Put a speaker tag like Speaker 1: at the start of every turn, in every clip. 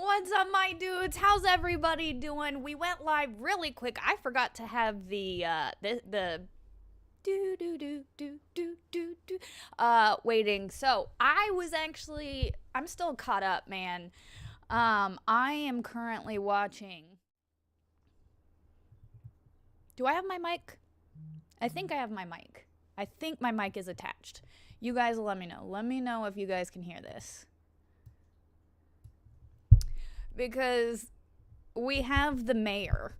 Speaker 1: What's up, my dudes? How's everybody doing? We went live really quick. I forgot to have the do do do do do do do waiting. So I'm still caught up, man. I am currently watching. Do I have my mic? I think I have my mic. I think my mic is attached. You guys let me know. Let me know if you guys can hear this. Because we have the mayor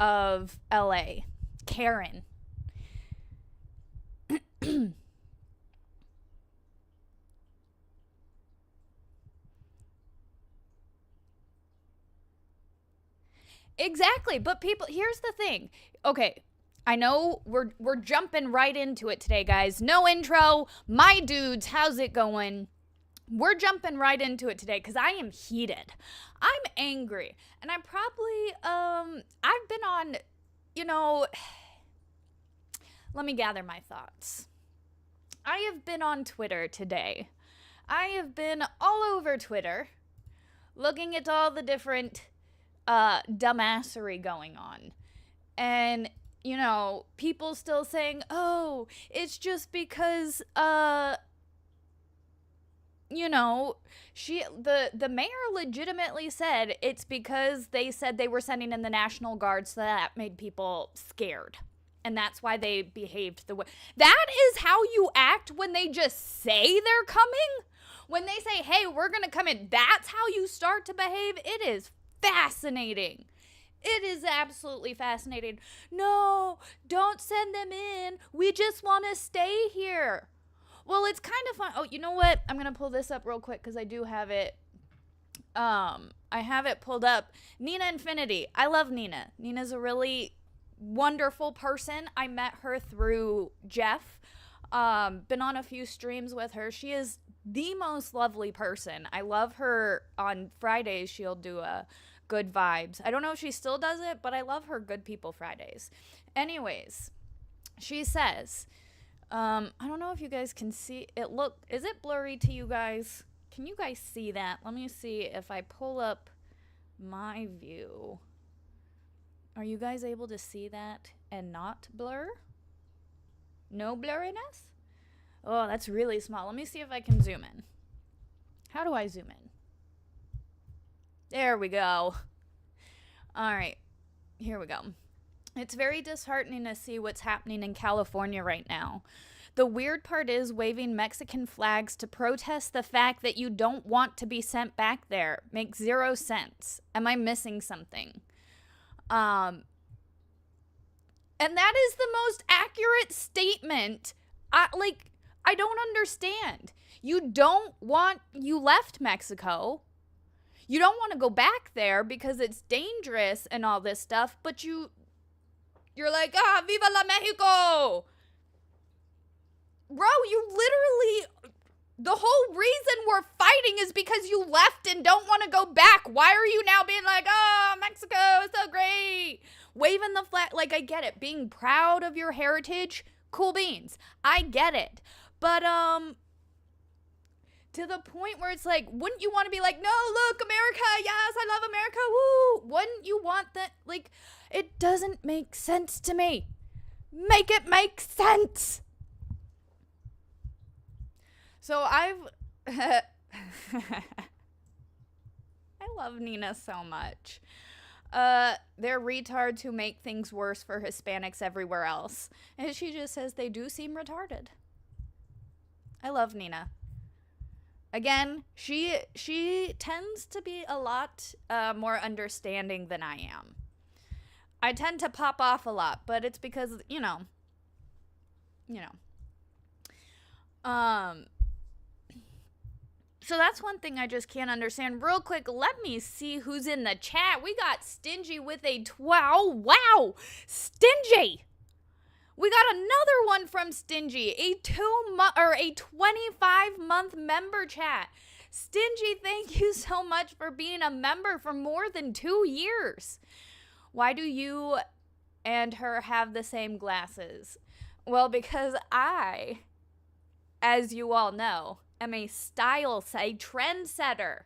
Speaker 1: of LA, Karen. Exactly, but people, here's the thing. Okay, I know we're jumping right into it today, guys. No intro. My dudes, how's it going? We're jumping right into it today because I am heated. I'm angry. And I've been on, let me gather my thoughts. I have been on Twitter today. I have been all over Twitter looking at all the different dumbassery going on. And, people still saying, oh, it's just because, the mayor legitimately said it's because they said they were sending in the National Guard, so that made people scared. And that's why they behaved the way. That is how you act when they just say they're coming? When they say, hey, we're going to come in, that's how you start to behave? It is fascinating. It is absolutely fascinating. No, don't send them in. We just want to stay here. Well, it's kind of fun. Oh, you know what? I'm going to pull this up real quick because I do have it. I have it pulled up. Nina Infinity. I love Nina. Nina's a really wonderful person. I met her through Jeff. Been on a few streams with her. She is the most lovely person. I love her. On Fridays, she'll do a Good Vibes. I don't know if she still does it, but I love her Good People Fridays. Anyways, she says... I don't know if you guys can see it. Is it blurry to you guys? Can you guys see that? Let me see if I pull up my view. Are you guys able to see that and not blur? No blurriness? Oh, that's really small. Let me see if I can zoom in. How do I zoom in? There we go. All right, here we go. It's very disheartening to see what's happening in California right now. The weird part is waving Mexican flags to protest the fact that you don't want to be sent back there. Makes zero sense. Am I missing something? And that is the most accurate statement. I don't understand. You left Mexico. You don't want to go back there because it's dangerous and all this stuff, but you're like, viva la Mexico! Bro, the whole reason we're fighting is because you left and don't want to go back. Why are you now being like, oh, Mexico is so great? Waving the flag, I get it. Being proud of your heritage, cool beans. I get it. But, to the point where it's like, wouldn't you want to be like, no, look, America, yes, I love America, woo! Wouldn't you want that, it doesn't make sense to me. Make it make sense! So I love Nina so much. They're retards who make things worse for Hispanics everywhere else. And she just says they do seem retarded. I love Nina. Again, she tends to be a lot more understanding than I am. I tend to pop off a lot, but it's because, So that's one thing I just can't understand. Real quick, let me see who's in the chat. We got Stingy with a wow, Stingy. We got another one from Stingy, a 25-month member chat. Stingy, thank you so much for being a member for more than 2 years. Why do you and her have the same glasses? Well, because I, as you all know, am a trendsetter.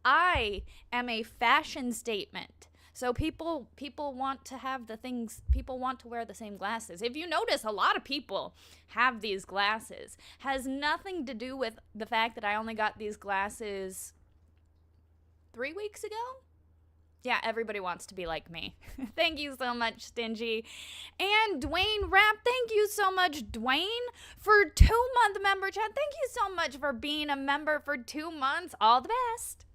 Speaker 1: I am a fashion statement. So people want to have the things, people want to wear the same glasses. If you notice, a lot of people have these glasses. Has nothing to do with the fact that I only got these glasses 3 weeks ago. Yeah, everybody wants to be like me. Thank you so much, Stingy. And Dwayne Rapp, thank you so much, Dwayne, for 2-month member chat. Thank you so much for being a member for 2 months. All the best.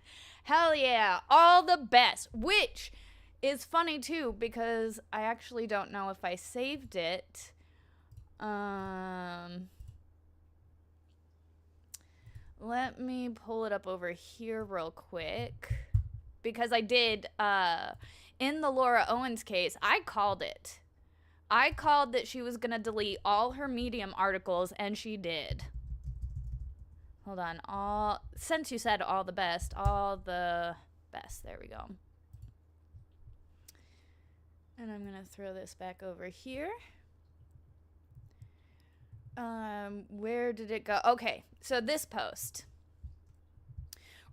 Speaker 1: Hell yeah, all the best. Which is funny too, because I actually don't know if I saved it. Let me pull it up over here real quick. Because I did, in the Laura Owens case, I called it. I called that she was going to delete all her Medium articles, and she did. Hold on. Since you said all the best. There we go. And I'm going to throw this back over here. Where did it go? Okay, so this post.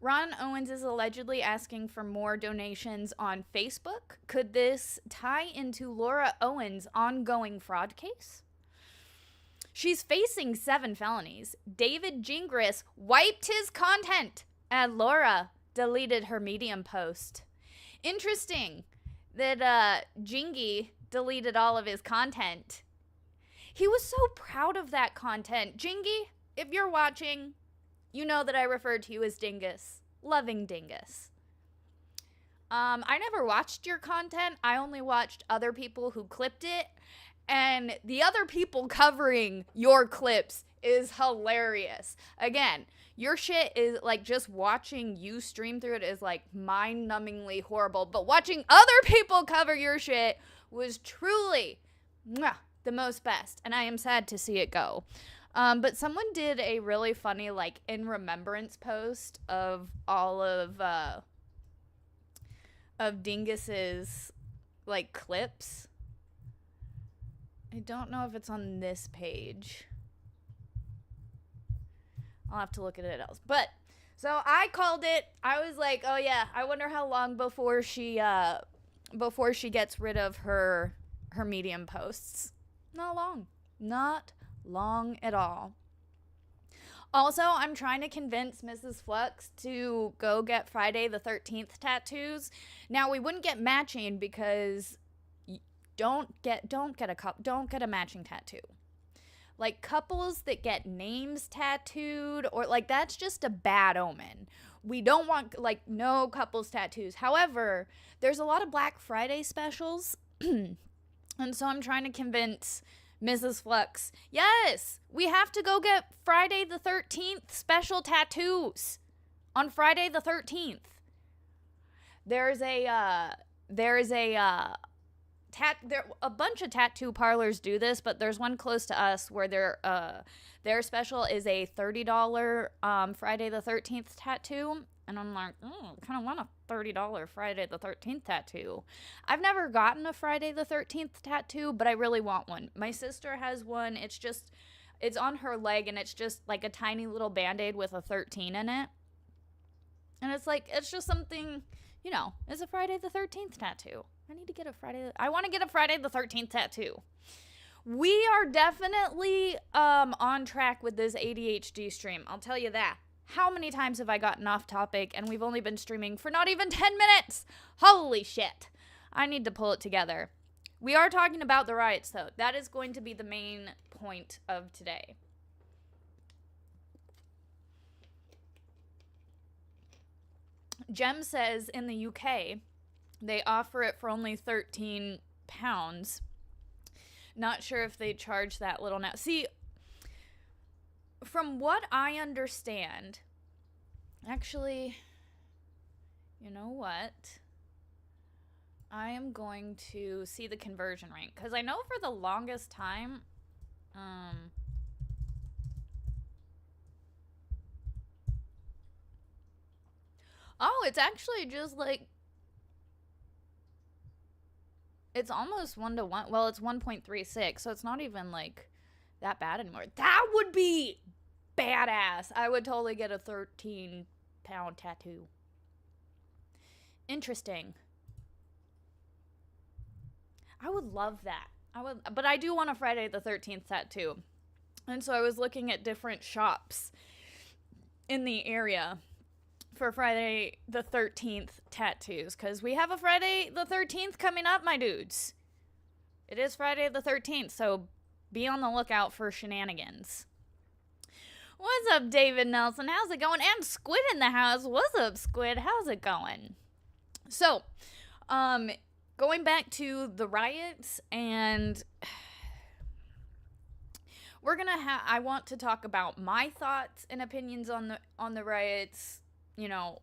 Speaker 1: Ron Owens is allegedly asking for more donations on Facebook. Could this tie into Laura Owens' ongoing fraud case? She's facing 7 felonies. David Gingras wiped his content, and Laura deleted her Medium post. Interesting that Jingy deleted all of his content. He was so proud of that content. Jingy, if you're watching, you know that I referred to you as Dingus. Loving Dingus. I never watched your content. I only watched other people who clipped it. And the other people covering your clips is hilarious. Again, your shit is like, just watching you stream through it is like mind-numbingly horrible. But watching other people cover your shit was truly the most best. And I am sad to see it go. But someone did a really funny, like, in remembrance post of all of Dingus's, like, clips. I don't know if it's on this page. I'll have to look at it else. But, so I called it. I was like, oh yeah, I wonder how long before she gets rid of her Medium posts. Not long. Not long at all. Also, I'm trying to convince Mrs. Flux to go get Friday the 13th tattoos. Now, we wouldn't get matching because don't get a matching tattoo. Like, couples that get names tattooed, or like, that's just a bad omen. We don't want, like, no couples tattoos. However, there's a lot of Black Friday specials. And so I'm trying to convince Mrs. Flux, yes, we have to go get Friday the 13th special tattoos on Friday the 13th. There's a bunch of tattoo parlors do this, but there's one close to us where their special is a $30 Friday the 13th tattoo. And I'm like, I kind of want a $30 Friday the 13th tattoo. I've never gotten a Friday the 13th tattoo, but I really want one. My sister has one. It's on her leg, and it's just like a tiny little Band-Aid with a 13 in it. And it's just something, it's a Friday the 13th tattoo. I want to get a Friday the 13th tattoo. We are definitely on track with this ADHD stream. I'll tell you that. How many times have I gotten off topic and we've only been streaming for not even 10 minutes? Holy shit. I need to pull it together. We are talking about the riots, though. That is going to be the main point of today. Jem says in the UK, they offer it for only £13. Not sure if they charge that little now. See, from what I understand, actually, you know what? I am going to see the conversion rate, because I know for the longest time, it's actually just like, it's almost 1-to-1. Well, it's 1.36, so it's not even like that bad anymore. That would be badass. I would totally get a 13-pound tattoo. Interesting. I would love that. But I do want a Friday the 13th tattoo. And so I was looking at different shops in the area for Friday the 13th tattoos, because we have a Friday the 13th coming up, my dudes. It is Friday the 13th, so be on the lookout for shenanigans. What's up, David Nelson? How's it going? And Squid in the house. What's up, Squid? How's it going? So, going back to the riots, and we're gonna I want to talk about my thoughts and opinions on the riots, you know,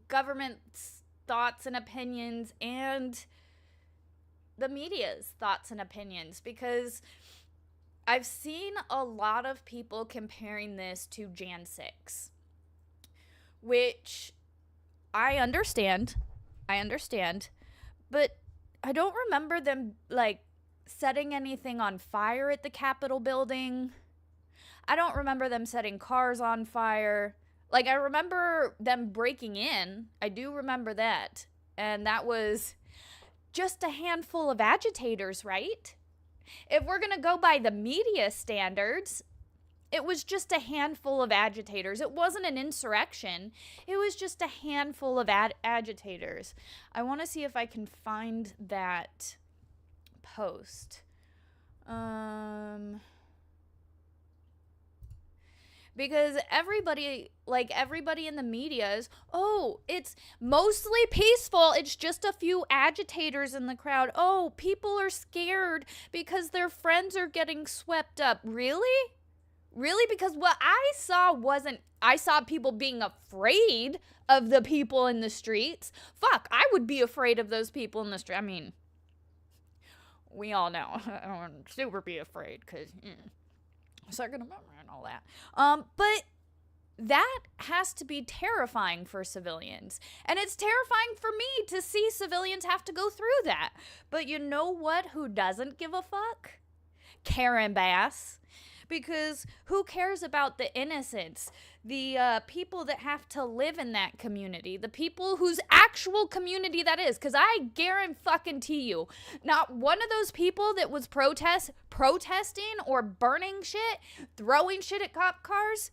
Speaker 1: government's thoughts and opinions, and the media's thoughts and opinions, because I've seen a lot of people comparing this to Jan 6, which I understand, but I don't remember them, like, setting anything on fire at the Capitol building. I don't remember them setting cars on fire. Like, I remember them breaking in. I do remember that. And that was just a handful of agitators, right? If we're going to go by the media standards, it was just a handful of agitators. It wasn't an insurrection. It was just a handful of agitators. I want to see if I can find that post. Because everybody in the media is, oh, it's mostly peaceful. It's just a few agitators in the crowd. Oh, people are scared because their friends are getting swept up. Really? Really? Because what I saw I saw people being afraid of the people in the streets. Fuck, I would be afraid of those people in the street. I mean, we all know. I would super be afraid because Second Amendment and all that. But that has to be terrifying for civilians. And it's terrifying for me to see civilians have to go through that. But you know what? Who doesn't give a fuck? Karen Bass. Because who cares about the innocents? The people that have to live in that community. The people whose actual community that is. Because I guarantee you, not one of those people that was protesting or burning shit, throwing shit at cop cars,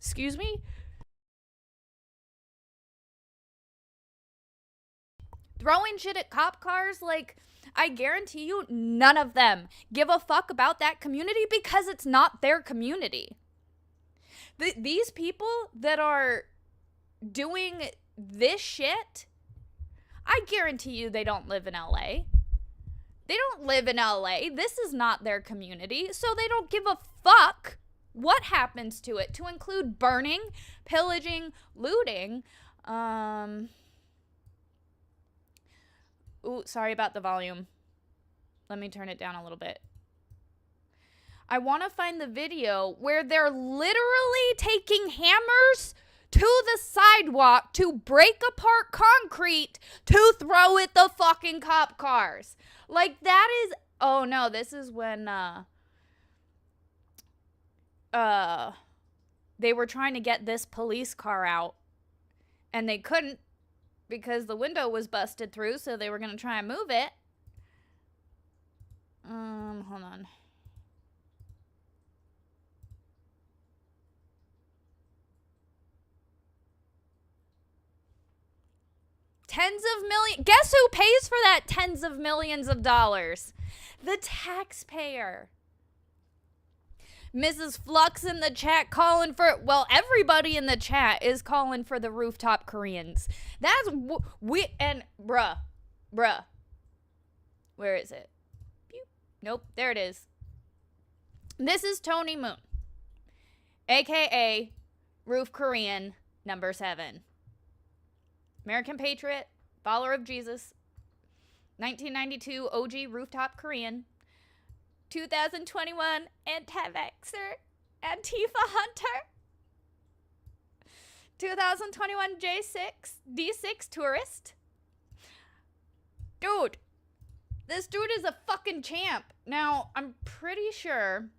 Speaker 1: throwing shit at cop cars, like, I guarantee you none of them give a fuck about that community because it's not their community. These people that are doing this shit, I guarantee you they don't live in LA. They don't live in LA. This is not their community, so they don't give a fuck what happens to it, to include burning, pillaging, looting. Ooh, sorry about the volume. Let me turn it down a little bit. I want to find the video where they're literally taking hammers to the sidewalk to break apart concrete to throw at the fucking cop cars. Like, that is... Oh, no, this is when, they were trying to get this police car out, and they couldn't because the window was busted through, so they were going to try and move it. Hold on. Tens of millions. Guess who pays for that tens of millions of dollars? The taxpayer. Mrs. Flux in the chat calling for, well, everybody in the chat is calling for the rooftop Koreans. That's, and bruh. Where is it? Nope, there it is. This is Tony Moon, aka Roof Korean number 7. American patriot, follower of Jesus, 1992 OG rooftop Korean, 2021 anti-vaxxer, Antifa hunter, 2021 D6 tourist. Dude, this dude is a fucking champ. Now, I'm pretty sure,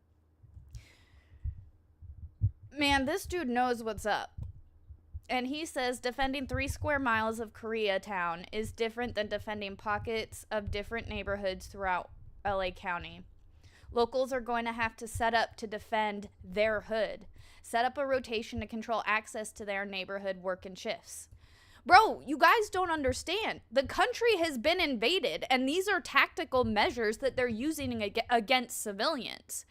Speaker 1: man, this dude knows what's up. And he says defending 3 square miles of Koreatown is different than defending pockets of different neighborhoods throughout LA County. Locals are going to have to set up to defend their hood. Set up a rotation to control access to their neighborhood work and shifts. Bro, you guys don't understand. The country has been invaded, and these are tactical measures that they're using against civilians.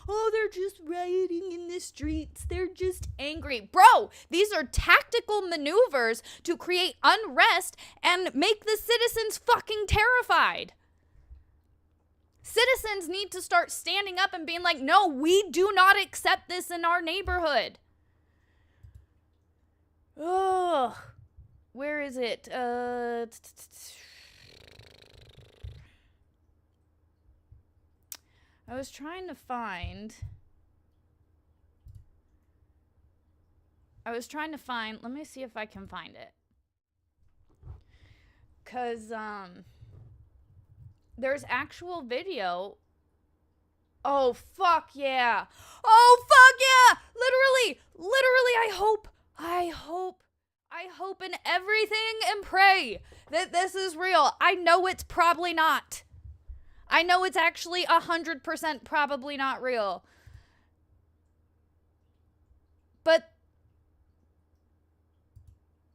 Speaker 1: Oh, they're just rioting in the streets. They're just angry. Bro, these are tactical maneuvers to create unrest and make the citizens fucking terrified. Citizens need to start standing up and being like, no, we do not accept this in our neighborhood. Ugh. Where is it? I was trying to find, let me see if I can find it. 'Cause, there's actual video. Oh, fuck yeah. Oh, fuck yeah. Literally, I hope in everything and pray that this is real. I know it's probably not. I know it's actually 100% probably not real. But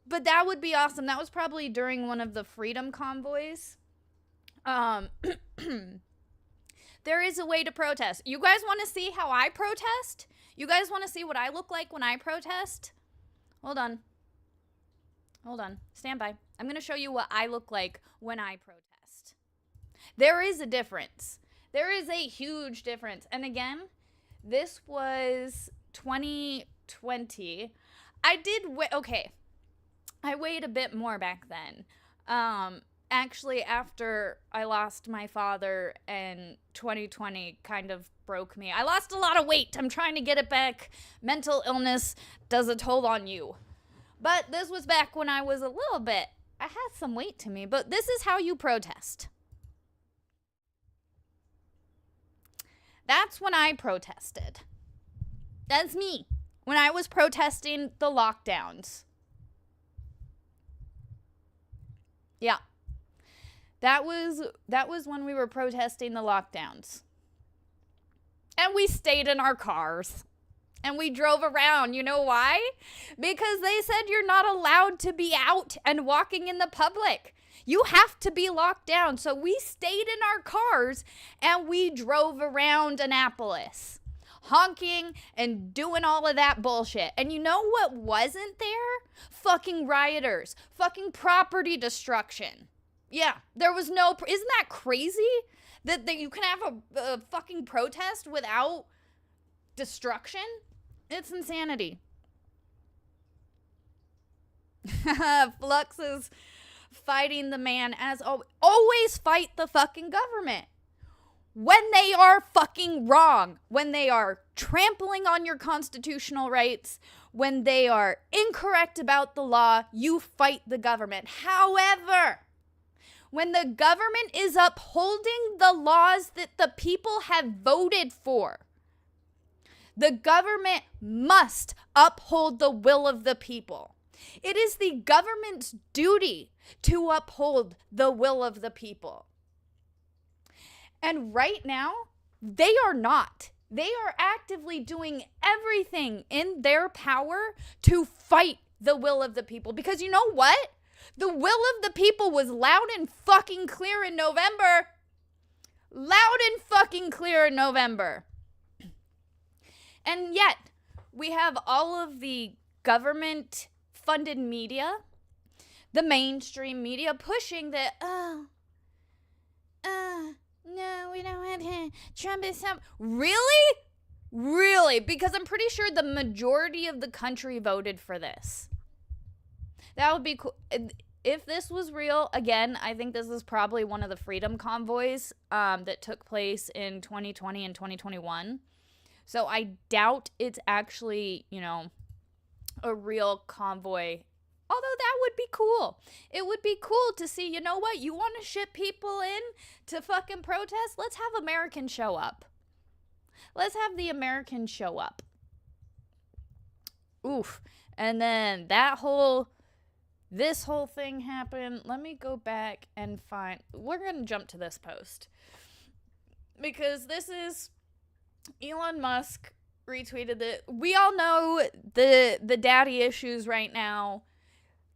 Speaker 1: that would be awesome. That was probably during one of the freedom convoys. There is a way to protest. You guys want to see how I protest? You guys want to see what I look like when I protest? Hold on. Stand by. I'm going to show you what I look like when I protest. There is a difference. There is a huge difference. And again, this was 2020. I weighed a bit more back then. Actually, after I lost my father and 2020 kind of broke me. I lost a lot of weight. I'm trying to get it back. Mental illness does a toll on you. But this was back when I was I had some weight to me, but this is how you protest. That's when I protested. That's me. When I was protesting the lockdowns. Yeah. That was when we were protesting the lockdowns. And we stayed in our cars. And we drove around. You know why? Because they said you're not allowed to be out and walking in the public. You have to be locked down. So we stayed in our cars and we drove around Annapolis, honking and doing all of that bullshit. And you know what wasn't there? Fucking rioters. Fucking property destruction. Yeah, there was no... Isn't that crazy? That you can have a fucking protest without destruction? It's insanity. Flux is fighting the man as always fight the fucking government. When they are fucking wrong, when they are trampling on your constitutional rights, when they are incorrect about the law, you fight the government. However, when the government is upholding the laws that the people have voted for, the government must uphold the will of the people. It is the government's duty to uphold the will of the people. And right now, they are not. They are actively doing everything in their power to fight the will of the people. Because you know what? The will of the people was loud and fucking clear in November. Loud and fucking clear in November. And yet, we have all of the government-funded media, the mainstream media, pushing that, no, we don't want him. Trump is some... Really? Really? Because I'm pretty sure the majority of the country voted for this. That would be cool. If this was real, again, I think this is probably one of the freedom convoys that took place in 2020 and 2021. So I doubt it's actually, a real convoy. Although that would be cool. It would be cool to see, you know what? You want to ship people in to fucking protest? Let's have Americans show up. Let's have the Americans show up. Oof. And then this whole thing happened. Let me go back and find, we're going to jump to this post. Because this is Elon Musk retweeted it. We all know the daddy issues right now.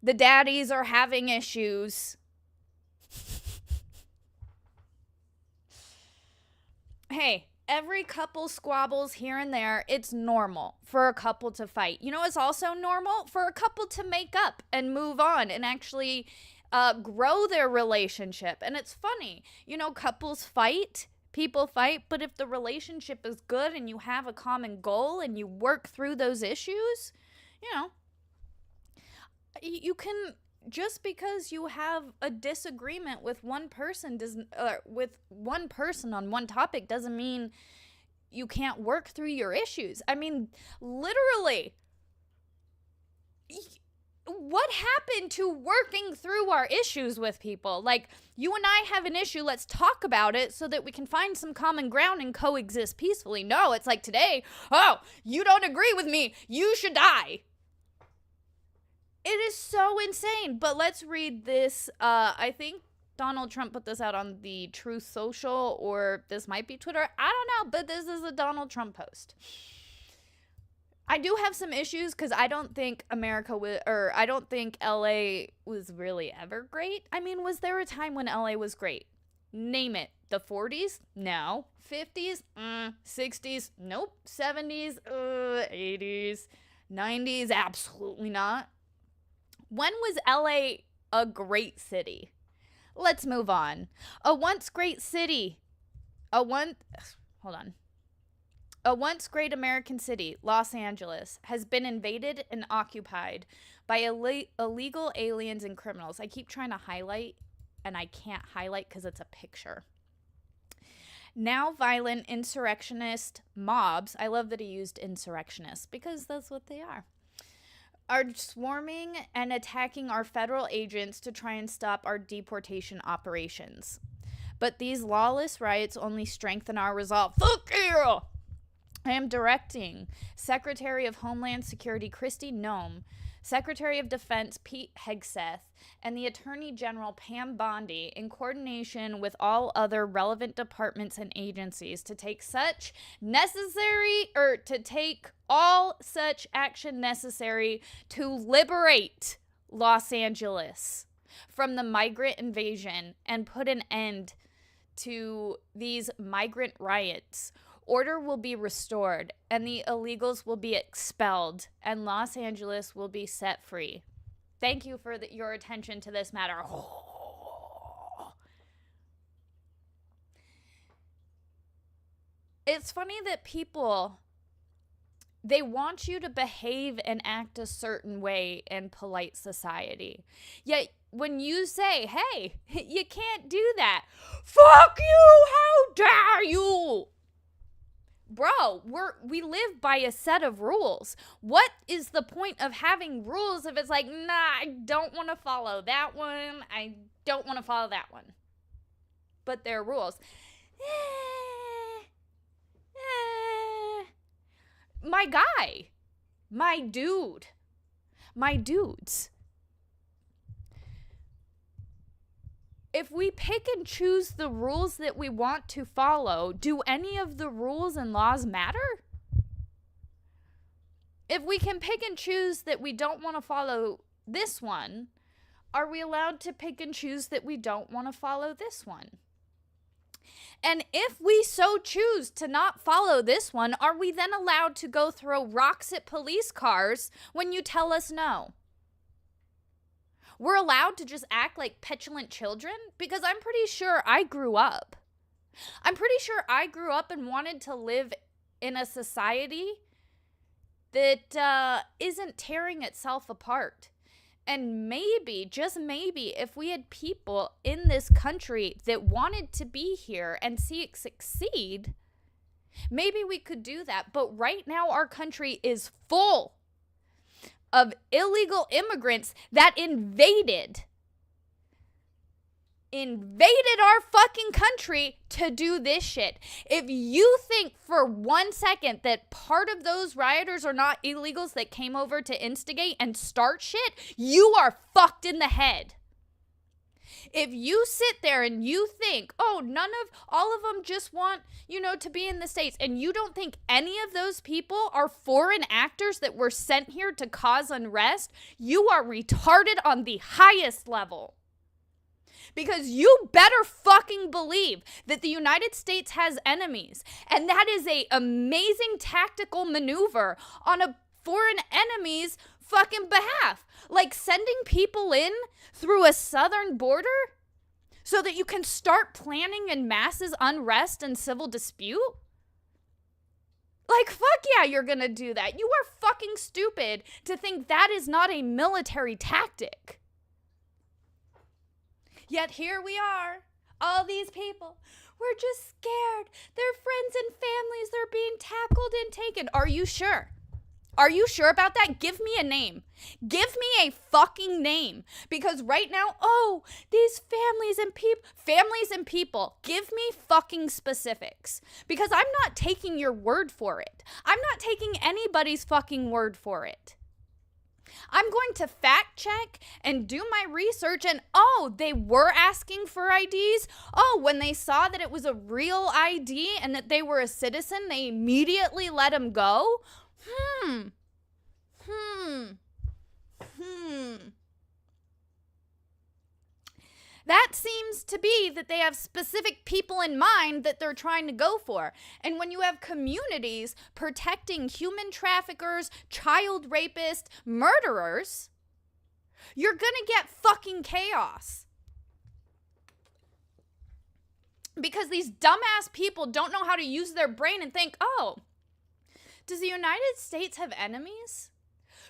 Speaker 1: The daddies are having issues. Hey, every couple squabbles here and there. It's normal for a couple to fight. You know, it's also normal for a couple to make up and move on and actually grow their relationship. And it's funny, you know, couples fight, people fight, but if the relationship is good and you have a common goal and you work through those issues, you know, you can, just because you have a disagreement with one person on one topic doesn't mean you can't work through your issues. I mean, literally, what happened to working through our issues with people? Like, you and I have an issue, let's talk about it so that we can find some common ground and coexist peacefully. No, it's like today, oh, you don't agree with me, you should die. It is so insane. But let's read this. I think Donald Trump put this out on the Truth Social, or this might be Twitter. I don't know, but this is a Donald Trump post. I do have some issues because I don't think I don't think LA was really ever great. I mean, was there a time when LA was great? Name it. The 40s? No. 50s? 60s? Nope. 70s? 80s? 90s? Absolutely not. When was LA a great city? Let's move on. A once great city. A once great American city, Los Angeles, has been invaded and occupied by illegal aliens and criminals. I keep trying to highlight, and I can't highlight because it's a picture. Now violent insurrectionist mobs, I love that he used insurrectionists because that's what they are swarming and attacking our federal agents to try and stop our deportation operations. But these lawless riots only strengthen our resolve. Fuck you! I am directing Secretary of Homeland Security Kristi Noem, Secretary of Defense Pete Hegseth, and the Attorney General Pam Bondi, in coordination with all other relevant departments and agencies, to take all such action necessary to liberate Los Angeles from the migrant invasion and put an end to these migrant riots. Order will be restored, and the illegals will be expelled, and Los Angeles will be set free. Thank you for your attention to this matter. It's funny that people, they want you to behave and act a certain way in polite society. Yet, when you say, hey, you can't do that, fuck you, how dare you? Bro, we live by a set of rules. What is the point of having rules if it's like, nah, I don't want to follow that one. I don't want to follow that one. But they're rules. My guy. My dude. My dudes. If we pick and choose the rules that we want to follow, do any of the rules and laws matter? If we can pick and choose that we don't want to follow this one, are we allowed to pick and choose that we don't want to follow this one? And if we so choose to not follow this one, are we then allowed to go throw rocks at police cars when you tell us no? We're allowed to just act like petulant children? Because I'm pretty sure I grew up. I'm pretty sure I grew up and wanted to live in a society that isn't tearing itself apart. And maybe, just maybe, if we had people in this country that wanted to be here and see it succeed, maybe we could do that. But right now, our country is full of illegal immigrants that invaded invaded our fucking country to do this shit. If you think for 1 second that part of those rioters are not illegals that came over to instigate and start shit, you are fucked in the head. If you sit there and you think, oh, all of them just want, to be in the States, and you don't think any of those people are foreign actors that were sent here to cause unrest, you are retarded on the highest level. Because you better fucking believe that the United States has enemies. And that is a amazing tactical maneuver on a foreign enemy's fucking behalf. Like sending people in through a southern border so that you can start planning in masses unrest and civil dispute. Like, fuck yeah, you're gonna do that. You are fucking stupid to think that is not a military tactic. Yet here we are, all these people, we're just scared. Their friends and families, they're being tackled and taken. Are you sure? Are you sure about that? Give me a name. Give me a fucking name. Because right now, these families and people, give me fucking specifics. Because I'm not taking your word for it. I'm not taking anybody's fucking word for it. I'm going to fact check and do my research, and they were asking for IDs. When they saw that it was a real ID and that they were a citizen, they immediately let him go. That seems to be that they have specific people in mind that they're trying to go for. And when you have communities protecting human traffickers, child rapists, murderers, you're gonna get fucking chaos. Because these dumbass people don't know how to use their brain and think, does the United States have enemies?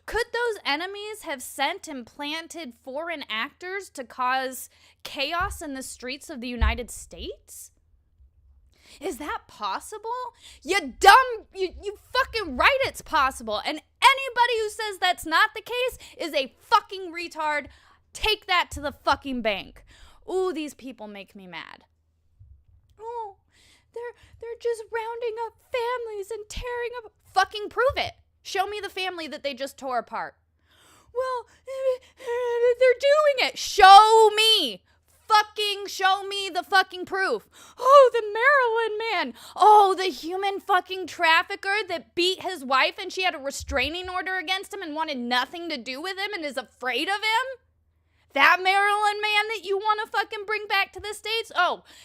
Speaker 1: Could those enemies have sent and planted foreign actors to cause chaos in the streets of the United States? Is that possible? You fucking right it's possible. And anybody who says that's not the case is a fucking retard. Take that to the fucking bank. Ooh, these people make me mad. They're just rounding up families and tearing up. Fucking prove it. Show me the family that they just tore apart. Well, they're doing it. Show me. Fucking show me the fucking proof. The Maryland man. The human fucking trafficker that beat his wife and she had a restraining order against him and wanted nothing to do with him and is afraid of him. That Maryland man that you want to fucking bring back to the States?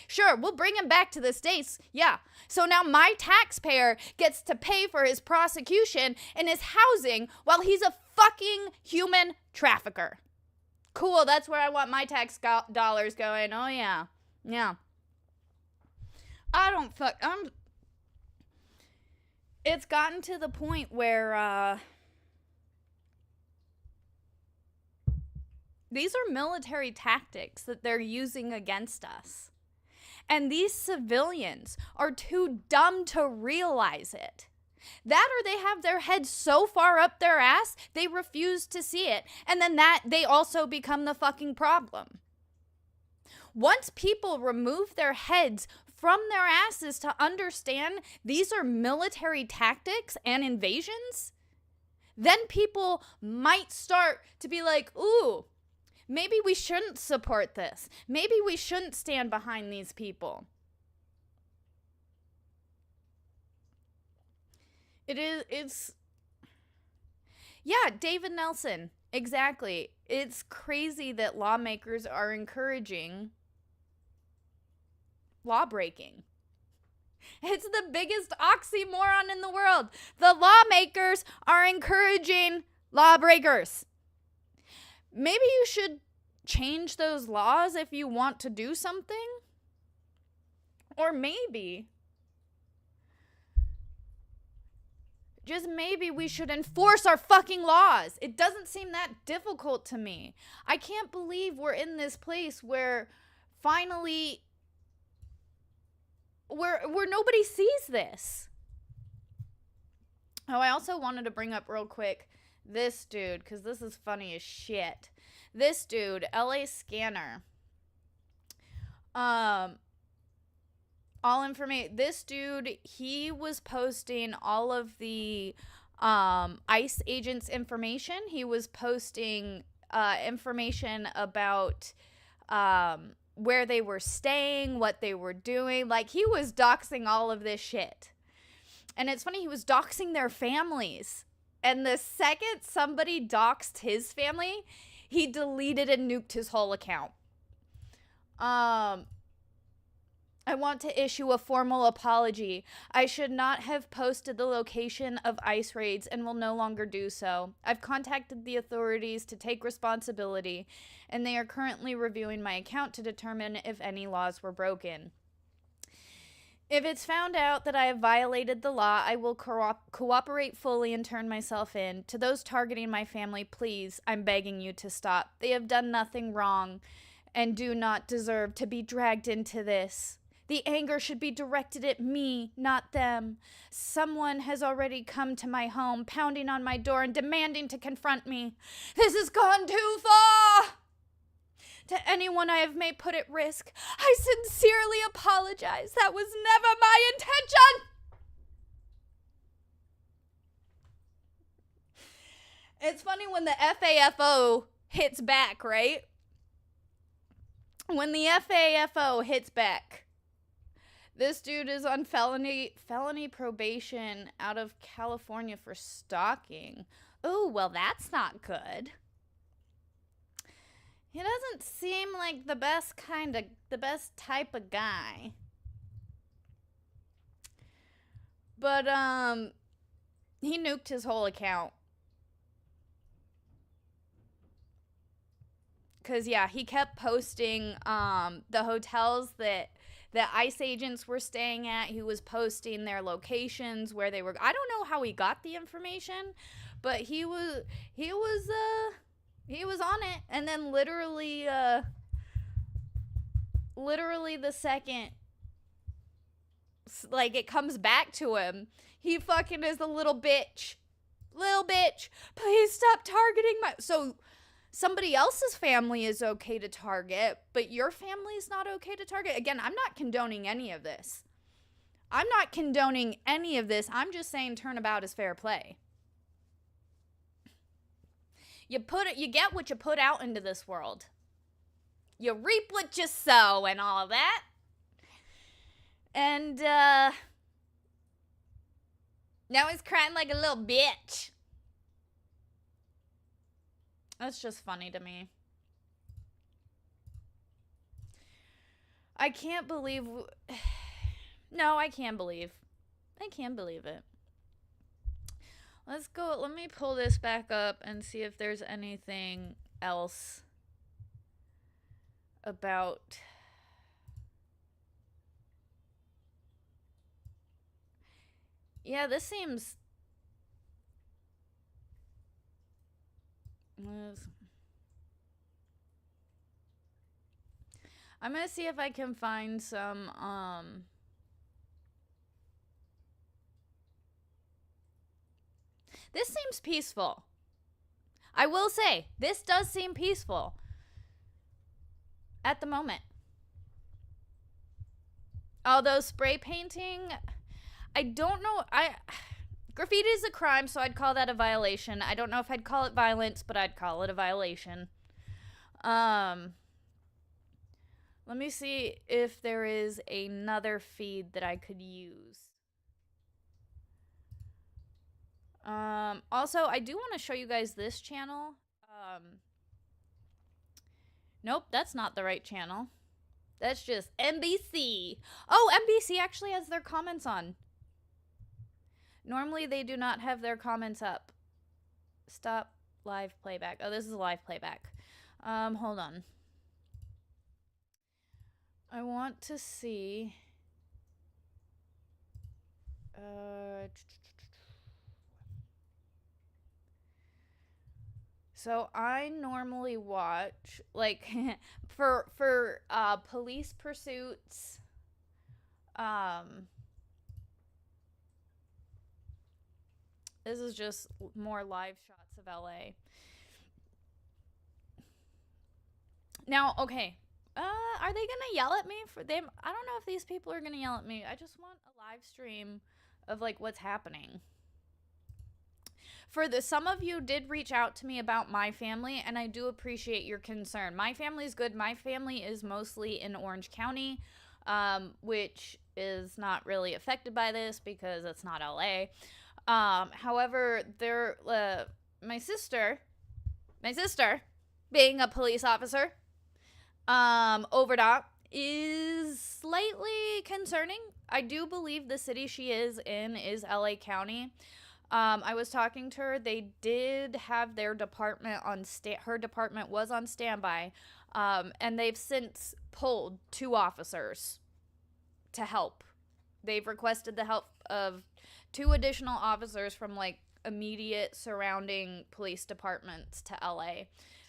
Speaker 1: Sure, we'll bring him back to the States. Yeah. So now my taxpayer gets to pay for his prosecution and his housing while he's a fucking human trafficker. Cool, that's where I want my tax dollars going. Oh, yeah. Yeah. It's gotten to the point where, these are military tactics that they're using against us. And these civilians are too dumb to realize it. That or they have their heads so far up their ass, they refuse to see it. And then they also become the fucking problem. Once people remove their heads from their asses to understand these are military tactics and invasions, then people might start to be like, ooh, maybe we shouldn't support this. Maybe we shouldn't stand behind these people. Yeah, David Nelson. Exactly. It's crazy that lawmakers are encouraging lawbreaking. It's the biggest oxymoron in the world. The lawmakers are encouraging lawbreakers. Maybe you should change those laws if you want to do something. Or maybe, just maybe we should enforce our fucking laws. It doesn't seem that difficult to me. I can't believe we're in this place where finally, where nobody sees this. I also wanted to bring up real quick this dude, because this is funny as shit. This dude, LA Scanner, Um, all information. This dude, he was posting all of the ICE agents' information. He was posting information about where they were staying, what they were doing. Like, he was doxing all of this shit. And it's funny, he was doxing their families. And the second somebody doxed his family, he deleted and nuked his whole account. I want to issue a formal apology. I should not have posted the location of ICE raids and will no longer do so. I've contacted the authorities to take responsibility, and they are currently reviewing my account to determine if any laws were broken. If it's found out that I have violated the law, I will cooperate fully and turn myself in. To those targeting my family, please, I'm begging you to stop. They have done nothing wrong and do not deserve to be dragged into this. The anger should be directed at me, not them. Someone has already come to my home, pounding on my door and demanding to confront me. This has gone too far! To anyone I have made put at risk, I sincerely apologize. That was never my intention! It's funny when the FAFO hits back, right? When the FAFO hits back. This dude is on felony probation out of California for stalking. Oh, well, that's not good. He doesn't seem like the best type of guy. But, he nuked his whole account. Because, yeah, he kept posting, the hotels that ICE agents were staying at. He was posting their locations, where they were. I don't know how he got the information, but he was on it. And then literally the second, like, it comes back to him, he fucking is a little bitch. Please stop targeting my. So somebody else's family is okay to target, but your family is not okay to target. Again, I'm not condoning any of this. I'm just saying turnabout is fair play. You get what you put out into this world. You reap what you sow and all of that. And now he's crying like a little bitch. That's just funny to me. I can't believe. No, I can believe. I can believe it. Let's go. Let me pull this back up and see if there's anything else about. Yeah, this seems. I'm gonna see if I can find some this seems peaceful. I will say, this does seem peaceful at the moment. Although spray painting, I don't know. Graffiti is a crime, so I'd call that a violation. I don't know if I'd call it violence, but I'd call it a violation. Let me see if there is another feed that I could use. Also, I do want to show you guys this channel. Nope, that's not the right channel. That's just NBC. Oh, NBC actually has their comments on. Normally, they do not have their comments up. Stop live playback. Oh, this is a live playback. Hold on. I want to see. So I normally watch, like, for police pursuits. This is just more live shots of LA. Now, okay. I are they gonna yell at me for them? I don't know if these people are gonna yell at me. I just want a live stream of like what's happening. For the some of you did reach out to me about my family, and I do appreciate your concern. My family is good. My family is mostly in Orange County, which is not really affected by this because it's not LA. However, my sister, being a police officer, Overdock, is slightly concerning. I do believe the city she is in is LA County. I was talking to her. They did have their department on her department was on standby, and they've since pulled 2 officers to help. They've requested the help of 2 additional officers from like immediate surrounding police departments to LA.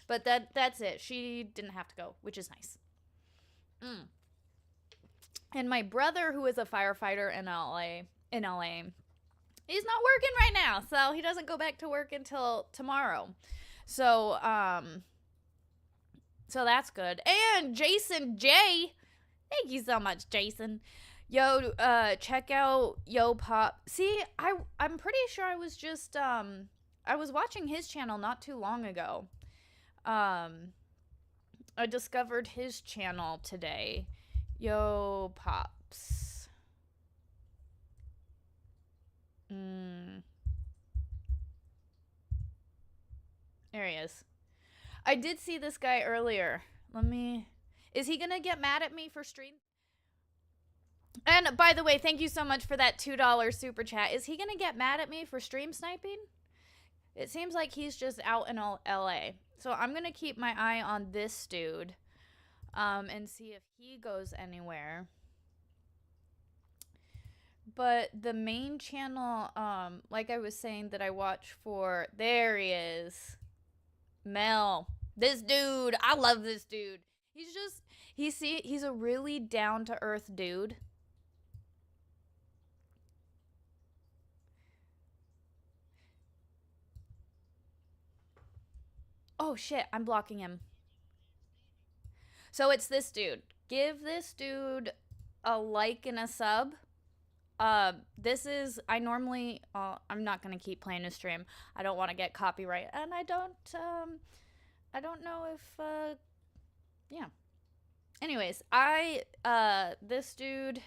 Speaker 1: But that's it. She didn't have to go, which is nice. And my brother, who is a firefighter in LA, he's not working right now, so he doesn't go back to work until tomorrow. So that's good. And Jason J, thank you so much, Jason. Yo, check out Yo Pop. See, I'm pretty sure I was just I was watching his channel not too long ago. I discovered his channel today. Yo Pops. There he is. I did see this guy earlier. Is he gonna get mad at me for stream? And by the way, thank you so much for that $2 super chat. Is he gonna get mad at me for stream sniping? It seems like he's just out in LA. So I'm gonna keep my eye on this dude, and see if he goes anywhere. But the main channel, like I was saying, that I watch for, there he is. Mel. This dude. I love this dude. He's a really down-to-earth dude. Oh, shit. I'm blocking him. So it's this dude. Give this dude a like and a sub. This is, I normally, I'm not going to keep playing a stream. I don't want to get copyright. And I don't know if, yeah. Anyways, this dude,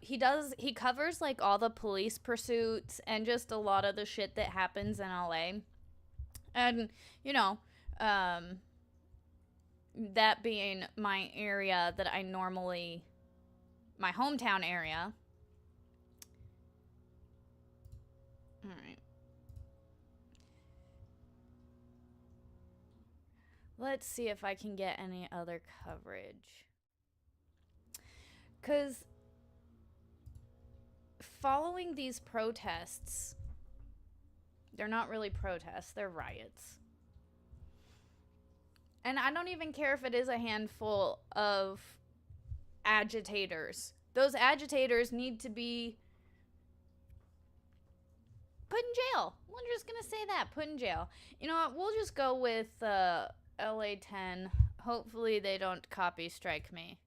Speaker 1: he covers like all the police pursuits and just a lot of the shit that happens in LA. And, you know, that being my area that I normally, my hometown area. All right. Let's see if I can get any other coverage. Because following these protests, they're not really protests, they're riots. And I don't even care if it is a handful of agitators. Those agitators need to be put in jail. We're just gonna say that, put in jail. You know what, we'll just go with LA 10. Hopefully they don't copy strike me.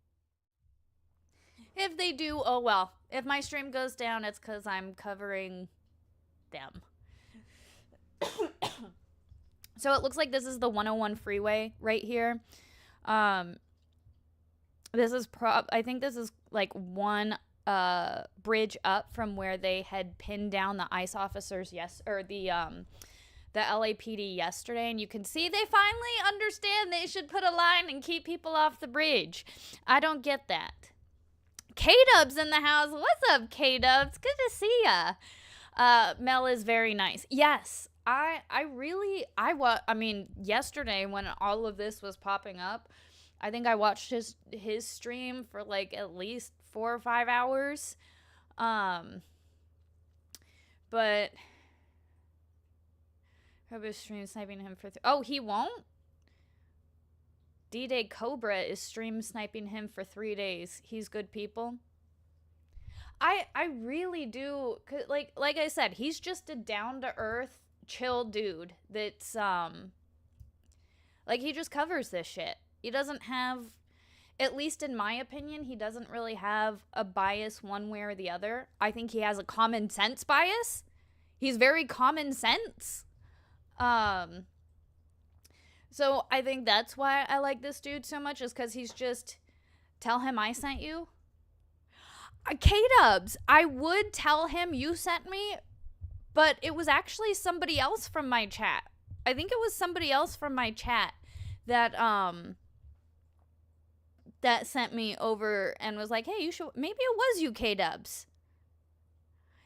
Speaker 1: If they do, oh well. If my stream goes down, it's because I'm covering them. So it looks like this is the 101 freeway right here. This is I think this is like one bridge up from where they had pinned down the ICE officers the LAPD yesterday, and you can see they finally understand they should put a line and keep people off the bridge. I don't get that. K-Dub's in the house. What's up, K-Dubs? Good to see ya. Mel is very nice. Yes, I mean, yesterday when all of this was popping up, I think I watched his stream for like at least 4 or 5 hours. But Cobra stream sniping him for oh, he won't? D-Day Cobra is stream sniping him for 3 days. He's good people. I really do, like I said, he's just a down to earth chill dude that's Like, he just covers this shit. He doesn't have, at least in my opinion, he doesn't really have a bias one way or the other. I think he has a common sense bias. He's very common sense. So I think that's why I like this dude so much, is because he's just, tell him I sent you. K-Dubs, I would tell him you sent me, but it was actually somebody else from my chat. I think it was somebody else from my chat that that sent me over and was like, hey, you should, maybe it was you, K-Dubs.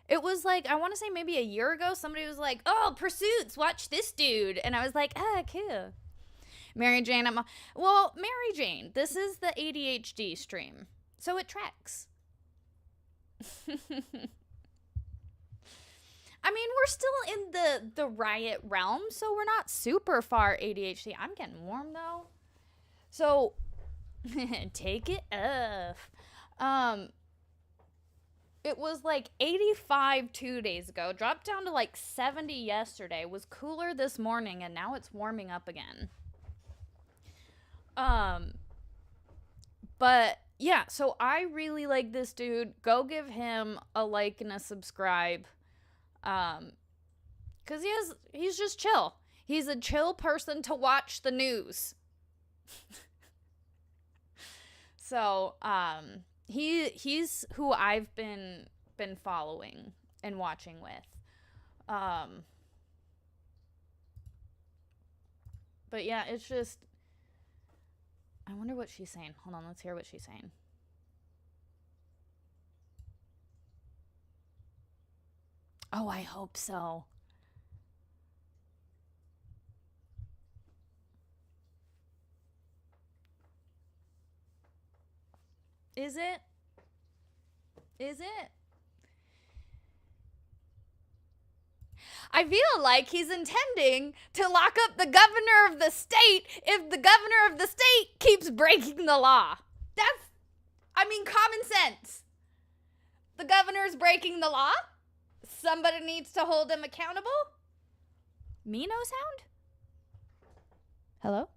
Speaker 1: It was like, I want to say maybe a year ago, somebody was like, oh, Pursuits, watch this dude. And I was like, ah, cool. Mary Jane, Mary Jane, this is the ADHD stream, so it tracks. I mean, we're still in the Riot realm, so we're not super far ADHD. I'm getting warm, though. So, take it off. It was like 85 2 days ago, dropped down to like 70 yesterday, was cooler this morning, and now it's warming up again. But yeah, so I really like this dude. Go give him a like and a subscribe. Cause he's just chill. He's a chill person to watch the news. So, he's who I've been following and watching with. But yeah, it's just, I wonder what she's saying. Hold on, let's hear what she's saying. Oh, I hope so. Is it? Is it? I feel like he's intending to lock up the governor of the state if the governor of the state keeps breaking the law. Common sense. The governor's breaking the law. Somebody needs to hold him accountable. Me no sound? Hello?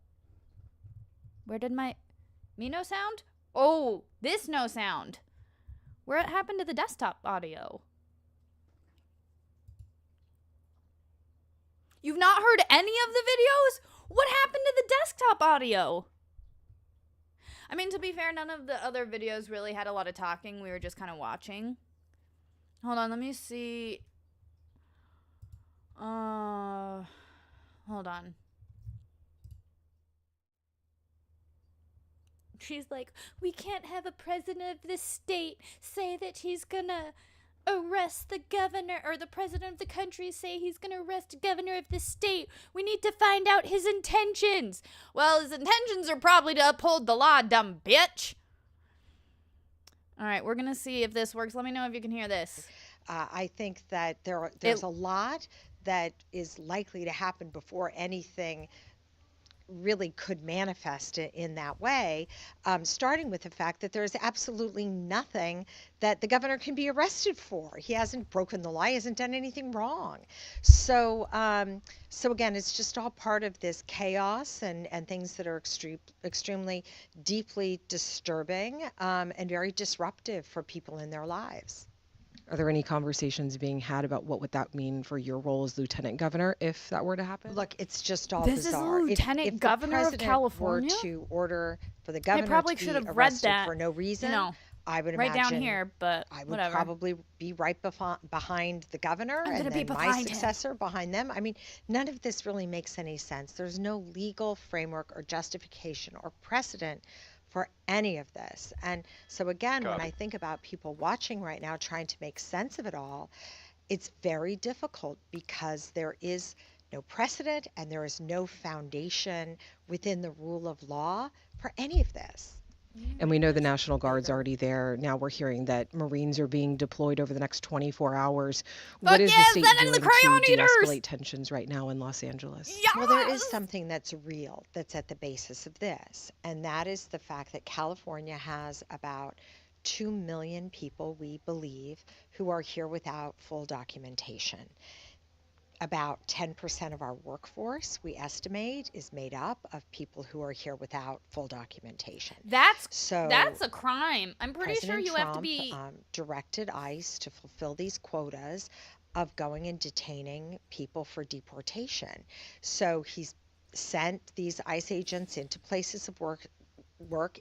Speaker 1: Where did my... Me no sound? Oh, this no sound. Where happened to the desktop audio? You've not heard any of the videos? What happened to the desktop audio? I mean, to be fair, none of the other videos really had a lot of talking. We were just kind of watching. Hold on, let me see. Hold on. She's like, we can't have a president of this state say that he's gonna arrest the governor, or the president of the country say he's gonna arrest the governor of the state. We need to find out his intentions. Well, his intentions are probably to uphold the law, dumb bitch. All right, we're gonna see if this works. Let me know if you can hear this.
Speaker 2: I think that there's a lot that is likely to happen before anything really could manifest in that way, starting with the fact that there's absolutely nothing that the governor can be arrested for. He hasn't broken the law. He hasn't done anything wrong. So again, it's just all part of this chaos and things that are extremely deeply disturbing and very disruptive for people in their lives.
Speaker 3: Are there any conversations being had about what would that mean for your role as lieutenant governor if that were to happen?
Speaker 2: Look, it's just all
Speaker 1: This
Speaker 2: bizarre.
Speaker 1: is the lieutenant governor of California?
Speaker 2: Were to order for the governor
Speaker 1: probably
Speaker 2: to
Speaker 1: should
Speaker 2: be
Speaker 1: have read
Speaker 2: arrested
Speaker 1: that,
Speaker 2: for no reason, I would
Speaker 1: right
Speaker 2: imagine
Speaker 1: down here, but
Speaker 2: I would
Speaker 1: whatever.
Speaker 2: probably be right behind the governor
Speaker 1: I'm
Speaker 2: and
Speaker 1: gonna be
Speaker 2: then my
Speaker 1: behind him.
Speaker 2: successor behind them. I mean, none of this really makes any sense. There's no legal framework or justification or precedent for any of this. And so again, when I think about people watching right now trying to make sense of it all, it's very difficult because there is no precedent and there is no foundation within the rule of law for any of this.
Speaker 3: And we know the National Guard's already there. Now we're hearing that Marines are being deployed over the next 24 hours.
Speaker 1: Fuck
Speaker 3: What is the
Speaker 1: yes,
Speaker 3: state
Speaker 1: send in
Speaker 3: doing
Speaker 1: the
Speaker 3: to
Speaker 1: crayon eaters!
Speaker 3: de-escalate tensions right now in Los Angeles?
Speaker 1: Yes!
Speaker 2: Well, there is something that's real that's at the basis of this, and that is the fact that California has about 2 million people, we believe, who are here without full documentation. about 10% of our workforce, we estimate, is made up of people who are here without full documentation.
Speaker 1: That's a crime. I'm pretty sure
Speaker 2: President
Speaker 1: you
Speaker 2: Trump
Speaker 1: have to be.
Speaker 2: directed ICE to fulfill these quotas of going and detaining people for deportation. So he's sent these ICE agents into places of work
Speaker 1: Send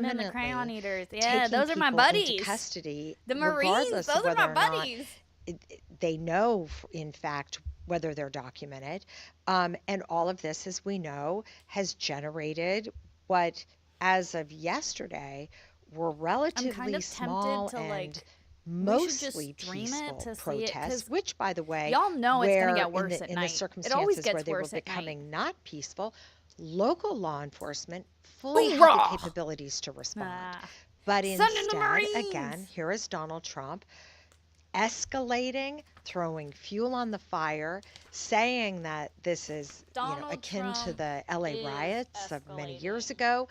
Speaker 1: in the crayon
Speaker 2: indiscriminately,
Speaker 1: eaters. Yeah,
Speaker 2: taking
Speaker 1: those are my
Speaker 2: people into
Speaker 1: buddies.
Speaker 2: custody,
Speaker 1: The Marines,
Speaker 2: regardless
Speaker 1: those
Speaker 2: of
Speaker 1: are
Speaker 2: whether
Speaker 1: my
Speaker 2: or not
Speaker 1: buddies.
Speaker 2: they know, in fact, whether they're documented. And all of this, as we know, has generated what, as of yesterday, were
Speaker 1: I'm kind
Speaker 2: relatively
Speaker 1: of tempted
Speaker 2: small
Speaker 1: to
Speaker 2: and
Speaker 1: we should just
Speaker 2: mostly
Speaker 1: stream it
Speaker 2: peaceful
Speaker 1: to see it
Speaker 2: protests,
Speaker 1: because
Speaker 2: which, by the way,
Speaker 1: y'all know it's gonna
Speaker 2: where
Speaker 1: get worse at
Speaker 2: in the
Speaker 1: night. It always
Speaker 2: circumstances where
Speaker 1: gets
Speaker 2: they were
Speaker 1: worse at night.
Speaker 2: becoming not peaceful, local law enforcement fully had the
Speaker 1: Hoorah!
Speaker 2: capabilities to respond.
Speaker 1: Ah.
Speaker 2: But
Speaker 1: Send in the
Speaker 2: instead,
Speaker 1: Marines!
Speaker 2: again, here is Donald Trump escalating, throwing fuel on the fire, saying that this is
Speaker 1: Donald
Speaker 2: akin to
Speaker 1: Trump
Speaker 2: the LA
Speaker 1: is
Speaker 2: riots of many years
Speaker 1: escalating.
Speaker 2: ago,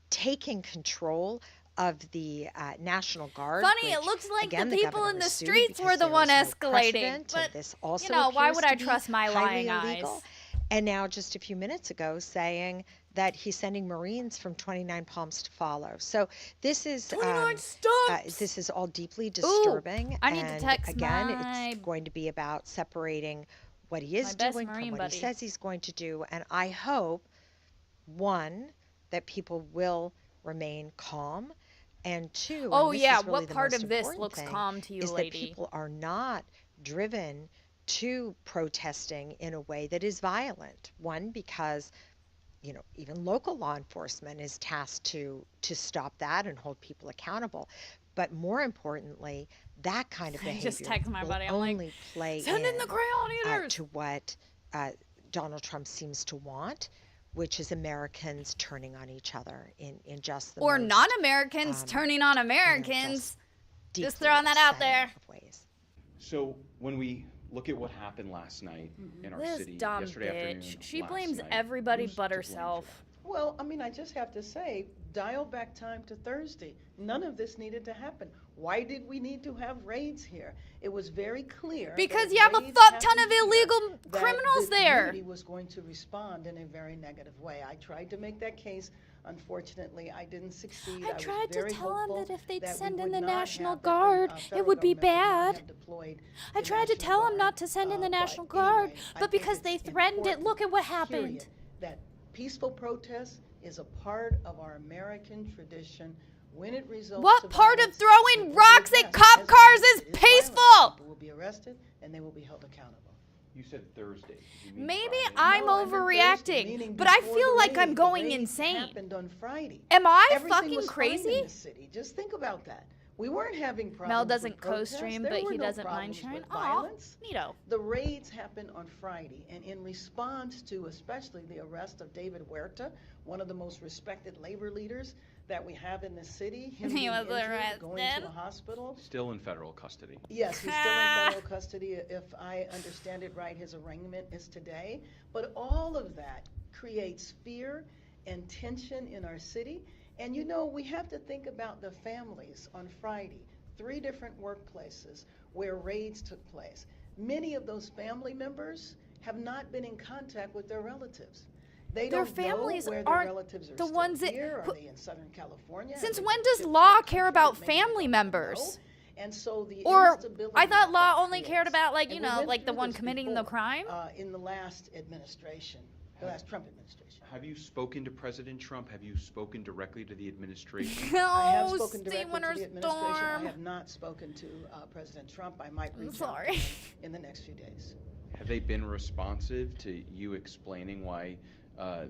Speaker 2: taking control of the National Guard.
Speaker 1: Funny,
Speaker 2: Which,
Speaker 1: it looks like
Speaker 2: again,
Speaker 1: the
Speaker 2: the
Speaker 1: people
Speaker 2: governor
Speaker 1: in the
Speaker 2: is sued
Speaker 1: streets were
Speaker 2: because
Speaker 1: the
Speaker 2: there
Speaker 1: one
Speaker 2: is no
Speaker 1: escalating.
Speaker 2: precedent, and
Speaker 1: But
Speaker 2: this also
Speaker 1: why
Speaker 2: appears
Speaker 1: would
Speaker 2: to
Speaker 1: I
Speaker 2: be
Speaker 1: trust my
Speaker 2: highly
Speaker 1: lying
Speaker 2: illegal.
Speaker 1: eyes?
Speaker 2: And now, just a few minutes ago, saying that he's sending Marines from 29 Palms to follow. So this is
Speaker 1: 29 stumps.
Speaker 2: this is all deeply
Speaker 1: Ooh,
Speaker 2: disturbing.
Speaker 1: I need to
Speaker 2: And
Speaker 1: text
Speaker 2: again,
Speaker 1: my
Speaker 2: it's going to be about separating what he is
Speaker 1: best
Speaker 2: doing from
Speaker 1: Marine
Speaker 2: what
Speaker 1: buddy.
Speaker 2: he says he's going to do. And I hope, one, that people will remain calm, and two,
Speaker 1: Oh
Speaker 2: and this
Speaker 1: yeah,
Speaker 2: is really
Speaker 1: what
Speaker 2: the
Speaker 1: part
Speaker 2: most
Speaker 1: of this
Speaker 2: important
Speaker 1: looks
Speaker 2: thing,
Speaker 1: calm to you,
Speaker 2: is that
Speaker 1: lady?
Speaker 2: people are not driven to protesting in a way that is violent. One, because even local law enforcement is tasked to stop that and hold people accountable. But more importantly, that kind of
Speaker 1: I just
Speaker 2: behavior
Speaker 1: text my
Speaker 2: will
Speaker 1: buddy. I'm like,
Speaker 2: only play
Speaker 1: send in the crayon eaters.
Speaker 2: to what Donald Trump seems to want, which is Americans turning on each other in just the
Speaker 1: Or
Speaker 2: most
Speaker 1: non-Americans turning on Americans. Just throwing that out there.
Speaker 2: of ways.
Speaker 4: So when we look at what happened last night in our
Speaker 1: This
Speaker 4: city,
Speaker 1: dumb
Speaker 4: yesterday afternoon,
Speaker 1: bitch. She
Speaker 4: last
Speaker 1: blames
Speaker 4: night,
Speaker 1: everybody
Speaker 4: who's
Speaker 1: but
Speaker 4: to blame for
Speaker 1: herself.
Speaker 4: that?
Speaker 5: Well, I mean, I just have to say, dial back time to Thursday. None of this needed to happen. Why did we need to have raids here? It was very clear.
Speaker 1: Because
Speaker 5: that
Speaker 1: you have a
Speaker 5: raids
Speaker 1: fuck ton
Speaker 5: happened
Speaker 1: of
Speaker 5: here,
Speaker 1: illegal
Speaker 5: that
Speaker 1: criminals
Speaker 5: the
Speaker 1: there.
Speaker 5: community was going to respond in a very negative way. I tried to make that case. Unfortunately, I didn't succeed.
Speaker 1: I
Speaker 5: was
Speaker 1: tried to
Speaker 5: very
Speaker 1: tell him
Speaker 5: hopeful
Speaker 1: that if they'd
Speaker 5: that we
Speaker 1: send in
Speaker 5: would
Speaker 1: the
Speaker 5: not
Speaker 1: National
Speaker 5: have that
Speaker 1: Guard,
Speaker 5: federal
Speaker 1: it would be
Speaker 5: government would not
Speaker 1: bad.
Speaker 5: have deployed
Speaker 1: I
Speaker 5: the
Speaker 1: tried to
Speaker 5: National
Speaker 1: tell him
Speaker 5: Guard.
Speaker 1: not to send in the
Speaker 5: But
Speaker 1: National Guard,
Speaker 5: anyway, I
Speaker 1: but
Speaker 5: think
Speaker 1: because they
Speaker 5: it's
Speaker 1: threatened it,
Speaker 5: important,
Speaker 1: look at what happened.
Speaker 5: period, that peaceful protest is a part of our American tradition. When it results
Speaker 1: What
Speaker 5: to
Speaker 1: part of
Speaker 5: violence,
Speaker 1: throwing
Speaker 5: it will be
Speaker 1: rocks at
Speaker 5: addressed.
Speaker 1: cop
Speaker 5: As
Speaker 1: cars
Speaker 5: long as
Speaker 1: is
Speaker 5: it violent,
Speaker 1: peaceful?
Speaker 5: People will be arrested and they will be held accountable.
Speaker 4: You said Thursday. Did you mean
Speaker 1: Maybe
Speaker 4: Friday?
Speaker 1: I'm
Speaker 5: No, I meant Thursday,
Speaker 1: overreacting,
Speaker 5: meaning
Speaker 1: but I
Speaker 5: before
Speaker 1: feel
Speaker 5: the
Speaker 1: like I'm
Speaker 5: raid.
Speaker 1: going
Speaker 5: The raid
Speaker 1: insane.
Speaker 5: happened on Friday.
Speaker 1: Am I
Speaker 5: Everything
Speaker 1: fucking
Speaker 5: was fine
Speaker 1: crazy?
Speaker 5: in the city. Just think about that. We weren't having problems.
Speaker 1: Mel
Speaker 5: with
Speaker 1: doesn't
Speaker 5: protests.
Speaker 1: co-stream,
Speaker 5: There
Speaker 1: but
Speaker 5: were
Speaker 1: he
Speaker 5: no
Speaker 1: doesn't mind
Speaker 5: problems
Speaker 1: sharing.
Speaker 5: with
Speaker 1: Aw,
Speaker 5: violence.
Speaker 1: neato.
Speaker 5: The raids happened on Friday, and in response to especially the arrest of David Huerta, one of the most respected labor leaders that we have in the city, him
Speaker 1: He
Speaker 5: being
Speaker 1: was
Speaker 5: injured, going to
Speaker 1: arrested?
Speaker 5: a hospital.
Speaker 4: Still in federal custody.
Speaker 5: Yes, he's still in federal custody. If I understand it right, his arraignment is today. But all of that creates fear and tension in our city. And we have to think about the families on Friday, 3 different workplaces where raids took place. Many of those family members have not been in contact with their relatives. They
Speaker 1: Their
Speaker 5: don't know
Speaker 1: families
Speaker 5: where their
Speaker 1: aren't
Speaker 5: relatives are
Speaker 1: the
Speaker 5: still
Speaker 1: ones that-
Speaker 5: here. Are they in Southern California?
Speaker 1: Since
Speaker 5: Have they
Speaker 1: when
Speaker 5: been
Speaker 1: does
Speaker 5: shipped to
Speaker 1: law
Speaker 5: a
Speaker 1: care
Speaker 5: country
Speaker 1: about
Speaker 5: that maybe they
Speaker 1: family
Speaker 5: don't
Speaker 1: members?
Speaker 5: know? And so the
Speaker 1: Or
Speaker 5: instability
Speaker 1: I thought
Speaker 5: that
Speaker 1: law
Speaker 5: that
Speaker 1: only cared
Speaker 5: creates.
Speaker 1: about, like,
Speaker 5: And
Speaker 1: you
Speaker 5: we
Speaker 1: know,
Speaker 5: went
Speaker 1: like the
Speaker 5: through
Speaker 1: one
Speaker 5: this
Speaker 1: committing the
Speaker 5: before,
Speaker 1: crime.
Speaker 5: in the last administration, the last Trump administration.
Speaker 4: Have you spoken to President Trump? Have you spoken directly to the administration?
Speaker 5: I have
Speaker 1: Oh,
Speaker 5: spoken
Speaker 1: see
Speaker 5: directly
Speaker 1: Winter
Speaker 5: to the administration. I
Speaker 1: Storm.
Speaker 5: have not spoken to President Trump. I might
Speaker 1: I'm
Speaker 5: reach out to
Speaker 1: sorry.
Speaker 5: him in the next few days.
Speaker 4: Have they been responsive to you explaining why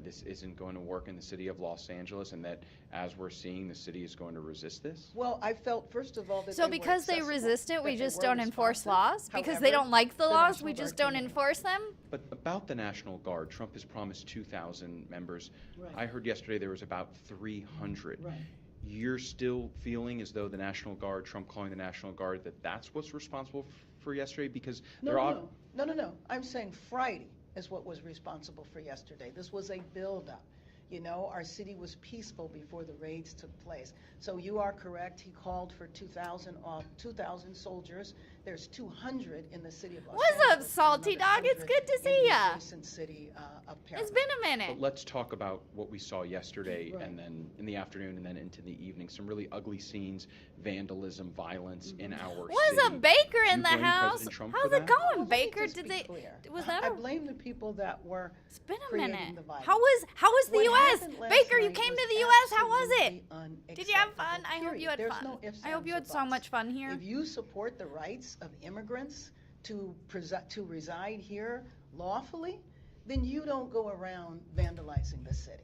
Speaker 4: this isn't going to work in the city of Los Angeles, and that as we're seeing, the city is going to resist this?
Speaker 5: Well, I felt, first of all, that
Speaker 1: So
Speaker 5: they were
Speaker 1: because they
Speaker 5: accessible,
Speaker 1: resist it,
Speaker 5: that
Speaker 1: we
Speaker 5: they
Speaker 1: just
Speaker 5: were
Speaker 1: don't enforce
Speaker 5: responsive.
Speaker 1: laws? Because
Speaker 5: However,
Speaker 1: they don't like the laws,
Speaker 5: National
Speaker 1: we just
Speaker 5: Guard
Speaker 1: don't
Speaker 5: came in.
Speaker 1: enforce them?
Speaker 4: But about the National Guard, Trump has promised 2,000 members.
Speaker 5: Right.
Speaker 4: I heard yesterday there was about 300.
Speaker 5: Right.
Speaker 4: You're still feeling as though the National Guard, Trump calling the National Guard, that's what's responsible for yesterday? Because they're
Speaker 5: No. I'm saying Friday is what was responsible for yesterday. This was a buildup. You know, our city was peaceful before the raids took place. So you are correct. He called for 2,000 soldiers. There's 200 in the city of Los
Speaker 1: What's up,
Speaker 5: Angeles.
Speaker 1: salty dog? It's good to see ya.
Speaker 5: In the adjacent city of Paris.
Speaker 1: It's been a minute.
Speaker 4: But let's talk about what we saw yesterday
Speaker 5: Right.
Speaker 4: and then in the afternoon and then into the evening. Some really ugly scenes, vandalism, violence in our
Speaker 1: What's
Speaker 4: city.
Speaker 1: up, Baker
Speaker 4: Do
Speaker 1: in
Speaker 4: you
Speaker 1: the
Speaker 4: blame
Speaker 1: house?
Speaker 4: President Trump
Speaker 1: How's
Speaker 4: for
Speaker 1: it
Speaker 4: that?
Speaker 1: going,
Speaker 5: Well, let me
Speaker 1: Baker?
Speaker 5: just
Speaker 1: Did
Speaker 5: be
Speaker 1: they?
Speaker 5: clear.
Speaker 1: Was that
Speaker 5: I
Speaker 1: a?
Speaker 5: blame the people that were
Speaker 1: It's been a
Speaker 5: creating
Speaker 1: minute.
Speaker 5: the violence.
Speaker 1: How was the
Speaker 5: What
Speaker 1: U.S.?
Speaker 5: happened last
Speaker 1: Baker, you
Speaker 5: night
Speaker 1: came
Speaker 5: was
Speaker 1: to the U.S. How was it?
Speaker 5: absolutely
Speaker 1: Did you have fun?
Speaker 5: unacceptable,
Speaker 1: I hope you had
Speaker 5: period.
Speaker 1: fun.
Speaker 5: There's no ifs,
Speaker 1: I hope
Speaker 5: ands,
Speaker 1: you
Speaker 5: or
Speaker 1: had so
Speaker 5: buts.
Speaker 1: much fun here.
Speaker 5: If you support the rights of immigrants to reside here lawfully, then you don't go around vandalizing the city.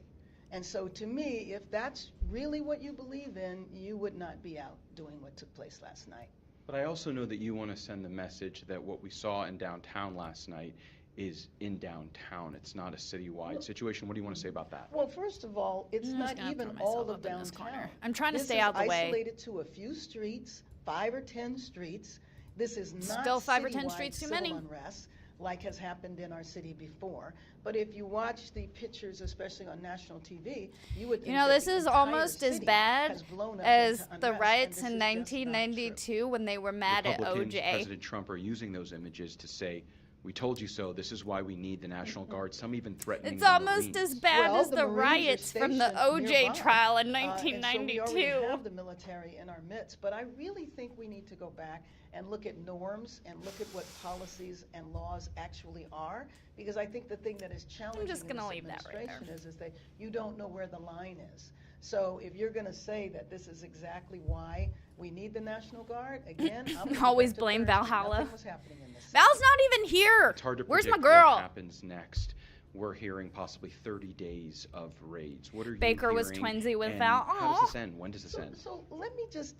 Speaker 5: And so to me, if that's really what you believe in, you would not be out doing what took place last night.
Speaker 4: But I also know that you want to send the message that what we saw in downtown last night is in downtown. It's not a citywide situation. What do you want to say about that?
Speaker 5: Well, first of all, it's
Speaker 1: I'm just
Speaker 5: not
Speaker 1: gonna
Speaker 5: even
Speaker 1: throw myself
Speaker 5: all of
Speaker 1: up in this
Speaker 5: downtown.
Speaker 1: corner. I'm trying to
Speaker 5: This
Speaker 1: stay
Speaker 5: is
Speaker 1: out the way.
Speaker 5: isolated to a few streets, 5 or 10 streets. This is not
Speaker 1: Still 5 or 10
Speaker 5: citywide
Speaker 1: streets too
Speaker 5: civil
Speaker 1: many.
Speaker 5: unrest like has happened in our city before. But if you watch the pictures, especially on national TV, you would think
Speaker 1: You know,
Speaker 5: that
Speaker 1: this
Speaker 5: the
Speaker 1: is
Speaker 5: entire
Speaker 1: almost as
Speaker 5: city
Speaker 1: bad
Speaker 5: has blown up
Speaker 1: as
Speaker 5: into
Speaker 1: the
Speaker 5: unrest,
Speaker 1: riots
Speaker 5: and
Speaker 1: in
Speaker 5: this is just not true.
Speaker 1: 1992 when they were mad at
Speaker 4: Republicans,
Speaker 1: OJ.
Speaker 4: President Trump are using those images to say, we told you so, this is why we need the National Guard, some even threatening
Speaker 1: It's
Speaker 4: the
Speaker 1: almost
Speaker 4: Marines.
Speaker 1: as bad
Speaker 5: Well,
Speaker 1: as
Speaker 5: the
Speaker 1: the
Speaker 5: Marines are
Speaker 1: riots from the
Speaker 5: stationed
Speaker 1: OJ
Speaker 5: nearby,
Speaker 1: trial in
Speaker 5: And so we already
Speaker 1: 1992.
Speaker 5: have the military in our midst, but I really think we need to go back and look at norms and look at what policies and laws actually are, because I think the thing that is challenging
Speaker 1: just
Speaker 5: in
Speaker 1: gonna
Speaker 5: this
Speaker 1: leave that right there.
Speaker 5: administration is that you don't know where the line is. So if you're going to say that this is exactly why we need the National Guard, again, I'm gonna go
Speaker 1: Always
Speaker 5: back to
Speaker 1: blame
Speaker 5: Thursday.
Speaker 1: Valhalla.
Speaker 5: Nothing was happening in this city.
Speaker 1: Val's not even here.
Speaker 4: It's hard to
Speaker 1: Where's my
Speaker 4: predict
Speaker 1: girl?
Speaker 4: what happens next. We're hearing possibly 30 days of raids. What are you
Speaker 1: Baker was
Speaker 4: hearing,
Speaker 1: twinsy with
Speaker 4: and
Speaker 1: Val.
Speaker 4: How
Speaker 1: Aw.
Speaker 4: does this end? When does this end?
Speaker 5: So let me just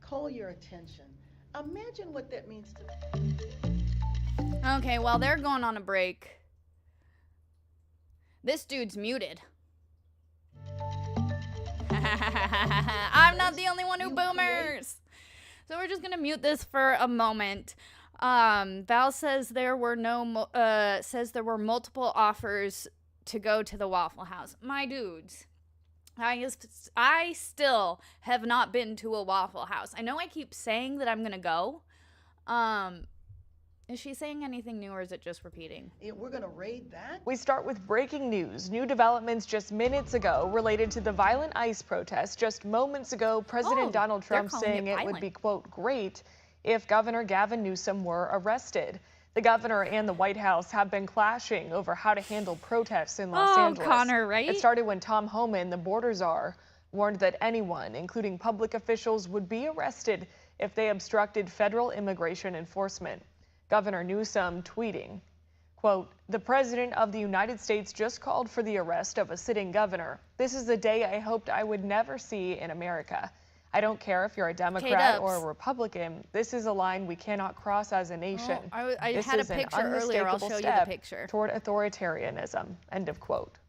Speaker 5: call your attention. Imagine what that means to
Speaker 1: Okay, well, they're going on a break. This dude's muted. I'm not the only one who
Speaker 5: You
Speaker 1: boomers. So we're just gonna mute this for a moment. Val says there were multiple offers to go to the Waffle House. My dudes, I still have not been to a Waffle House. I know I keep saying that I'm gonna go. Is she saying anything new, or is it just repeating?
Speaker 5: We're going to raid that?
Speaker 6: We start with breaking news. New developments just minutes ago related to the violent ICE protest. Just moments ago, President Donald
Speaker 1: they're
Speaker 6: Trump
Speaker 1: calling
Speaker 6: saying
Speaker 1: it
Speaker 6: it would
Speaker 1: violent.
Speaker 6: be, quote, great if Governor Gavin Newsom were arrested. The governor and the White House have been clashing over how to handle protests in Los Angeles.
Speaker 1: Connor, right?
Speaker 6: It started when Tom Homan, the border czar, warned that anyone, including public officials, would be arrested if they obstructed federal immigration enforcement. Governor Newsom tweeting, quote, "The President of the United States just called for the arrest of a sitting governor. This is a day I hoped I would never see in America. I don't care if you're a Democrat or a Republican. This is a line we cannot cross as a nation.
Speaker 1: I
Speaker 6: This
Speaker 1: had a
Speaker 6: is an
Speaker 1: picture earlier. I'll
Speaker 6: unmistakable
Speaker 1: show you the
Speaker 6: step
Speaker 1: picture.
Speaker 6: toward authoritarianism," end of quote.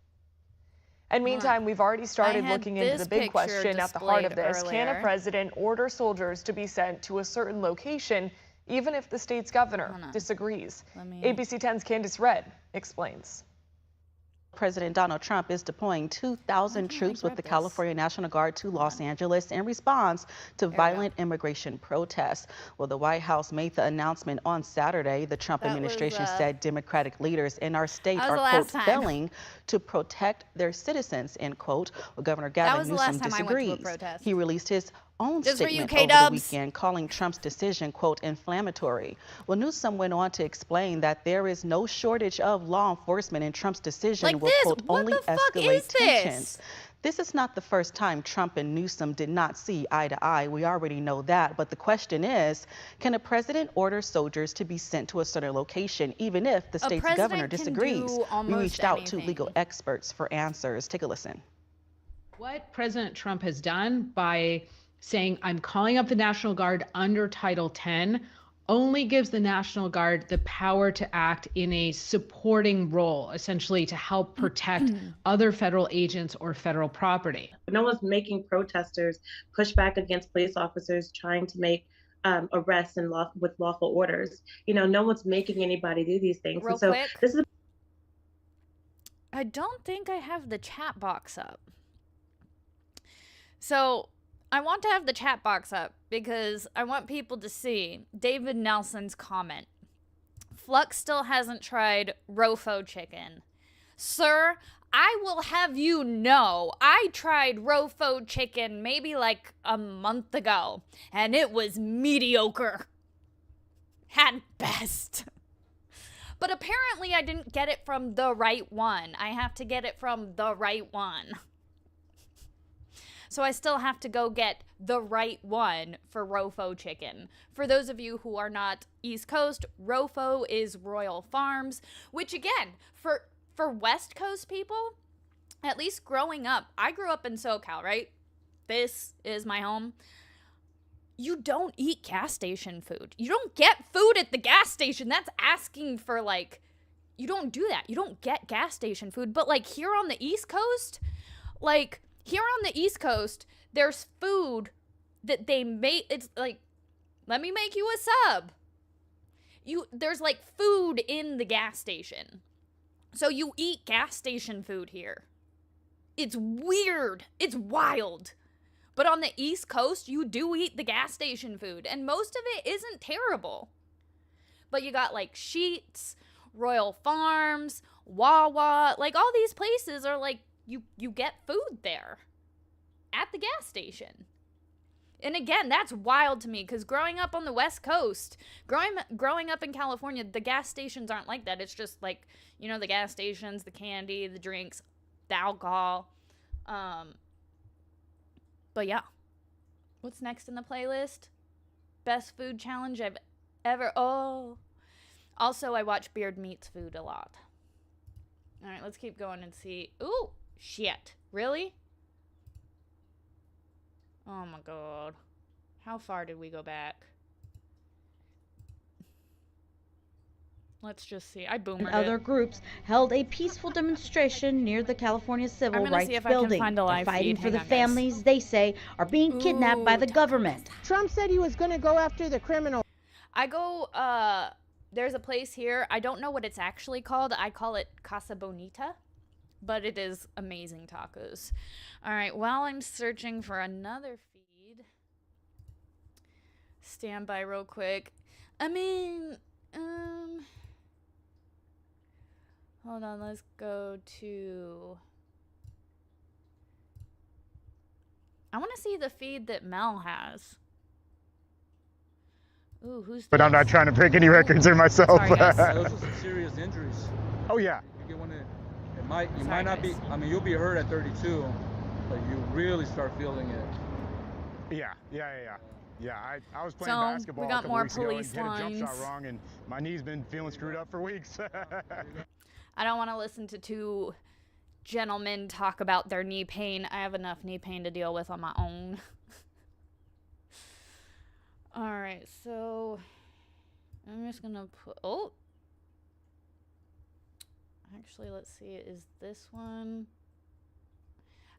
Speaker 6: And meantime, we've already started
Speaker 1: had
Speaker 6: looking into
Speaker 1: this
Speaker 6: the big
Speaker 1: picture
Speaker 6: question at the heart of
Speaker 1: displayed
Speaker 6: this. Can a
Speaker 1: earlier.
Speaker 6: president order soldiers to be sent to a certain location even if the state's governor
Speaker 1: Hold on.
Speaker 6: disagrees?
Speaker 1: Let me-
Speaker 6: ABC 10's Candace Red explains.
Speaker 7: President Donald Trump is deploying 2,000 troops with the California National Guard to Los Angeles in response to violent immigration protests. Well, the White House made the announcement on Saturday. The Trump administration said Democratic leaders in our state
Speaker 1: That was the
Speaker 7: are,
Speaker 1: last
Speaker 7: quote,
Speaker 1: time.
Speaker 7: failing to protect their citizens, end quote. Well, Governor Gavin
Speaker 1: was the
Speaker 7: Newsom
Speaker 1: last time I went to a
Speaker 7: disagrees.
Speaker 1: protest.
Speaker 7: He released his own
Speaker 1: Just for you,
Speaker 7: statement over the
Speaker 1: K-Dubs.
Speaker 7: weekend, calling Trump's decision, quote, inflammatory. Well, Newsom went on to explain that there is no shortage of law enforcement, and Trump's decision
Speaker 1: Like
Speaker 7: will,
Speaker 1: this?
Speaker 7: quote,
Speaker 1: What
Speaker 7: only
Speaker 1: the fuck
Speaker 7: escalate
Speaker 1: is this?
Speaker 7: tensions. This is not the first time Trump and Newsom did not see eye to eye. We already know that. But the question is, can a president order soldiers to be sent to a certain location, even if the state's governor
Speaker 1: president can
Speaker 7: disagrees?
Speaker 1: do
Speaker 7: We
Speaker 1: almost
Speaker 7: reached out to
Speaker 1: anything.
Speaker 7: legal experts for answers. Take a listen.
Speaker 8: What President Trump has done by saying, I'm calling up the National Guard under Title 10, only gives the National Guard the power to act in a supporting role, essentially to help protect other federal agents or federal property.
Speaker 9: No one's making protesters push back against police officers trying to make arrests and with lawful orders. You know, no one's making anybody do these things.
Speaker 1: Real
Speaker 9: and so
Speaker 1: quick.
Speaker 9: this is
Speaker 1: I don't think I have the chat box up. So I want to have the chat box up because I want people to see David Nelson's comment. Flux still hasn't tried Rofo chicken. Sir, I will have you know, I tried Rofo chicken maybe like a month ago, and it was mediocre. At best. But apparently I didn't get it from the right one. I have to get it from the right one. So I still have to go get the right one for Rofo chicken. For those of you who are not East Coast, Rofo is Royal Farms, which again, for West Coast people, at least growing up, I grew up in SoCal, right? This is my home. You don't eat gas station food. You don't get food at the gas station. That's asking for, like, you don't do that. You don't get gas station food. But, like, here on the East Coast, there's food that they make. It's like, let me make you a sub. There's, like, food in the gas station. So you eat gas station food here. It's weird. It's wild. But on the East Coast, you do eat the gas station food, and most of it isn't terrible. But you got, like, Sheetz, Royal Farms, Wawa, like, all these places are, like, you get food there at the gas station. And again, that's wild to me, because growing up on the West Coast, growing up in California, the gas stations aren't like that. It's just, like, you know, the gas stations, the candy, the drinks, the alcohol. But yeah. What's next in the playlist? Best food challenge I've ever... Oh. Also, I watch Beard Meats Food a lot. Alright, let's keep going and see. Ooh, shit. Really? Oh my god. How far did we go back? Let's just see. I boomered
Speaker 10: Other
Speaker 1: it.
Speaker 10: groups held a peaceful demonstration near the California Civil Rights Building. They're fighting for the families they say are being kidnapped by the government.
Speaker 11: Trump said he was going to go after the criminals.
Speaker 1: There's a place here. I don't know what it's actually called. I call it Casa Bonita, but it is amazing tacos. All right, while I'm searching for another feed, stand by real quick. Hold on, let's go to... I want to see the feed that Mel has. Ooh, who's
Speaker 12: But
Speaker 1: this?
Speaker 12: I'm not trying to break any records or myself.
Speaker 1: Sorry, guys.
Speaker 13: Those are some serious injuries.
Speaker 12: Oh yeah.
Speaker 13: You get one you might not be, I mean, you'll be hurt at 32, but you really start feeling it.
Speaker 12: Yeah, I was playing basketball
Speaker 1: we got
Speaker 12: a couple
Speaker 1: more
Speaker 12: weeks ago and
Speaker 1: police
Speaker 12: hit a jump shot
Speaker 1: lines.
Speaker 12: wrong, and my knee's been feeling screwed up for weeks.
Speaker 1: I don't want to listen to two gentlemen talk about their knee pain. I have enough knee pain to deal with on my own. Alright, so I'm just gonna put... Oh! Actually, let's see. Is this one...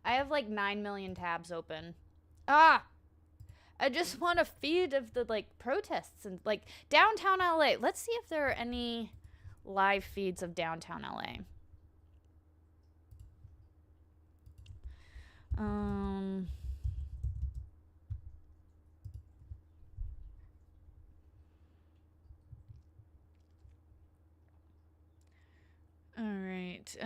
Speaker 1: I have like 9 million tabs open. Ah! I just want a feed of the, like, protests and, like, downtown LA. Let's see if there are any live feeds of downtown LA. All right.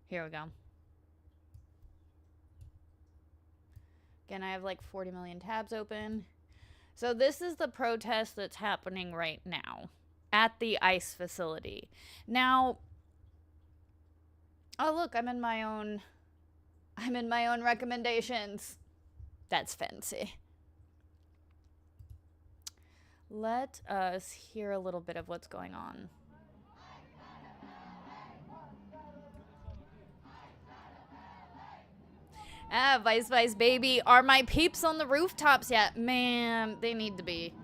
Speaker 1: Here we go. Again, I have like 40 million tabs open. So this is the protest that's happening right now at the ICE facility. Now, oh look, I'm in my own recommendations. That's fancy. Let us hear a little bit of what's going on. Ah, Vice baby. Are my peeps on the rooftops yet? Man, they need to be.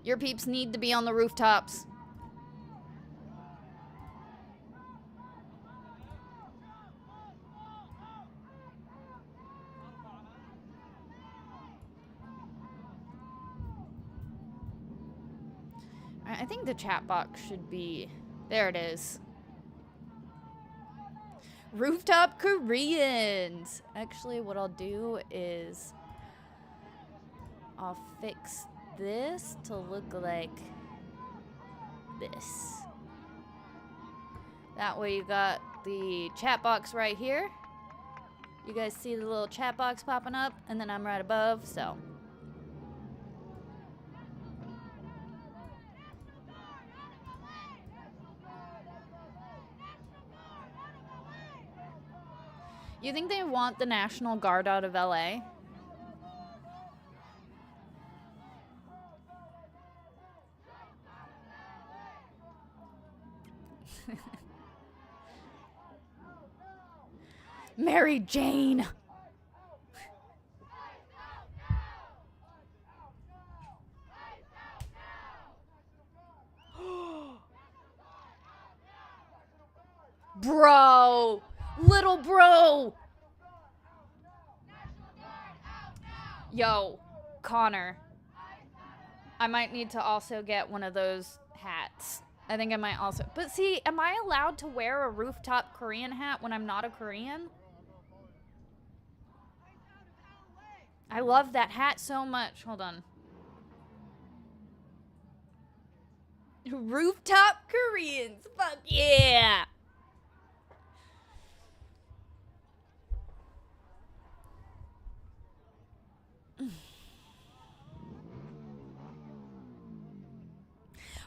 Speaker 1: Your peeps need to be on the rooftops. I think the chat box should be... There it is. Rooftop Koreans. Actually, what I'll do is I'll fix this to look like this. That way you got the chat box right here. You guys see the little chat box popping up, and then I'm right above, so. You think they want the National Guard out of LA? Mary Jane. Bro, little bro. Yo, Connor. I might need to also get one of those hats. I think I might also. But see, am I allowed to wear a rooftop Korean hat when I'm not a Korean? I love that hat so much. Hold on. Rooftop Koreans. Fuck yeah.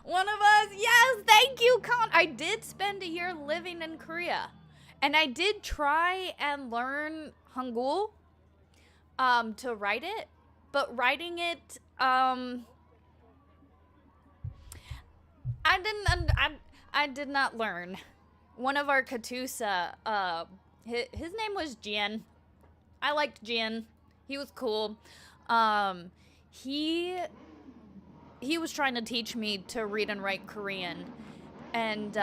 Speaker 1: One of us. Yes, thank you, Con. I did spend a year living in Korea. And I did try and learn Hangul to write it. But writing it, I did not learn. One of our Katusa, his name was Jin. I liked Jin. He was cool. He was trying to teach me to read and write Korean. And,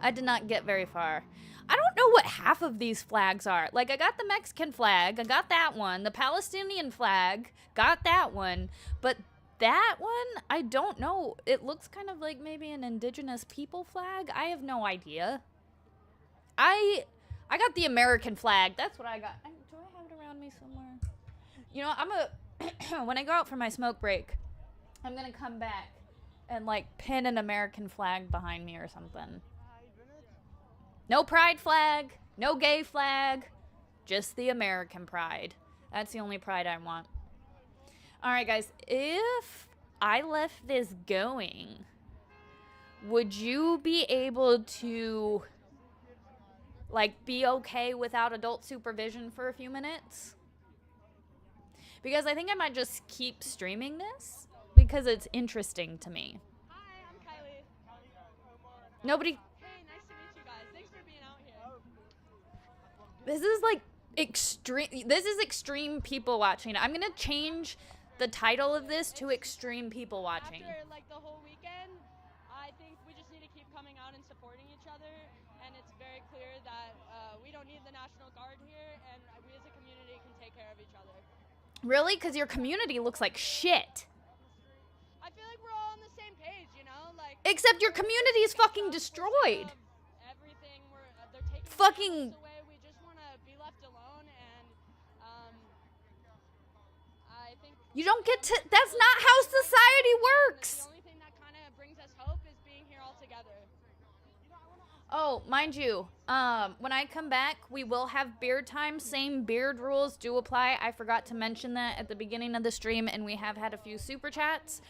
Speaker 1: I did not get very far. I don't know what half of these flags are. Like, I got the Mexican flag. I got that one. The Palestinian flag. Got that one. But that one, I don't know. It looks kind of like maybe an indigenous people flag. I have no idea. I got the American flag. That's what I got. Do I have it around me somewhere? You know, when I go out for my smoke break, I'm going to come back and, like, pin an American flag behind me or something. No pride flag, no gay flag, just the American pride. That's the only pride I want. All right, guys, if I left this going, would you be able to, like, be okay without adult supervision for a few minutes? Because I think I might just keep streaming this because it's interesting to me.
Speaker 14: Hi, I'm Kylie.
Speaker 1: Nobody... This is like extreme. This is extreme people watching. I'm gonna change the title of this to extreme people watching.
Speaker 14: After like the whole weekend, I think we just need to keep coming out and supporting each other. And it's very clear that we don't need the National Guard here, and we as a community can take care of each other.
Speaker 1: Really? Because your community looks like shit.
Speaker 14: I feel like we're all on the same page, you know, like.
Speaker 1: Except your community is fucking destroyed.
Speaker 14: Everything they're taking
Speaker 1: fucking. You don't get to. That's not how society works.
Speaker 14: The only thing that kind of brings us hope is being here all together.
Speaker 1: Oh, mind you, when I come back, we will have beard time. Same beard rules do apply. I forgot to mention that at the beginning of the stream, and we have had a few super chats.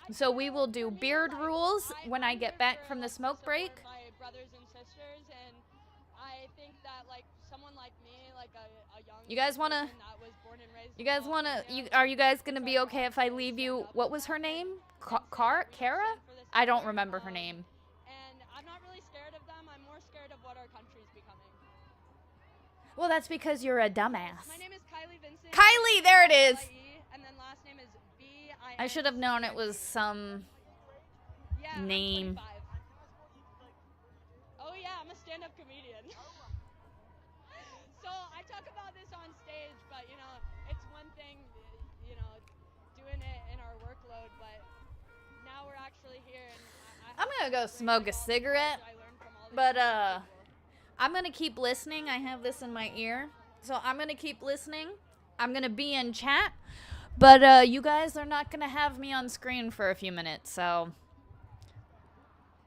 Speaker 1: So we will do beard rules when I get back from the smoke break.
Speaker 14: My brothers and sisters, and I think that like someone like me, like a young.
Speaker 1: You guys wanna? You guys wanna? Are you guys gonna be okay if I leave you? What was her name? Kara? I don't remember her name.
Speaker 14: And I'm not really scared of them. I'm more scared of what our country's becoming.
Speaker 1: Well, that's because you're a dumbass.
Speaker 14: My name is Kylie Vincent.
Speaker 1: Kylie, there it is.
Speaker 14: And then last name is B-I-N.
Speaker 1: I should have known it was some name.
Speaker 14: Oh yeah, I'm a stand-up comedian. So I talk about this on stage, but you know, it's one thing
Speaker 1: gonna go smoke a cigarette, but I'm gonna keep listening. I have this in my ear, so I'm gonna keep listening. I'm gonna be in chat, but you guys are not gonna have me on screen for a few minutes, so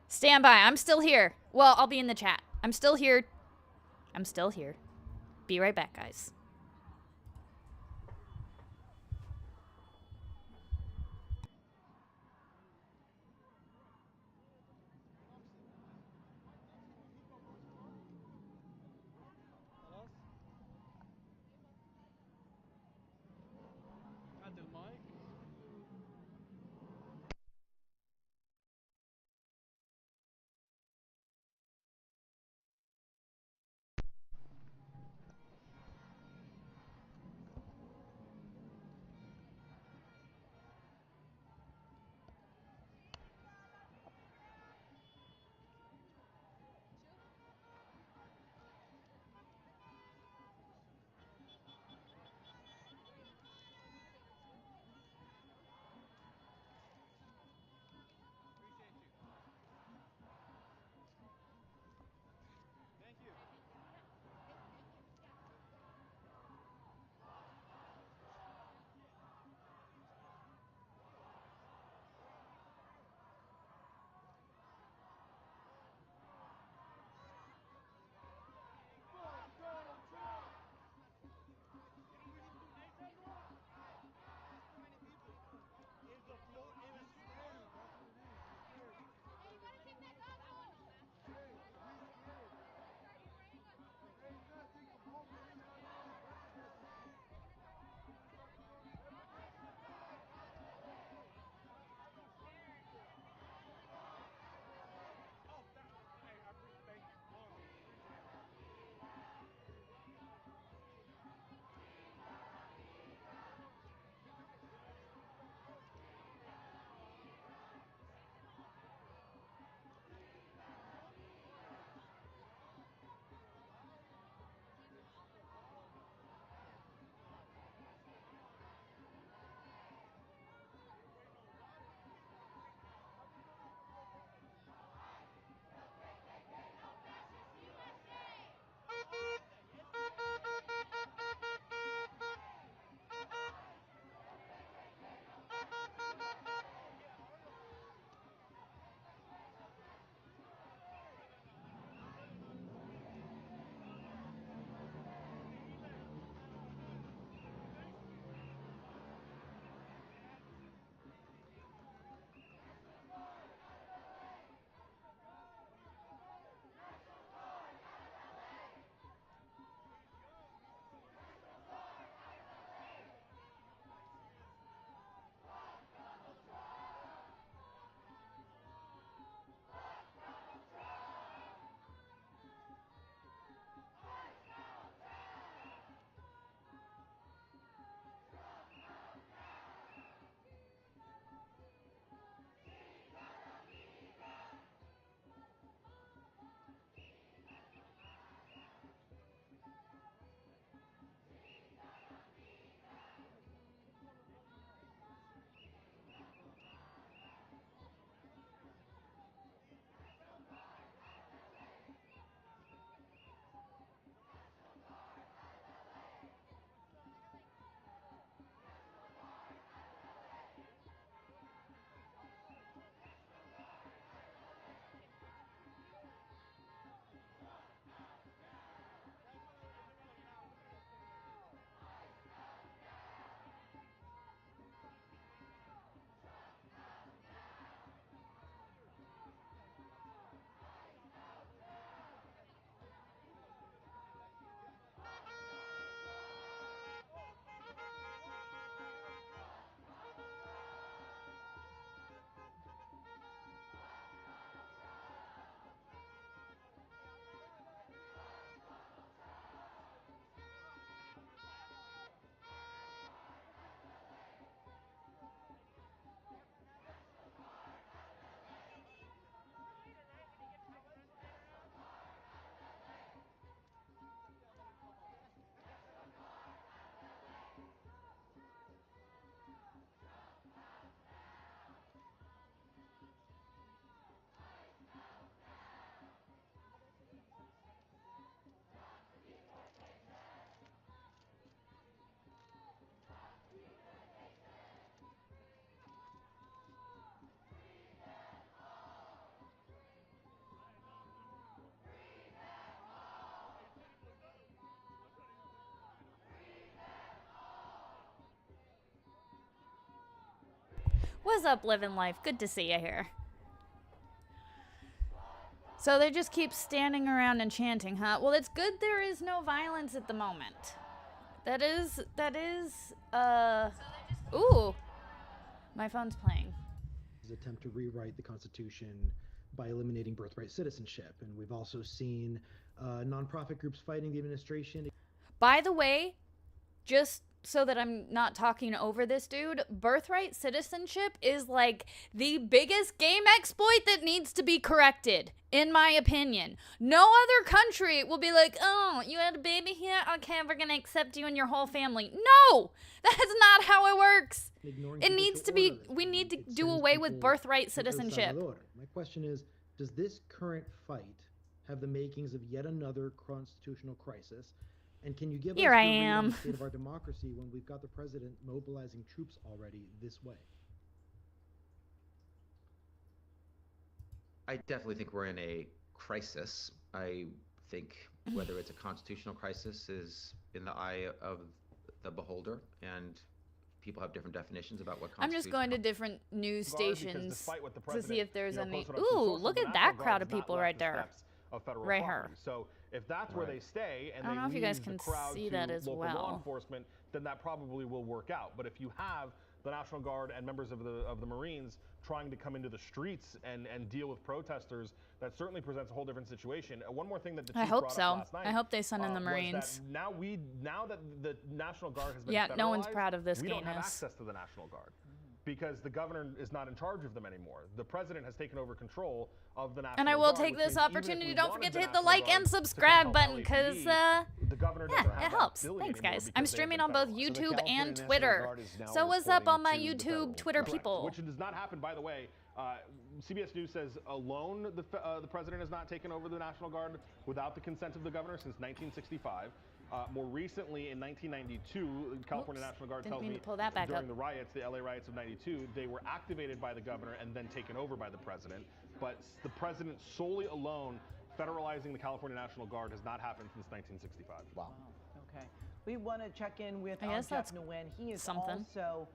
Speaker 1: stand by. I'm still here. Well, I'll be in the chat. I'm still here. I'm still here. Be right back, guys. What's up, living life? Good to see you here. So they just keep standing around and chanting, huh? Well, it's good there is no violence at the moment. That is, ooh, my phone's playing.
Speaker 15: Attempt to rewrite the Constitution by eliminating birthright citizenship. And we've also seen nonprofit groups fighting the administration.
Speaker 1: By the way, just so that I'm not talking over this dude, birthright citizenship is like the biggest game exploit that needs to be corrected, in my opinion. No other country will be like, oh, you had a baby here? Okay, we're going to accept you and your whole family. No, that's not how it works. It needs to be, we need to do away with birthright citizenship.
Speaker 15: My question is, does this current fight have the makings of yet another constitutional crisis? And can you give us the state of our democracy when we've got the president mobilizing troops already this way?
Speaker 16: I definitely think we're in a crisis. I think whether it's a constitutional crisis is in the eye of the beholder, and people have different definitions about what
Speaker 1: I'm just going to different news stations to see if there's any. Ooh, look at that crowd of people right there. Right here.
Speaker 17: So if that's where they stay and
Speaker 1: I don't know if you guys can see that as well.
Speaker 17: Law enforcement, then that probably will work out. But if you have the National Guard and members of the Marines trying to come into the streets and deal with protesters, that certainly presents a whole different situation. One more thing that the chief brought up last night,
Speaker 1: I hope they send in the Marines.
Speaker 17: Now that the National Guard has been
Speaker 1: federalized, no one's proud of this.
Speaker 17: We don't have access to the National Guard because the governor is not in charge of them anymore. The president has taken over control of the National Guard.
Speaker 1: And I will take this opportunity. Don't forget to hit the like and subscribe button, because it helps. Thanks, guys. I'm streaming on both YouTube and Twitter. So what's up, all my YouTube, Twitter people?
Speaker 17: Which does not happen, by the way. CBS News says alone the president has not taken over the National Guard without the consent of the governor since 1965. More recently, in 1992, the California National Guard tells me during the riots, the LA riots of '92, they were activated by the governor and then taken over by the president. But the president solely alone federalizing the California National Guard has not happened since 1965.
Speaker 18: Wow. Okay. We want to check in with Jeff Nguyen. He is also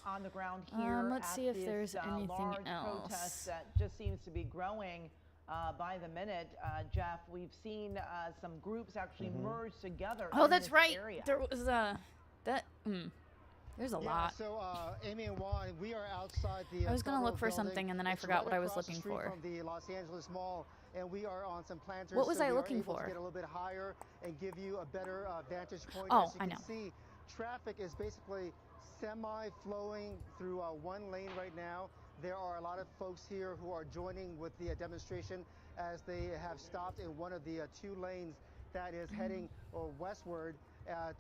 Speaker 18: on the ground here.
Speaker 1: Let's see if there's anything
Speaker 18: large
Speaker 1: else.
Speaker 18: Protest that just seems to be growing by the minute. Jeff, we've seen some groups actually merge together.
Speaker 1: Oh, that's right. Area. There was there's a lot.
Speaker 19: So, Amy and Juan, we are outside the.
Speaker 1: I was going to look for something and then I forgot what I was looking for.
Speaker 19: From the Los Angeles Mall, and we are on some planters.
Speaker 1: What was I looking for?
Speaker 19: To get a little bit higher and give you a better vantage point.
Speaker 1: Oh,
Speaker 19: As you can see, traffic is basically semi-flowing through one lane right now. There are a lot of folks here who are joining with the demonstration as they have stopped in one of the two lanes that is heading westward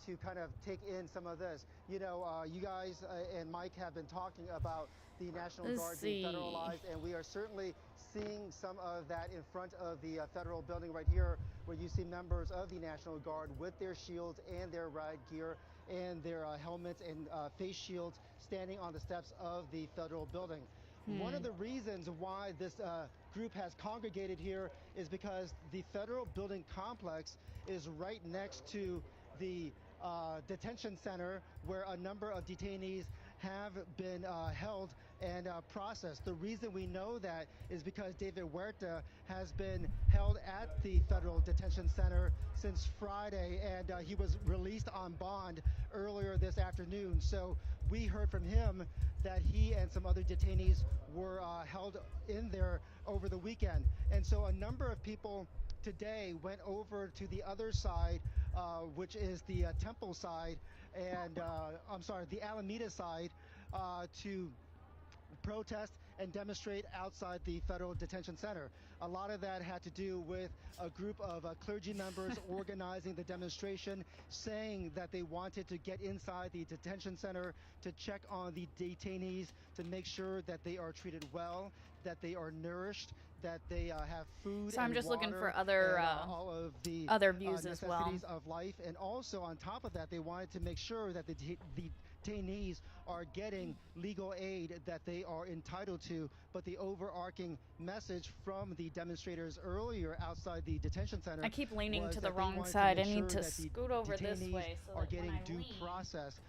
Speaker 19: to kind of take in some of this. You know, you guys and Mike have been talking about the National Guard being federalized, and we are certainly seeing some of that in front of the federal building right here, where you see members of the National Guard with their shields and their riot gear and their helmets and face shields standing on the steps of the federal building. One of the reasons why this group has congregated here is because the federal building complex is right next to the detention center where a number of detainees have been held and processed. The reason we know that is because David Huerta has been held at the federal detention center since Friday, and he was released on bond earlier this afternoon. So we heard from him that he and some other detainees were held in there over the weekend. And so a number of people today went over to the other side, which is the Temple side, and I'm sorry, the Alameda side, to protest and demonstrate outside the federal detention center. A lot of that had to do with a group of clergy members organizing the demonstration, saying that they wanted to get inside the detention center to check on the detainees, to make sure that they are treated well, that they are nourished, that they have food.
Speaker 1: So I'm just looking for other
Speaker 19: all of the
Speaker 1: other views as well.
Speaker 19: Necessities of life, and also on top of that, they wanted to make sure that the detainees are getting legal aid that they are entitled to. But the overarching message from the demonstrators earlier outside the detention center,
Speaker 1: I keep leaning to the wrong side. I need to scoot over this way so
Speaker 19: are getting due process.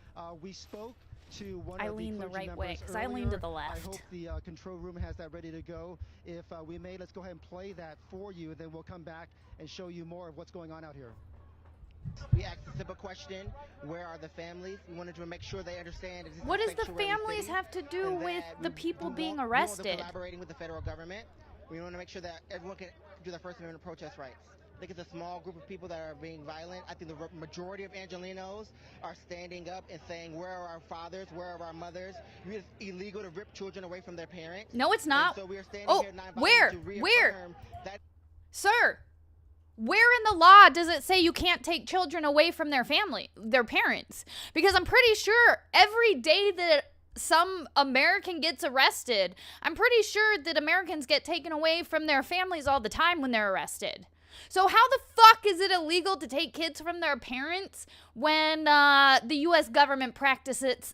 Speaker 19: We spoke to one
Speaker 1: I
Speaker 19: of
Speaker 1: lean the
Speaker 19: clergy
Speaker 1: right way
Speaker 19: members
Speaker 1: because I lean to the
Speaker 19: earlier.
Speaker 1: left.
Speaker 19: I hope the control room has that ready to go. If we may, let's go ahead and play that for you, and then we'll come back and show you more of what's going on out here.
Speaker 20: We asked a simple question: where are the families? We wanted to make sure they understand.
Speaker 1: What does the families have to do with the people being arrested?
Speaker 20: Collaborating with the federal government. We want to make sure that everyone can do their First Amendment protest rights. I think it's a small group of people that are being violent. I think the majority of Angelenos are standing up and saying, where are our fathers? Where are our mothers? It's illegal to rip children away from their parents.
Speaker 1: No, it's not.
Speaker 20: And so we are standing
Speaker 1: oh,
Speaker 20: here
Speaker 1: where?
Speaker 20: Where?
Speaker 1: Sir, where in the law does it say you can't take children away from their parents? Because I'm pretty sure every day that some American gets arrested, I'm pretty sure that Americans get taken away from their families all the time when they're arrested. So how the fuck is it illegal to take kids from their parents when the U.S. government practices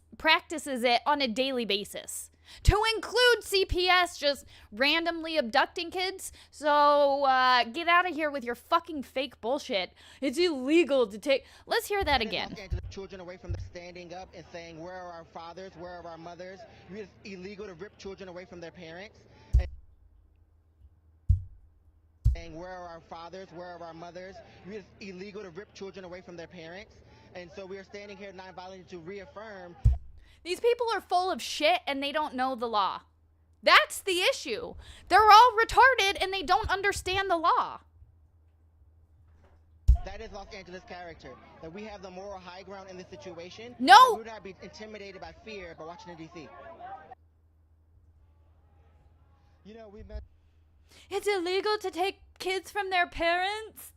Speaker 1: it on a daily basis? To include CPS just randomly abducting kids. So get out of here with your fucking fake bullshit. It's illegal to take... Let's hear that again.
Speaker 20: Children away from standing up and saying, where are our fathers? Where are our mothers? It's illegal to rip children away from their parents. Where are our fathers? Where are our mothers? It's illegal to rip children away from their parents. And so we are standing here non-violently to reaffirm.
Speaker 1: These people are full of shit and they don't know the law. That's the issue. They're all retarded and they don't understand the law.
Speaker 20: That is Los Angeles character. That we have the moral high ground in this situation.
Speaker 1: No!
Speaker 20: We would not be intimidated by fear by Washington, D.C.
Speaker 19: You know, we met...
Speaker 1: It's illegal to take kids from their parents?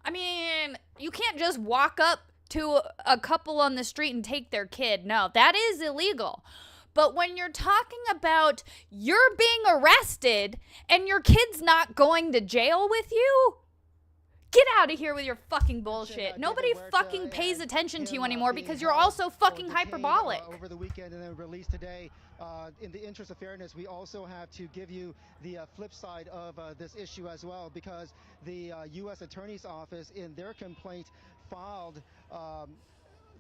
Speaker 1: I mean, you can't just walk up to a couple on the street and take their kid. No, that is illegal. But when you're talking about you're being arrested and your kid's not going to jail with you, get out of here with your fucking bullshit. Nobody fucking pays attention to you anymore because you're also fucking hyperbolic.
Speaker 19: Over the weekend and then released today. In the interest of fairness, we also have to give you the flip side of this issue as well, because the U.S. Attorney's Office, in their complaint filed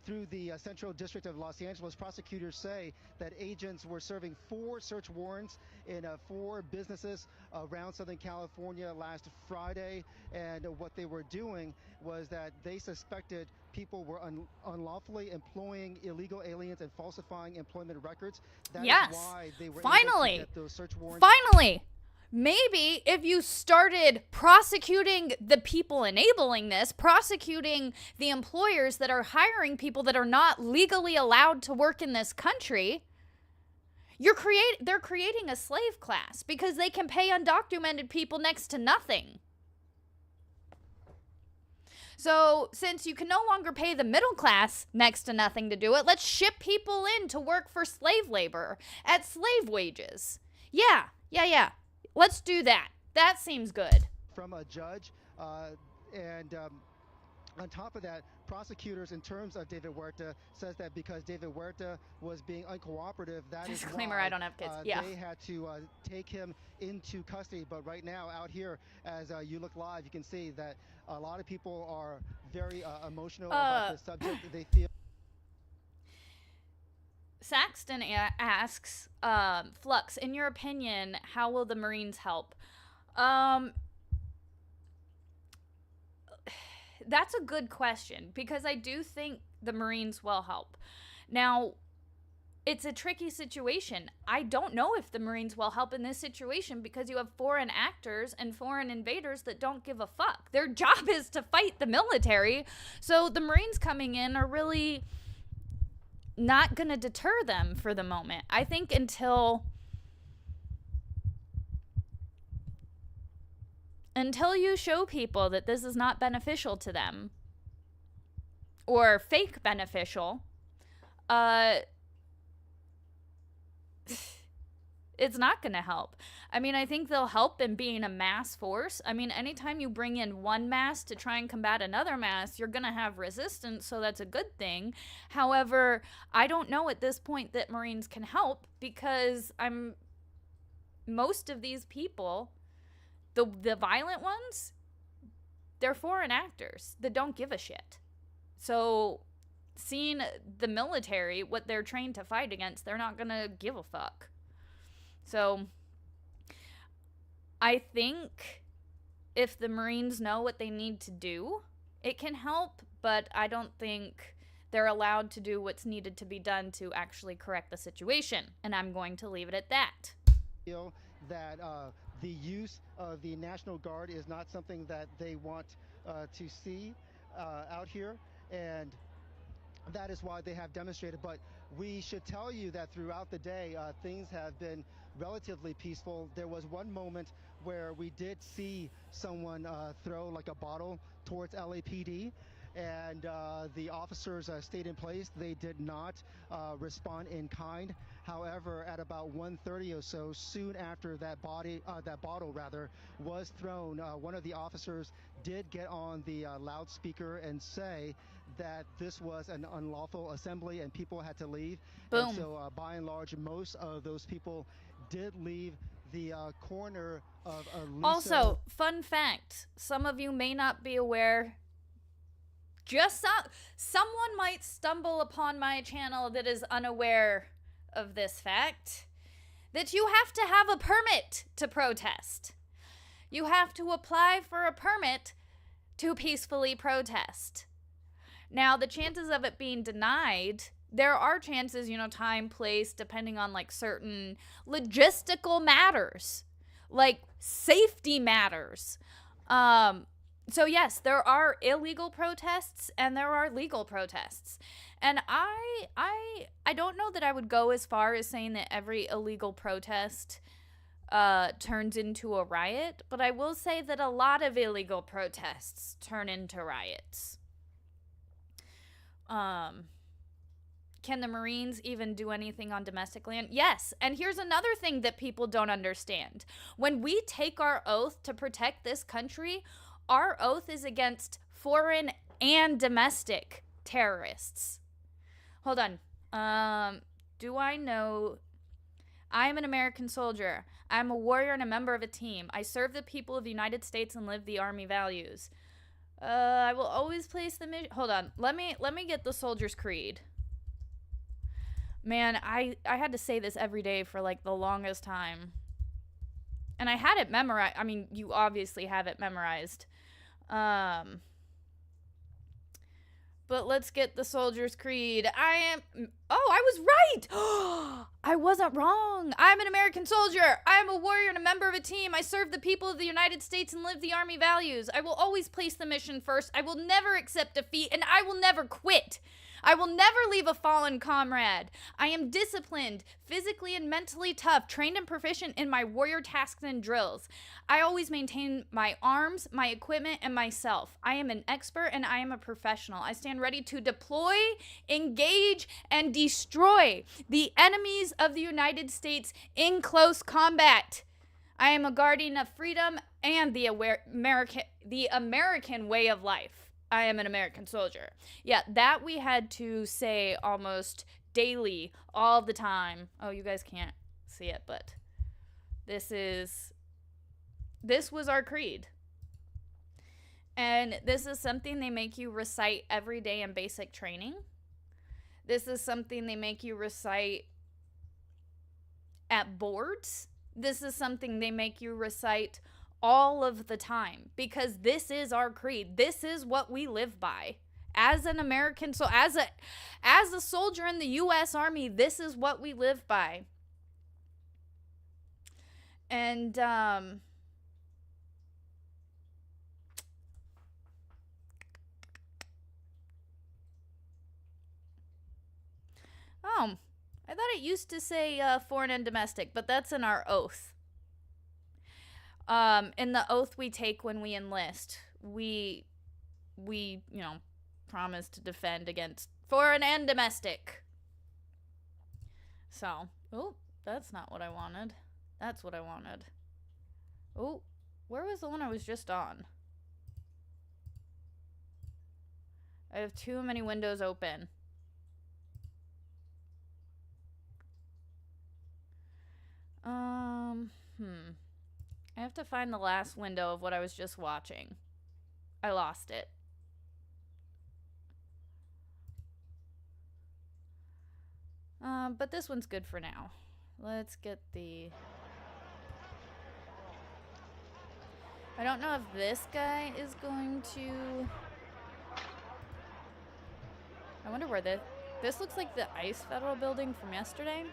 Speaker 19: through the Central District of Los Angeles, prosecutors say that agents were serving 4 search warrants in 4 businesses around Southern California last Friday, and what they were doing was that they suspected people were unlawfully employing illegal aliens and falsifying employment records. That is why they were able to get those search warrants.
Speaker 1: Finally! Maybe if you started prosecuting the people enabling this, prosecuting the employers that are hiring people that are not legally allowed to work in this country, they're creating a slave class because they can pay undocumented people next to nothing. So since you can no longer pay the middle class next to nothing to do it, let's ship people in to work for slave labor at slave wages. Yeah. Let's do that. That seems good.
Speaker 19: From a judge, and on top of that, prosecutors, in terms of David Huerta, says that because David Huerta was being uncooperative, that is
Speaker 1: disclaimer,
Speaker 19: why
Speaker 1: I don't have kids. Yeah.
Speaker 19: They had to take him into custody. But right now, out here, as you look live, you can see that a lot of people are very emotional about this subject. They feel.
Speaker 1: Saxton asks, Flux, in your opinion, how will the Marines help? That's a good question, because I do think the Marines will help. Now, it's a tricky situation. I don't know if the Marines will help in this situation because you have foreign actors and foreign invaders that don't give a fuck. Their job is to fight the military, so the Marines coming in are really not going to deter them for the moment. I think until you show people that this is not beneficial to them or fake beneficial, it's not going to help. I mean, I think they'll help in being a mass force. I mean, anytime you bring in one mass to try and combat another mass, you're going to have resistance, so that's a good thing. However, I don't know at this point that Marines can help because most of these people, the violent ones, they're foreign actors that don't give a shit. So seen the military, what they're trained to fight against, they're not gonna give a fuck. So I think if the Marines know what they need to do, it can help, but I don't think they're allowed to do what's needed to be done to actually correct the situation. And I'm going to leave it at that.
Speaker 19: That the use of the National Guard is not something that they want to see out here, and that is why they have demonstrated. But we should tell you that throughout the day, things have been relatively peaceful. There was one moment where we did see someone throw like a bottle towards LAPD, and the officers stayed in place. They did not respond in kind. However, at about 1:30 or so, soon after that bottle was thrown, one of the officers did get on the loudspeaker and say that this was an unlawful assembly and people had to leave.
Speaker 1: Boom.
Speaker 19: And so, by and large, most of those people did leave the corner of Aliso.
Speaker 1: Also, fun fact, some of you may not be aware, someone might stumble upon my channel that is unaware of this fact, that you have to have a permit to protest. You have to apply for a permit to peacefully protest. Now, the chances of it being denied, there are chances, time, place, depending on like certain logistical matters, like safety matters. So yes, there are illegal protests and there are legal protests. And I don't know that I would go as far as saying that every illegal protest turns into a riot, but I will say that a lot of illegal protests turn into riots. Can the Marines even do anything on domestic land? Yes. And here's another thing that people don't understand. When we take our oath to protect this country, our oath is against foreign and domestic terrorists. Hold on. Do I know? I am an American soldier. I am a warrior and a member of a team. I serve the people of the United States and live the Army values. I will always place the mission. Hold on. Let me get the Soldier's Creed. Man, I had to say this every day for like the longest time. And I had it memorized. I mean, you obviously have it memorized. But let's get the Soldier's Creed. I was right! I wasn't wrong. I'm an American soldier. I am a warrior and a member of a team. I serve the people of the United States and live the Army values. I will always place the mission first. I will never accept defeat, and I will never quit. I will never leave a fallen comrade. I am disciplined, physically and mentally tough, trained and proficient in my warrior tasks and drills. I always maintain my arms, my equipment, and myself. I am an expert and I am a professional. I stand ready to deploy, engage, and destroy the enemies of the United States in close combat. I am a guardian of freedom and the American way of life. I am an American soldier. Yeah, that we had to say almost daily, all the time. Oh, you guys can't see it, but this was our creed. And this is something they make you recite every day in basic training. This is something they make you recite at boards. This is something they make you recite all of the time, because this is our creed. This is what we live by as an American. So as a soldier in the U.S. Army, this is what we live by. And I thought it used to say foreign and domestic, but that's in our oath. In the oath we take when we enlist, we promise to defend against foreign and domestic. So, that's not what I wanted. That's what I wanted. Oh, where was the one I was just on? I have too many windows open. I have to find the last window of what I was just watching. I lost it. But this one's good for now. Let's get the... I don't know if this guy is going to... I wonder where this looks like the ICE Federal Building from yesterday.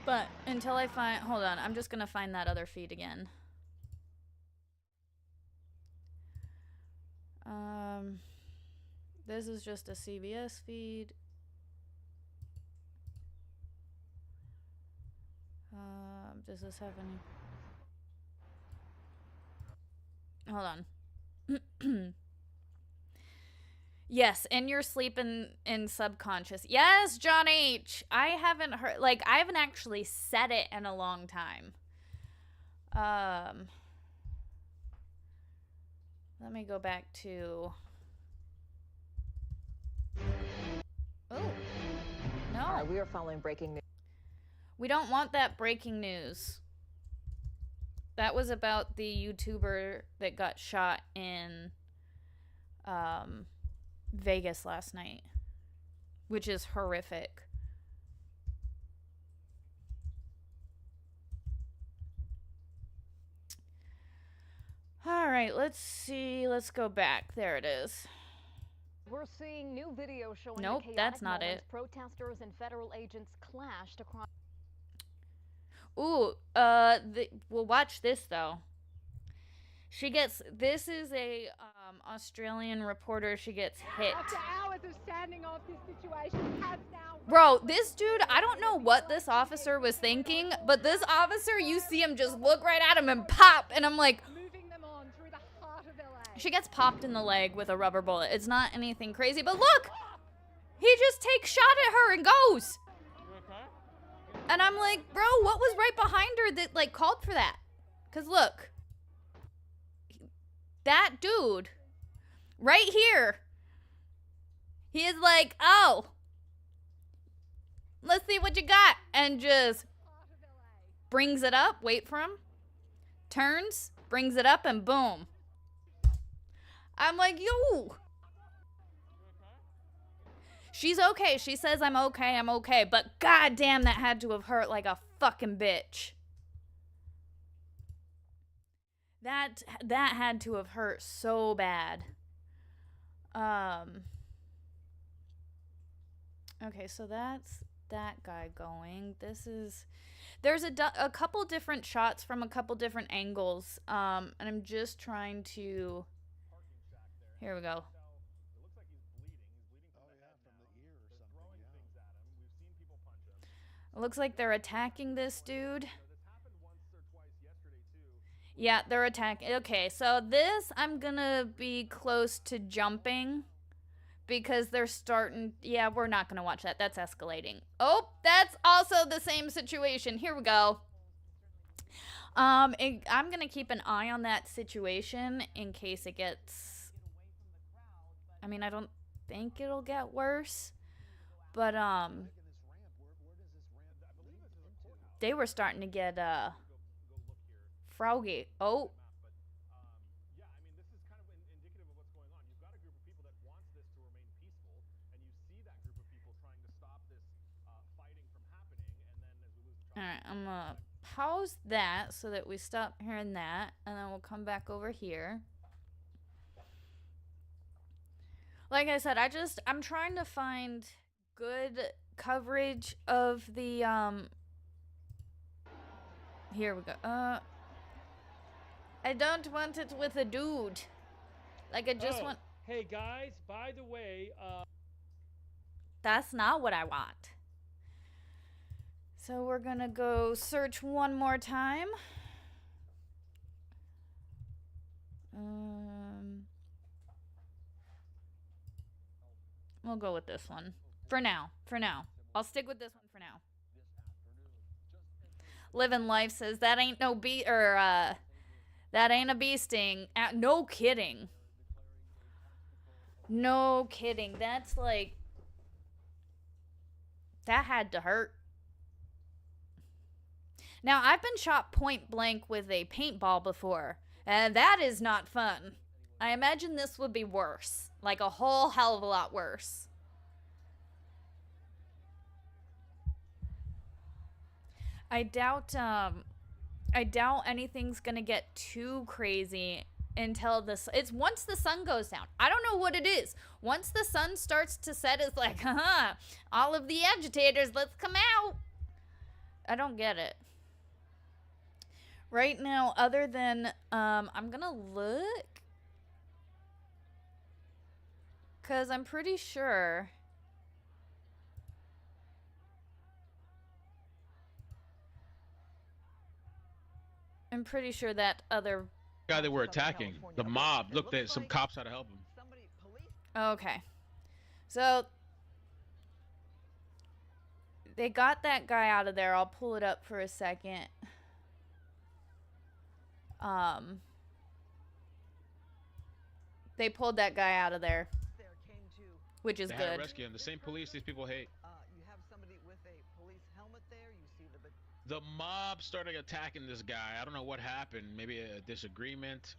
Speaker 1: But until I find... Hold on, I'm just going to find that other feed again. This is just a CBS feed. Does this have any... Hold on. Yes, in your sleep and in subconscious. Yes, John H. I haven't heard... Like, I haven't actually said it in a long time. Let me go back to... Oh. No.
Speaker 21: All right, we are following breaking news.
Speaker 1: We don't want that breaking news. That was about the YouTuber that got shot in Vegas last night, which is horrific. All right, let's see. Let's go back. There it is.
Speaker 22: We're seeing new video showing
Speaker 1: nope,
Speaker 22: the
Speaker 1: that's not it.
Speaker 22: Protesters and federal agents clashed across.
Speaker 1: Ooh, we'll watch this though. She gets, this is a Australian reporter. She gets hit.
Speaker 22: After hours of standing off this situation has now...
Speaker 1: Bro, this dude, I don't know what this officer was thinking, but this officer, you see him just look right at him and pop, and I'm like,
Speaker 22: moving them on through the heart of LA.
Speaker 1: She gets popped in the leg with a rubber bullet. It's not anything crazy, but look! He just takes shot at her and goes. And I'm like, bro, what was right behind her that, like, called for that? Because look. That dude, right here, he is like, oh, let's see what you got. And just brings it up, wait for him, turns, brings it up, and boom. I'm like, yo. She's okay. She says, I'm okay. But goddamn, that had to have hurt like a fucking bitch. That had to have hurt so bad. Okay, so that's that guy going. There's a couple different shots from a couple different angles. And I'm just trying to... Here we go. It looks like they're attacking this dude. Yeah, they're attacking. Okay, so this, I'm gonna be close to jumping because they're starting. Yeah, we're not gonna watch that. That's escalating. Oh, that's also the same situation. Here we go. I'm gonna keep an eye on that situation in case it gets... I mean, I don't think it'll get worse, but they were starting to get froggy. Oh.
Speaker 17: Yeah, I mean, this is kind of indicative of what's going on. You've got a group of people that wants this to remain peaceful, and you see that group of people trying to stop this fighting from happening, and then as we lose the...
Speaker 1: Alright, I'm gonna pause that so that we stop hearing that, and then we'll come back over here. Like I said, I'm trying to find good coverage of the, here we go. I don't want it with a dude. Like, I just want...
Speaker 23: Hey, guys, by the way,
Speaker 1: That's not what I want. So we're gonna go search one more time. We'll go with this one. For now. I'll stick with this one for now. Living Life says, that ain't no that ain't a bee sting. No kidding. No kidding. That's like... That had to hurt. Now, I've been shot point blank with a paintball before, and that is not fun. I imagine this would be worse. Like a whole hell of a lot worse. I doubt anything's gonna get too crazy until it's once the sun goes down. I don't know what it is. Once the sun starts to set, it's like, haha, all of the agitators, let's come out. I don't get it. Right now, other than, I'm gonna look. Because I'm pretty sure. I'm pretty sure that other
Speaker 2: guy they were attacking, the mob, looked at some cops had to help him.
Speaker 1: Okay. So they got that guy out of there. I'll pull it up for a second. They pulled that guy out of there, which is
Speaker 2: they
Speaker 1: good.
Speaker 2: had to rescue him. The same police these people hate.
Speaker 18: You have somebody with a police helmet there. You see
Speaker 2: the mob started attacking this guy. I don't know what happened. Maybe a disagreement.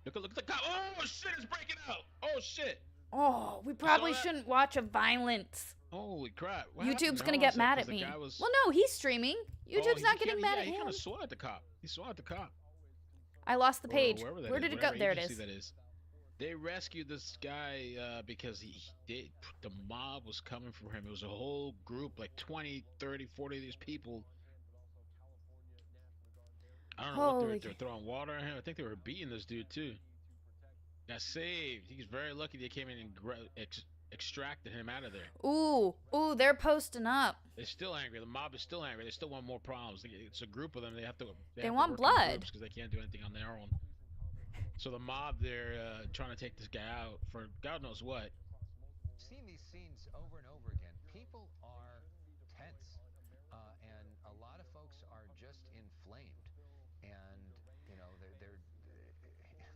Speaker 2: Look at the cop. Oh shit! It's breaking out. Oh shit.
Speaker 1: Oh, we probably shouldn't watch a violence.
Speaker 2: Holy crap. What
Speaker 1: YouTube's
Speaker 2: happened?
Speaker 1: gonna get mad at me. Well, no, he's streaming. YouTube's not getting mad at him.
Speaker 2: He kind of swore at the cop. He swore at the cop.
Speaker 1: I lost the page. Where did it go? There it is.
Speaker 2: That is. They rescued this guy because the mob was coming for him. It was a whole group, like 20, 30, 40 of these people. I don't know what they're throwing water at him. I think they were beating this dude too. Got saved. He's very lucky they came in and extracted him out of there.
Speaker 1: Ooh, they're posting up.
Speaker 2: They're still angry. The mob is still angry. They still want more problems. It's a group of them.
Speaker 1: They want blood
Speaker 2: because they can't do anything on their own. So the mob, they're trying to take this guy out for God knows what.
Speaker 3: Seeing these scenes over and over again, people are tense, and a lot of folks are just inflamed. And you know,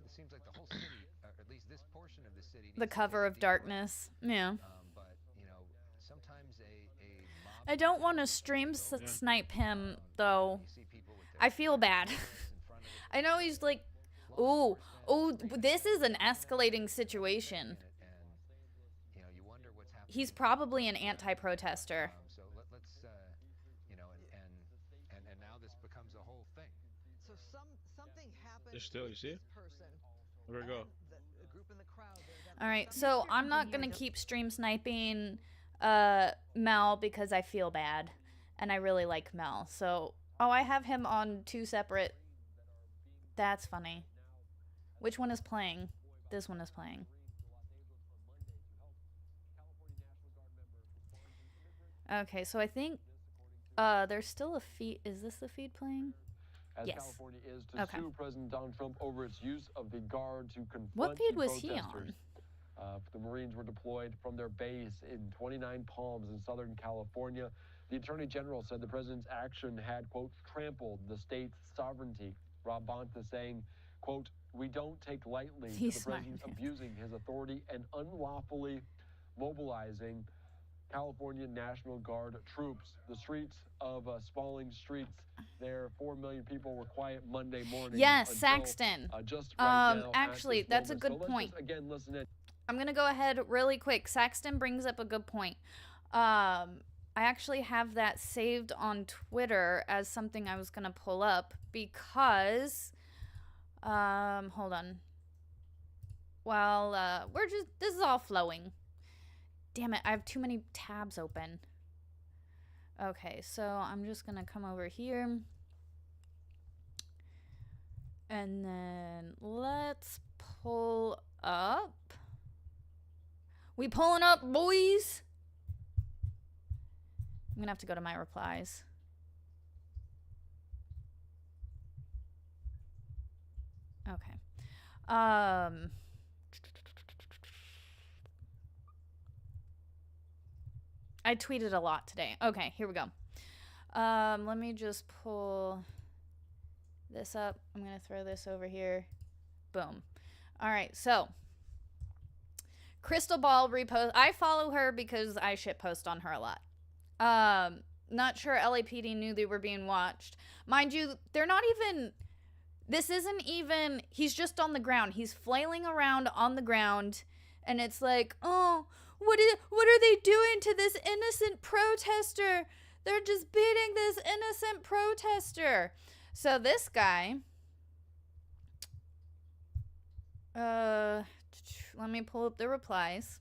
Speaker 3: it seems like the whole city, or at least this portion of the city,
Speaker 1: the cover of darkness. Yeah.
Speaker 3: But you know, sometimes
Speaker 1: I don't want to stream snipe him though. I feel bad. I know he's like. Ooh, this is an escalating situation. He's probably an anti-protester.
Speaker 3: So let's, you know, and now this becomes a whole thing.
Speaker 18: So something happened.
Speaker 2: There's still, you see it? Where'd it go?
Speaker 1: All right, so I'm not gonna keep stream sniping Mel because I feel bad, and I really like Mel. So, I have him on 2 separate. That's funny. Which one is playing? This one is playing. Okay, so I think there's still a feed. Is this the feed playing?
Speaker 21: As
Speaker 1: yes.
Speaker 21: California is to sue President Donald Trump over its use of the Guard to confront
Speaker 1: what feed was
Speaker 21: protesters.
Speaker 1: He on?
Speaker 21: The Marines were deployed from their base in 29 Palms in Southern California. The Attorney General said the president's action had, quote, trampled the state's sovereignty. Rob Bonta saying, quote, we don't take lightly to the president abusing his authority and unlawfully mobilizing California National Guard troops. The streets of Spalding Streets, there 4 million people were quiet Monday morning.
Speaker 1: Yes, Saxton.
Speaker 21: Just right now
Speaker 1: actually, that's a good point.
Speaker 21: Again, listen in.
Speaker 1: I'm going to go ahead really quick. Saxton brings up a good point. I actually have that saved on Twitter as something I was going to pull up because... hold on. Well, this is all flowing. Damn it, I have too many tabs open. Okay, so I'm just gonna come over here. And then let's pull up. We pulling up, boys? I'm gonna have to go to my replies. Okay. I tweeted a lot today. Okay, here we go. Let me just pull this up. I'm going to throw this over here. Boom. All right, so Crystal Ball repost. I follow her because I shitpost on her a lot. Not sure LAPD knew they were being watched. Mind you, they're not even... This isn't even... He's just on the ground. He's flailing around on the ground. And it's like, oh, what are they doing to this innocent protester? They're just beating this innocent protester. So this guy, let me pull up the replies.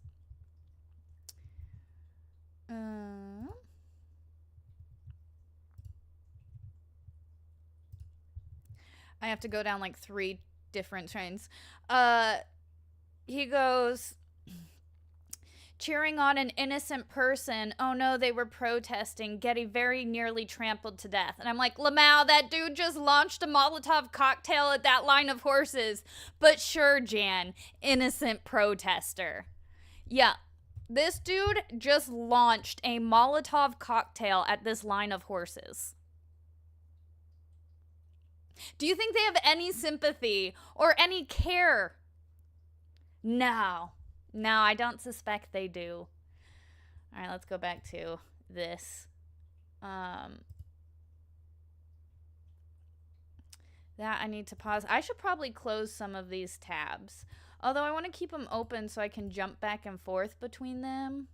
Speaker 1: I have to go down like 3 different trains. He goes, cheering on an innocent person. Oh no, they were protesting, getting very nearly trampled to death. And I'm like, Lamau, that dude just launched a Molotov cocktail at that line of horses. But sure, Jan, innocent protester. Yeah, this dude just launched a Molotov cocktail at this line of horses. Do you think they have any sympathy or any care? No. No, I don't suspect they do. All right, let's go back to this. That I need to pause. I should probably close some of these tabs. Although I want to keep them open so I can jump back and forth between them.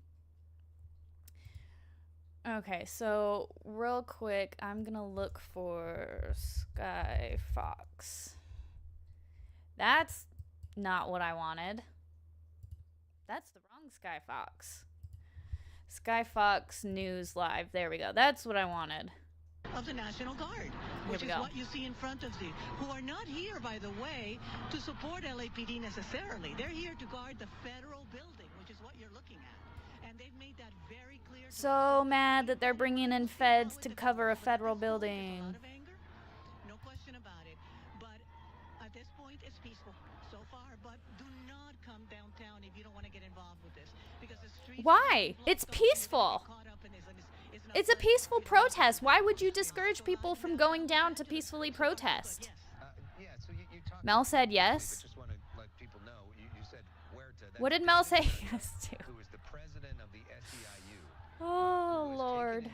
Speaker 1: Okay, so real quick, I'm gonna look for Sky Fox. That's not what I wanted. That's the wrong Sky Fox. Sky Fox News Live. There we go. That's what I wanted.
Speaker 4: Of the National Guard, which is what you see in front of you, who are not here, by the way, to support LAPD necessarily. They're here to guard the federal building, which is what you're looking at. And they've made that very clear.
Speaker 1: So mad that they're bringing in feds to cover a federal building.
Speaker 4: No question about it. But at this point, it's peaceful so far. But do not come downtown if you don't want to get involved with this, because the streets.
Speaker 1: Why? It's peaceful. It's a peaceful protest. Why would you discourage people from going down to peacefully protest? Mel said yes. What did Mel say yes to? Oh, Lord.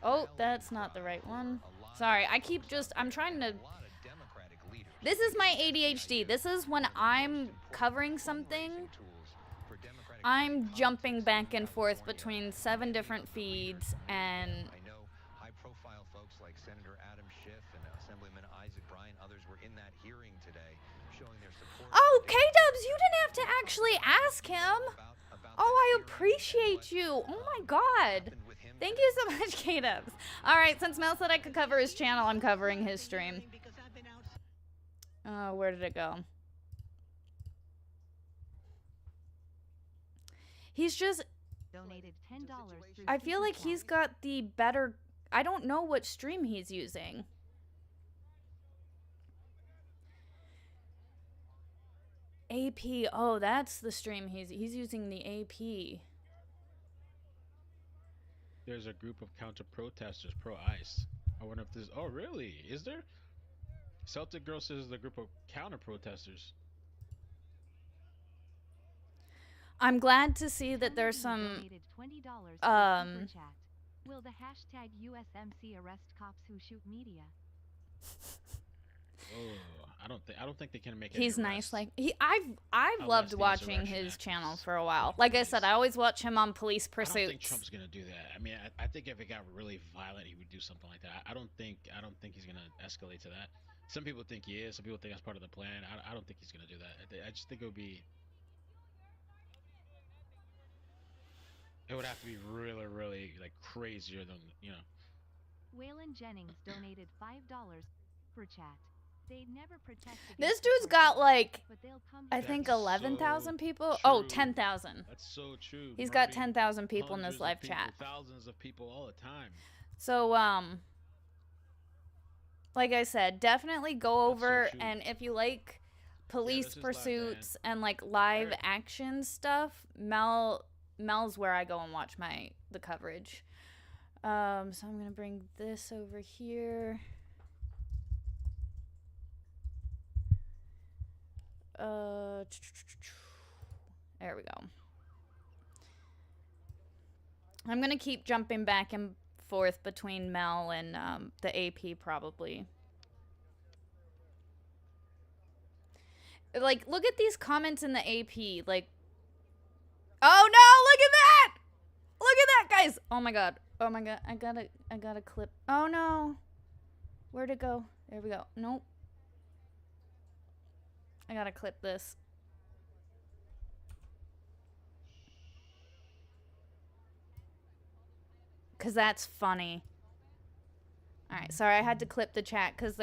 Speaker 1: Oh, that's not the right one. Sorry, I'm trying to... This is my ADHD. This is when I'm covering something, I'm jumping back and forth between 7 different feeds, and...
Speaker 3: I know high-profile folks like Senator Adam Schiff and Assemblyman Isaac Bryan, others were in that hearing today showing their support.
Speaker 1: Oh, K-Dubs, you didn't have to actually ask him. Oh, I appreciate you. Oh my God. Thank you so much, K-Dubs. All right, since Mel said I could cover his channel, I'm covering his stream. Where did it go? He's just donated $10. I feel like he's got the better... I don't know what stream he's using. AP. Oh, that's the stream he's using, the AP.
Speaker 2: There's a group of counter-protesters pro-ICE. I wonder if this... Oh, really? Is there? Celtic Girl says there's a group of counter-protesters.
Speaker 1: I'm glad to see that there's some...
Speaker 5: Will the hashtag USMC arrest cops who shoot media?
Speaker 2: Oh, I don't think they can make it.
Speaker 1: He's nice. Like I've loved watching his channel for a while. Like I said, I always watch him on Police Pursuits.
Speaker 2: I don't think Trump's gonna do that. I mean, I think if it got really violent, he would do something like that. I don't think he's gonna escalate to that. Some people think he is. Some people think that's part of the plan. I don't think he's gonna do that. I just think it would be. It would have to be really, really like crazier than, you know.
Speaker 5: Waylon Jennings donated $5 per chat. They never protect.
Speaker 1: This dude's got like, I think 11,000 people. Oh, 10,000.
Speaker 2: That's so true.
Speaker 1: He's got 10,000 people in this live chat.
Speaker 2: Thousands of people all the time.
Speaker 1: So, like I said, definitely go over, and if you like Police Pursuits and like live action stuff, Mel's where I go and watch the coverage. So I'm gonna bring this over here. There we go. I'm gonna keep jumping back and forth between Mel and the AP probably. Like, look at these comments in the AP. Like, oh no, look at that! guys. Oh my god. Oh my god. I gotta clip. Oh no. Where'd it go? There we go. Nope. I gotta clip this. Cause that's funny. Alright, sorry, I had to clip the chat because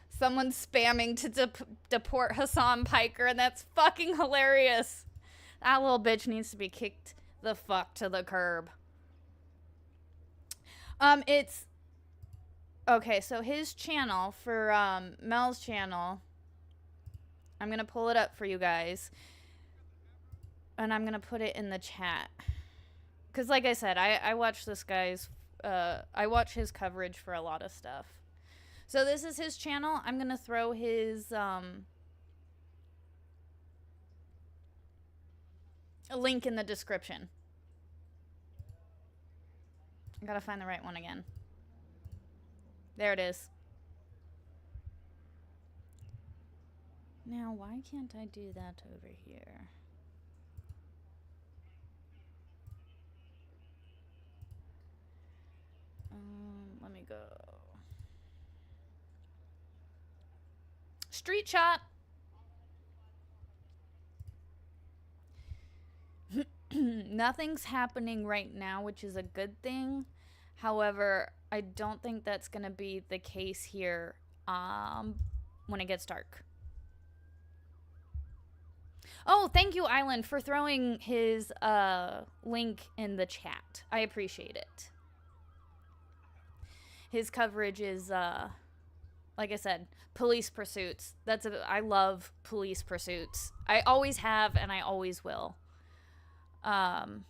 Speaker 1: someone's spamming to deport Hassan Piker, and that's fucking hilarious. That little bitch needs to be kicked the fuck to the curb. It's okay, so his channel for Mel's channel, I'm gonna pull it up for you guys, and I'm gonna put it in the chat. Because like I said, I watch this guy's I watch his coverage for a lot of stuff. So this is his channel. I'm gonna throw his a link in the description. I gotta find the right one again. There it is. Now, why can't I do that over here? Let me go. Street shot. Nothing's happening right now, which is a good thing. However, I don't think that's going to be the case here when it gets dark. Oh, thank you, Island, for throwing his link in the chat. I appreciate it. His coverage is, like I said, police pursuits. I love police pursuits. I always have, and I always will. Island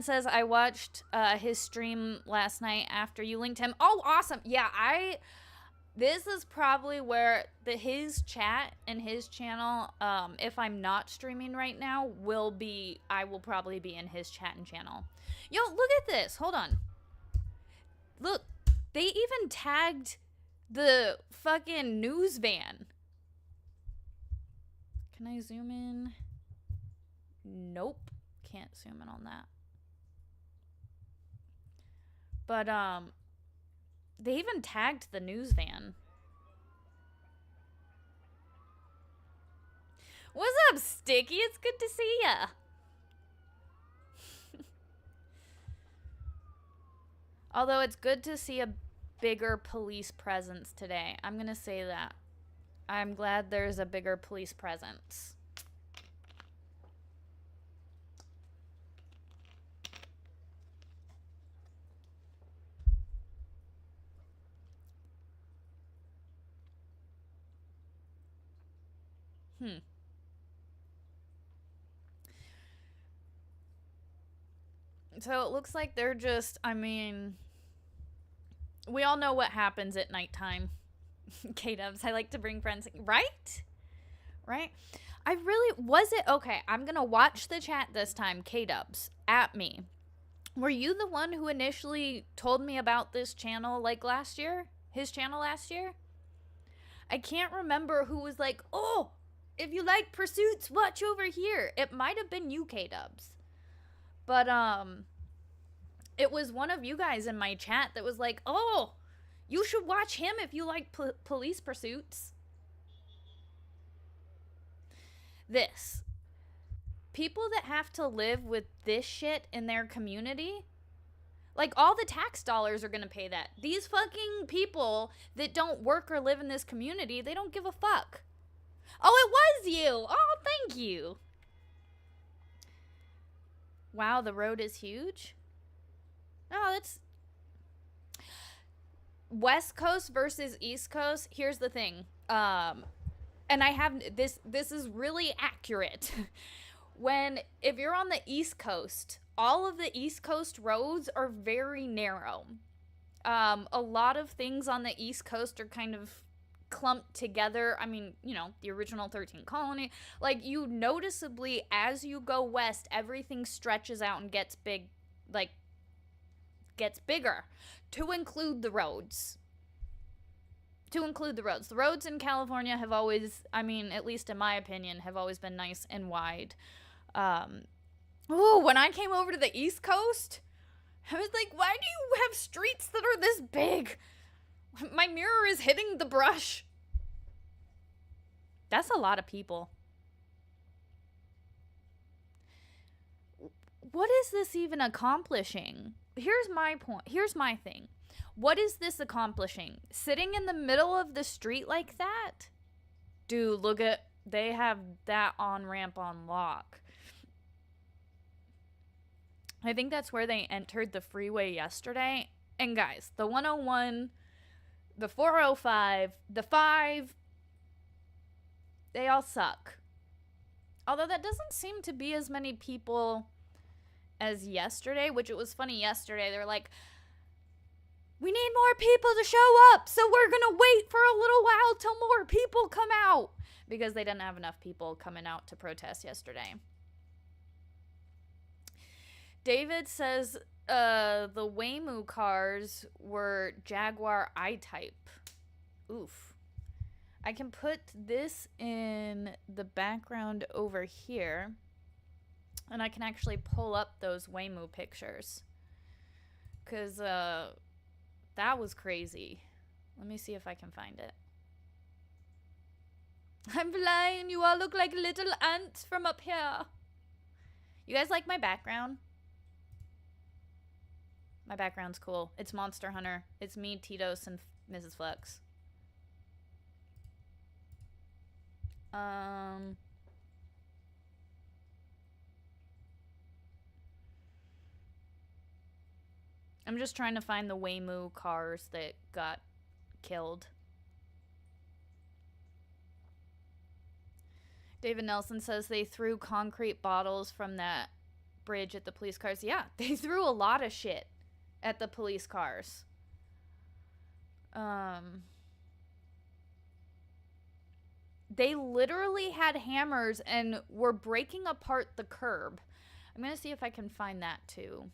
Speaker 1: says, I watched his stream last night after you linked him. Oh, awesome. Yeah, this is probably where his chat and his channel, if I'm not streaming right now, I will probably be in his chat and channel. Yo, look at this. Hold on. Look, they even tagged the fucking news van. Can I zoom in? Nope. Can't zoom in on that. But, they even tagged the news van. What's up, Sticky? It's good to see ya. Although it's good to see a bigger police presence today. I'm gonna say that. I'm glad there's a bigger police presence. So it looks like they're just, I mean, we all know what happens at nighttime. K-dubs, I like to bring friends, right? Right? Okay, I'm gonna watch the chat this time, K-dubs, at me. Were you the one who initially told me about this channel, like, last year? His channel last year? I can't remember who was like, oh, if you like pursuits, watch over here. It might have been you, K-dubs. But, it was one of you guys in my chat that was like, oh, you should watch him if you like police pursuits. This. People that have to live with this shit in their community, like, all the tax dollars are gonna pay that. These fucking people that don't work or live in this community, they don't give a fuck. Oh, it was you! Oh, thank you! Wow, the road is huge? No, that's... West Coast versus East Coast, here's the thing. And I have... This is really accurate. If you're on the East Coast, all of the East Coast roads are very narrow. A lot of things on the East Coast are kind of clumped together. I mean, you know, the original 13 colony. Like, you noticeably, as you go west, everything stretches out and gets big, like, gets bigger, to include the roads. The roads in California have always, I mean, at least in my opinion, have always been nice and wide. Oh, when I came over to the East Coast, I was like, why do you have streets that are this big? My mirror is hitting the brush. That's a lot of people. What is this even accomplishing? Here's my point. Here's my thing. What is this accomplishing? Sitting in the middle of the street like that? Dude, look at, they have that on-ramp on lock. I think that's where they entered the freeway yesterday. And guys, the 101, the 405, the 5, they all suck. Although that doesn't seem to be as many people as yesterday, which it was funny yesterday. They were like, we need more people to show up, so we're going to wait for a little while till more people come out. Because they didn't have enough people coming out to protest yesterday. David says the Waymo cars were Jaguar I-Type. Oof. I can put this in the background over here. And I can actually pull up those Waymo pictures. Because that was crazy. Let me see if I can find it. I'm flying. You all look like little ants from up here. You guys like my background? My background's cool. It's Monster Hunter. It's me, Tito's, and Mrs. Flex. I'm just trying to find the Waymo cars that got killed. David Nelson says they threw concrete bottles from that bridge at the police cars. Yeah, they threw a lot of shit at the police cars. They literally had hammers and were breaking apart the curb. I'm going to see if I can find that too.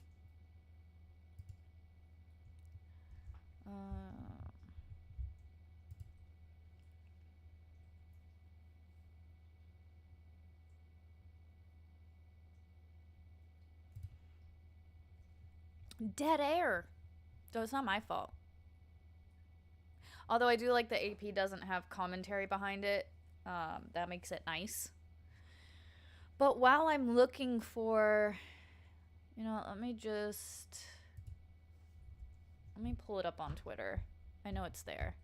Speaker 1: Dead air. So it's not my fault. Although I do like the AP doesn't have commentary behind it. That makes it nice. But while I'm looking for, you know, let me pull it up on Twitter. I know it's there.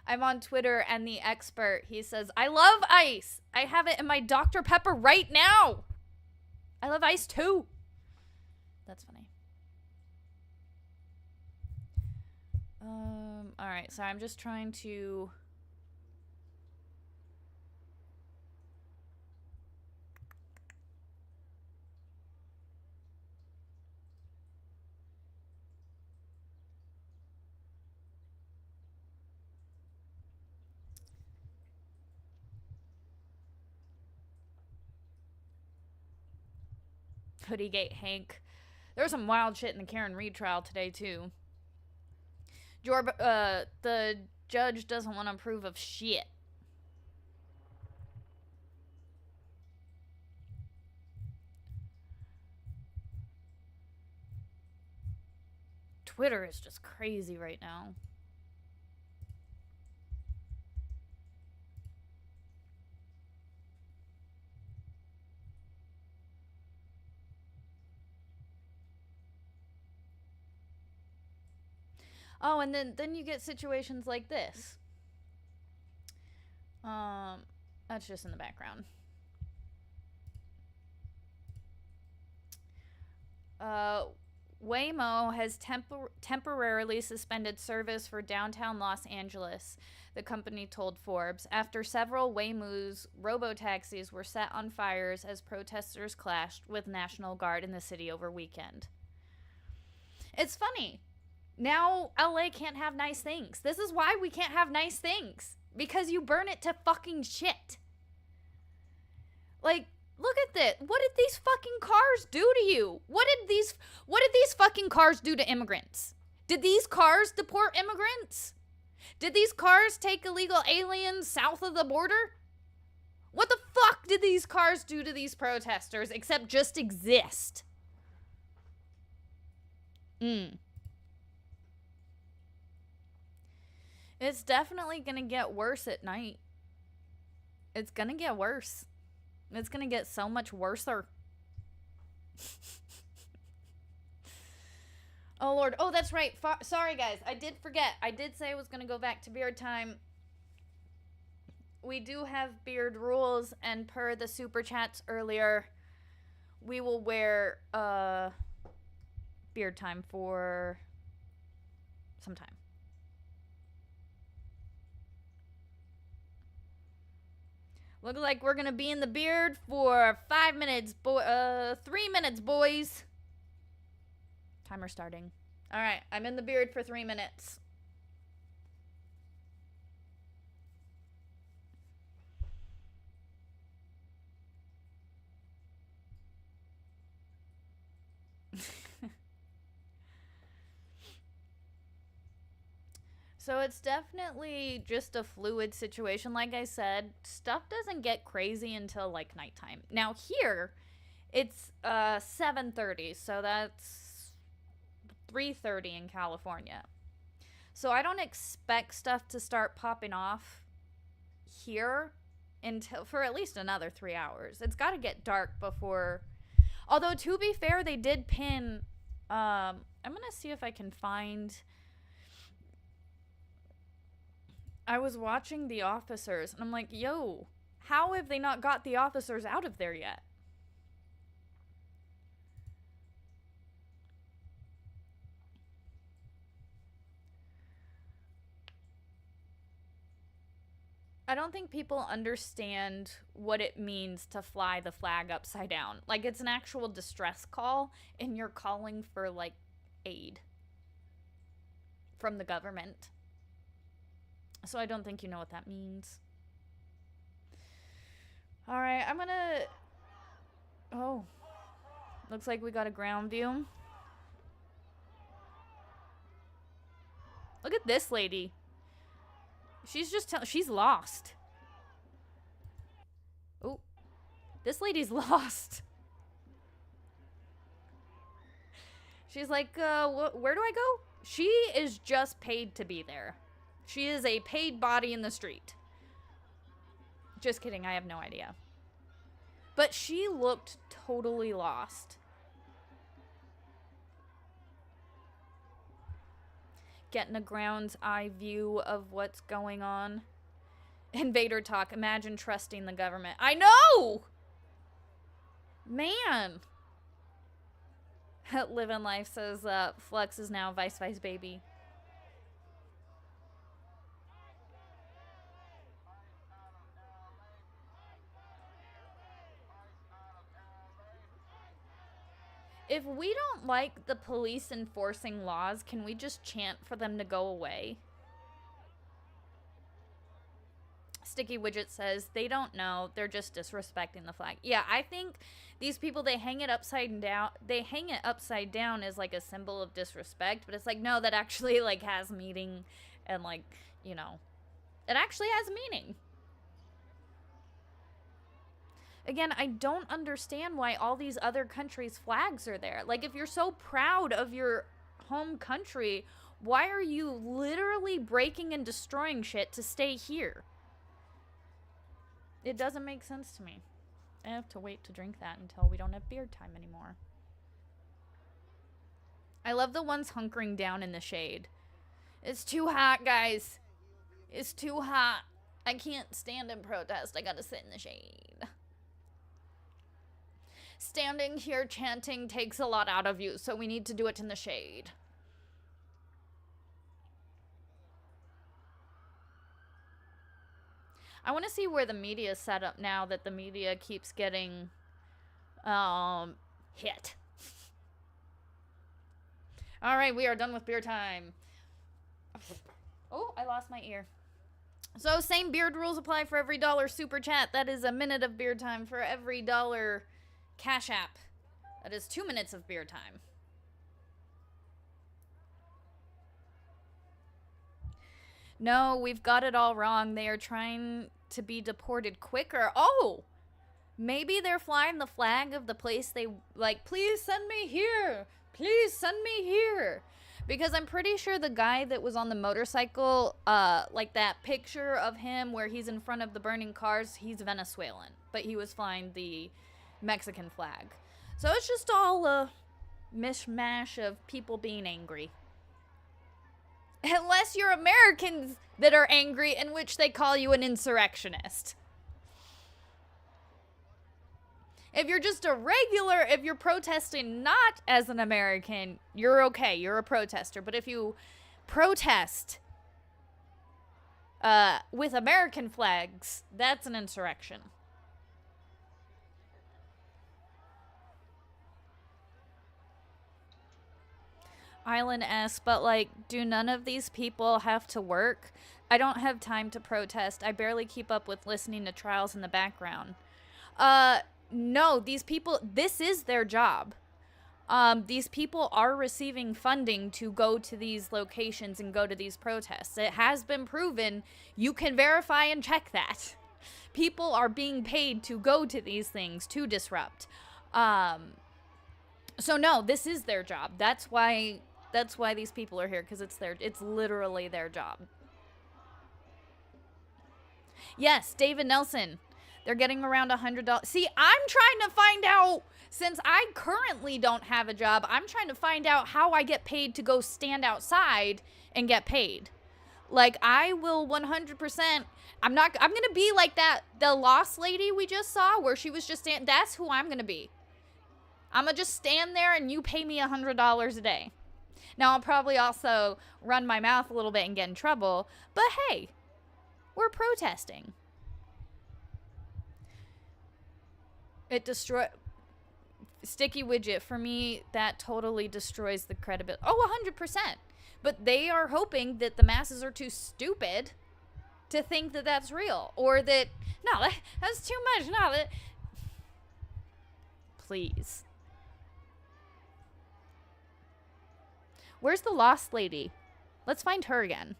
Speaker 1: I'm on Twitter and the expert, he says, I love ice. I have it in my Dr. Pepper right now. I love ice too. That's funny. All right, so I'm just trying to Hoodiegate Hank. There was some wild shit in the Karen Reed trial today too. The judge doesn't want to approve of shit. Twitter is just crazy right now. Oh, and then you get situations like this. That's just in the background. Waymo has temporarily suspended service for downtown Los Angeles, the company told Forbes, after several Waymo's robo-taxis were set on fires as protesters clashed with National Guard in the city over weekend. It's funny. Now LA can't have nice things. This is why we can't have nice things. Because you burn it to fucking shit. Like, look at this. What did these fucking cars do to you? What did these fucking cars do to immigrants? Did these cars deport immigrants? Did these cars take illegal aliens south of the border? What the fuck did these cars do to these protesters except just exist? It's definitely gonna get worse at night. It's gonna get worse. It's gonna get so much worser. Oh, Lord. Oh, that's right. Sorry, guys. I did forget. I did say I was gonna go back to beard time. We do have beard rules, and per the super chats earlier, we will wear beard time for some time. Looks like we're gonna be in the beard for 5 minutes, 3 minutes, boys. Timer starting. All right, I'm in the beard for 3 minutes. So it's definitely just a fluid situation. Like I said, stuff doesn't get crazy until like nighttime. Now here, it's 7:30, so that's 3:30 in California. So I don't expect stuff to start popping off here until for at least another 3 hours. It's got to get dark before. Although to be fair, they did pin. I'm gonna see if I can find. I was watching the officers, and I'm like, yo, how have they not got the officers out of there yet? I don't think people understand what it means to fly the flag upside down. Like, it's an actual distress call, and you're calling for, like, aid from the government. So I don't think you know what that means. All right, I'm gonna... Oh. Looks like we got a ground view. Look at this lady. She's just she's lost. Oh. This lady's lost. She's like, where do I go? She is just paid to be there. She is a paid body in the street. Just kidding, I have no idea. But she looked totally lost. Getting a ground's eye view of what's going on. Invader talk. Imagine trusting the government. I know! Man. Living life says Flux is now Vice baby. If we don't like the police enforcing laws, can we just chant for them to go away? Sticky Widget says, they don't know. They're just disrespecting the flag. Yeah, I think these people, they hang it upside down. They hang it upside down as like a symbol of disrespect. But it's like, no, that actually like has meaning. And like, you know, it actually has meaning. Again, I don't understand why all these other countries' flags are there. Like, if you're so proud of your home country, why are you literally breaking and destroying shit to stay here? It doesn't make sense to me. I have to wait to drink that until we don't have beard time anymore. I love the ones hunkering down in the shade. It's too hot, guys. It's too hot. I can't stand and protest. I gotta sit in the shade. Standing here chanting takes a lot out of you, so we need to do it in the shade. I want to see where the media is set up now that the media keeps getting hit. All right, we are done with beer time. Oh, I lost my ear. So same beard rules apply for every $1 super chat. That is a minute of beard time for every $1 Cash App. That is 2 minutes of beer time. No, we've got it all wrong. They are trying to be deported quicker. Oh! Maybe they're flying the flag of the place they, like, please send me here. Please send me here. Because I'm pretty sure the guy that was on the motorcycle, like that picture of him where he's in front of the burning cars, he's Venezuelan. But he was flying the Mexican flag. So it's just all a mishmash of people being angry. Unless you're Americans that are angry, in which they call you an insurrectionist. If you're just a regular, if you're protesting not as an American, you're okay. You're a protester. But if you protest with American flags, that's an insurrection. Island S, but like, do none of these people have to work? I don't have time to protest. I barely keep up with listening to trials in the background. No, these people, this is their job. These people are receiving funding to go to these locations and go to these protests. It has been proven. You can verify and check that. People are being paid to go to these things to disrupt. So no, this is their job. That's why these people are here, because it's literally their job. Yes, David Nelson. They're getting around $100. See, I'm trying to find out, since I currently don't have a job, I'm trying to find out how I get paid to go stand outside and get paid. Like, I will 100%, I'm going to be like the Lost lady we just saw, where she was just standing. That's who I'm going to be. I'm going to just stand there and you pay me $100 a day. Now, I'll probably also run my mouth a little bit and get in trouble, but hey, we're protesting. It sticky widget, for me, that totally destroys the credibility. Oh, 100%. But they are hoping that the masses are too stupid to think that that's real. Or that, no, that's too much. No, please. Where's the Lost lady? Let's find her again.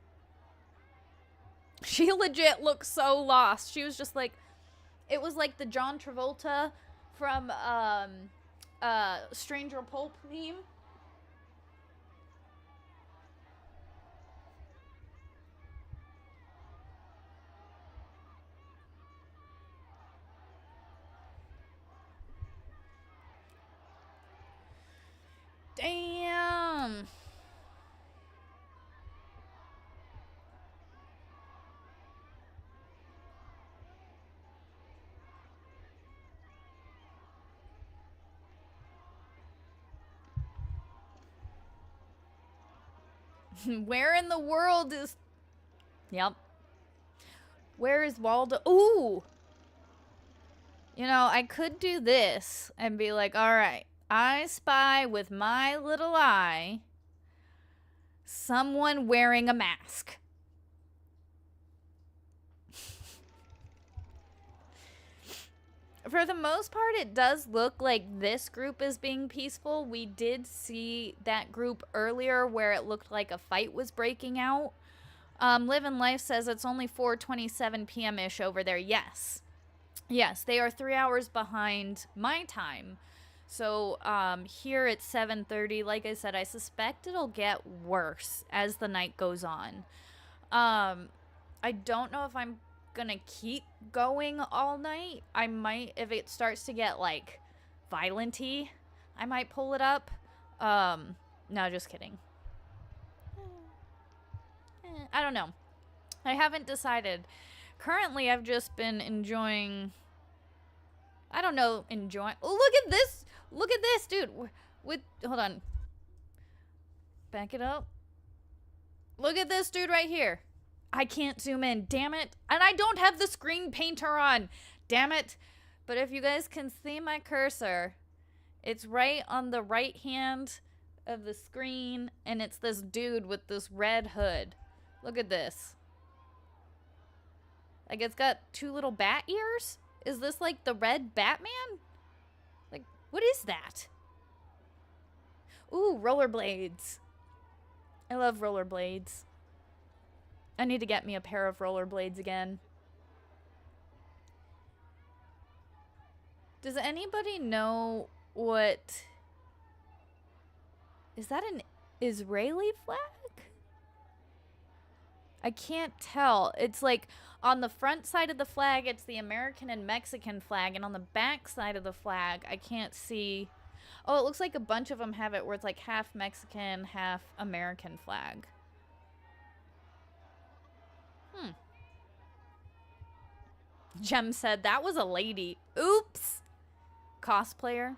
Speaker 1: She legit looks so lost. She was just like, it was like the John Travolta from Stranger Pulp theme. Damn. Where in the world is... Yep. Where is Waldo? Ooh! You know, I could do this and be like, alright, I spy with my little eye someone wearing a mask. For the most part, it does look like this group is being peaceful. We did see that group earlier where it looked like a fight was breaking out. Living Life says it's only 4:27 p.m.-ish over there. Yes. Yes, they are 3 hours behind my time. So here it's 7:30. Like I said, I suspect it'll get worse as the night goes on. I don't know if I'm gonna keep going all night. I might, if it starts to get like violent-y, I might pull it up. No, just kidding. I don't know. I haven't decided. Currently, I've just been enjoying, I don't know, enjoying. Oh, look at this. Look at this, dude. Hold on. Back it up. Look at this dude right here. I can't zoom in, damn it. And I don't have the screen painter on, damn it. But if you guys can see my cursor, it's right on the right hand of the screen, and it's this dude with this red hood. Look at this. Like, it's got two little bat ears? Is this like the red Batman? Like, what is that? Ooh, rollerblades. I love rollerblades. I need to get me a pair of rollerblades again. Does anybody know what... Is that an Israeli flag? I can't tell. It's like on the front side of the flag, it's the American and Mexican flag. And on the back side of the flag, I can't see. Oh, it looks like a bunch of them have it where it's like half Mexican, half American flag. Jem said that was a lady. Oops. Cosplayer.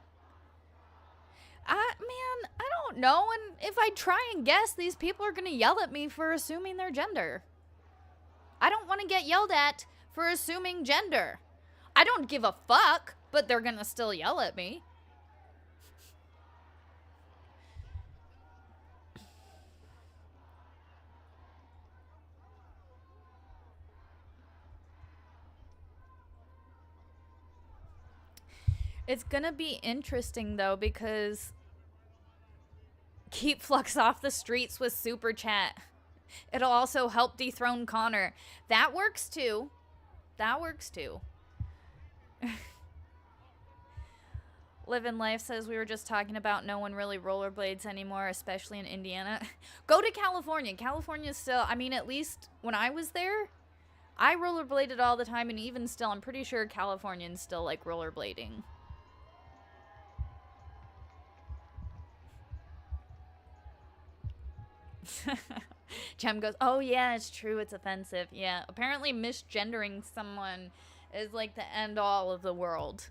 Speaker 1: Man, I don't know. And if I try and guess, these people are going to yell at me for assuming their gender. I don't want to get yelled at for assuming gender. I don't give a fuck, but they're going to still yell at me. It's going to be interesting, though, because keep Flux off the streets with Super Chat. It'll also help dethrone Connor. That works, too. That works, too. Living Life says we were just talking about no one really rollerblades anymore, especially in Indiana. Go to California. California's still, I mean, at least when I was there, I rollerbladed all the time, and even still, I'm pretty sure Californians still like rollerblading. Jem goes, oh yeah, it's true, it's offensive. Yeah, apparently misgendering someone is like the end all of the world.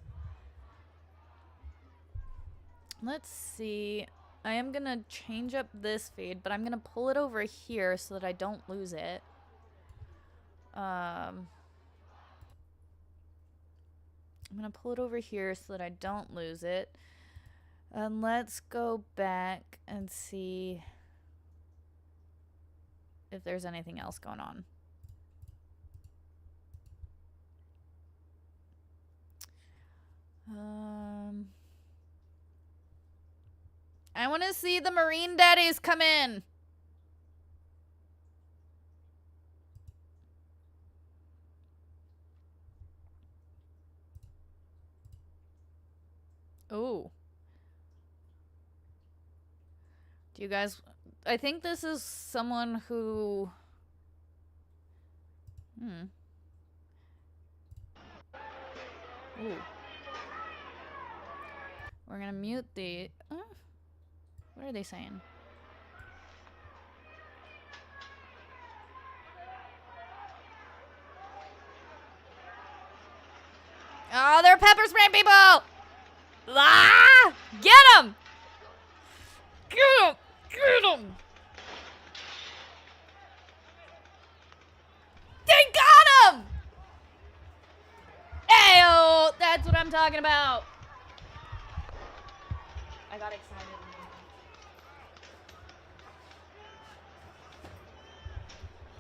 Speaker 1: Let's see. I am gonna change up this feed, but I'm gonna pull it over here so that I don't lose it. I'm gonna pull it over here so that I don't lose it. And let's go back and see if there's anything else going on. I want to see the Marine Daddies come in. Ooh. Do you guys... I think this is someone who... Ooh. We're gonna mute the... what are they saying? Oh, they're pepper spraying people! Ah! Get them! Get them! Get them! They got him! Ayo! That's what I'm talking about. I got excited.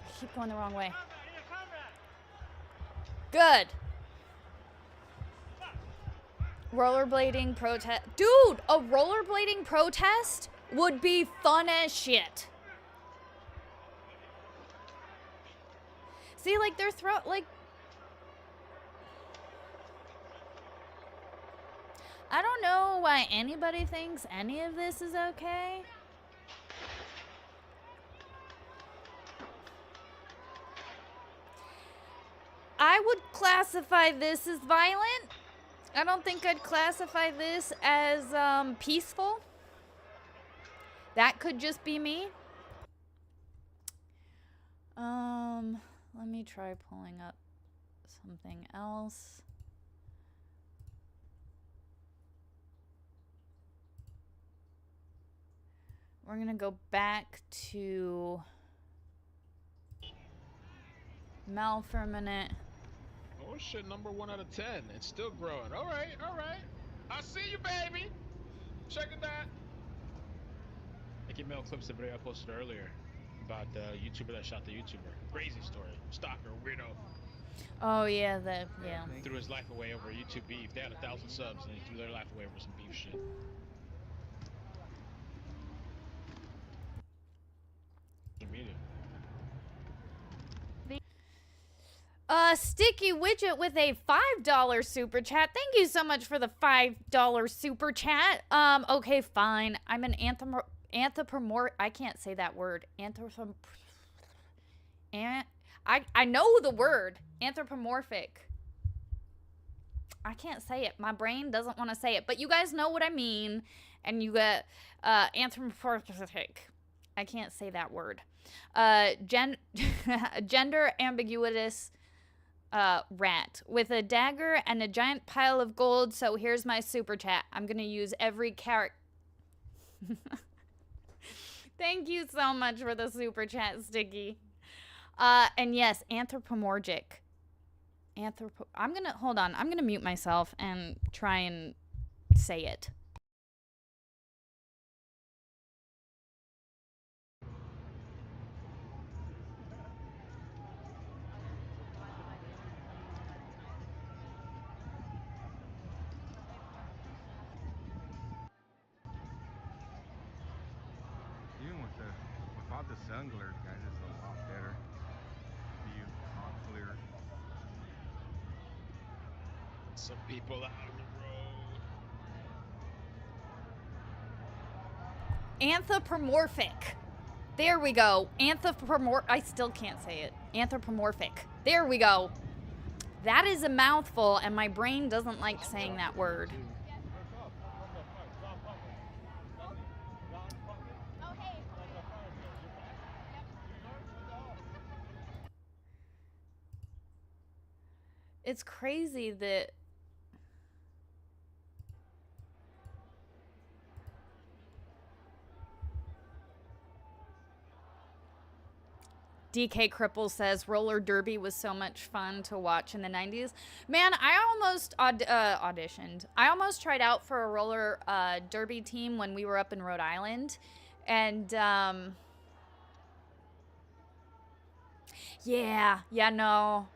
Speaker 1: I keep going the wrong way. Good. Rollerblading protest. Dude, a rollerblading protest would be fun as shit. See, like, they're like... I don't know why anybody thinks any of this is okay. I would classify this as violent. I don't think I'd classify this as peaceful. That could just be me. Let me try pulling up something else. We're gonna go back to Mel for a minute.
Speaker 2: Oh shit, number 1 out of 10. It's still growing. All right, all right. I see you, baby. Check it out. I keep Mel clips the video I posted earlier about the YouTuber that shot the YouTuber. Crazy story. Stalker, weirdo.
Speaker 1: Oh yeah, yeah.
Speaker 2: Threw his life away over YouTube beef. They had 1,000 subs and he threw their life away over some beef shit. Media.
Speaker 1: Sticky Widget with a $5 super chat. Thank you so much for the $5 super chat. Okay, fine. I'm an anthropomorphic. I can't say that word. I know the word. Anthropomorphic. I can't say it. My brain doesn't want to say it. But you guys know what I mean. And you got anthropomorphic. I can't say that word. Gender ambiguous rat with a dagger and a giant pile of gold. So here's my super chat. I'm gonna use every character. Thank you so much for the super chat, Sticky. And yes, anthropomorphic. I'm gonna mute myself and try and say it.
Speaker 12: Without the sun glare, guys, it's a lot better view, a lot clearer.
Speaker 2: Some people out on the road.
Speaker 1: Anthropomorphic. There we go. I still can't say it. Anthropomorphic. There we go. That is a mouthful, and my brain doesn't like saying that word. It's crazy that DK Cripple says roller derby was so much fun to watch in the 90s. Man, I almost auditioned. I almost tried out for a roller derby team when we were up in Rhode Island. And yeah, no.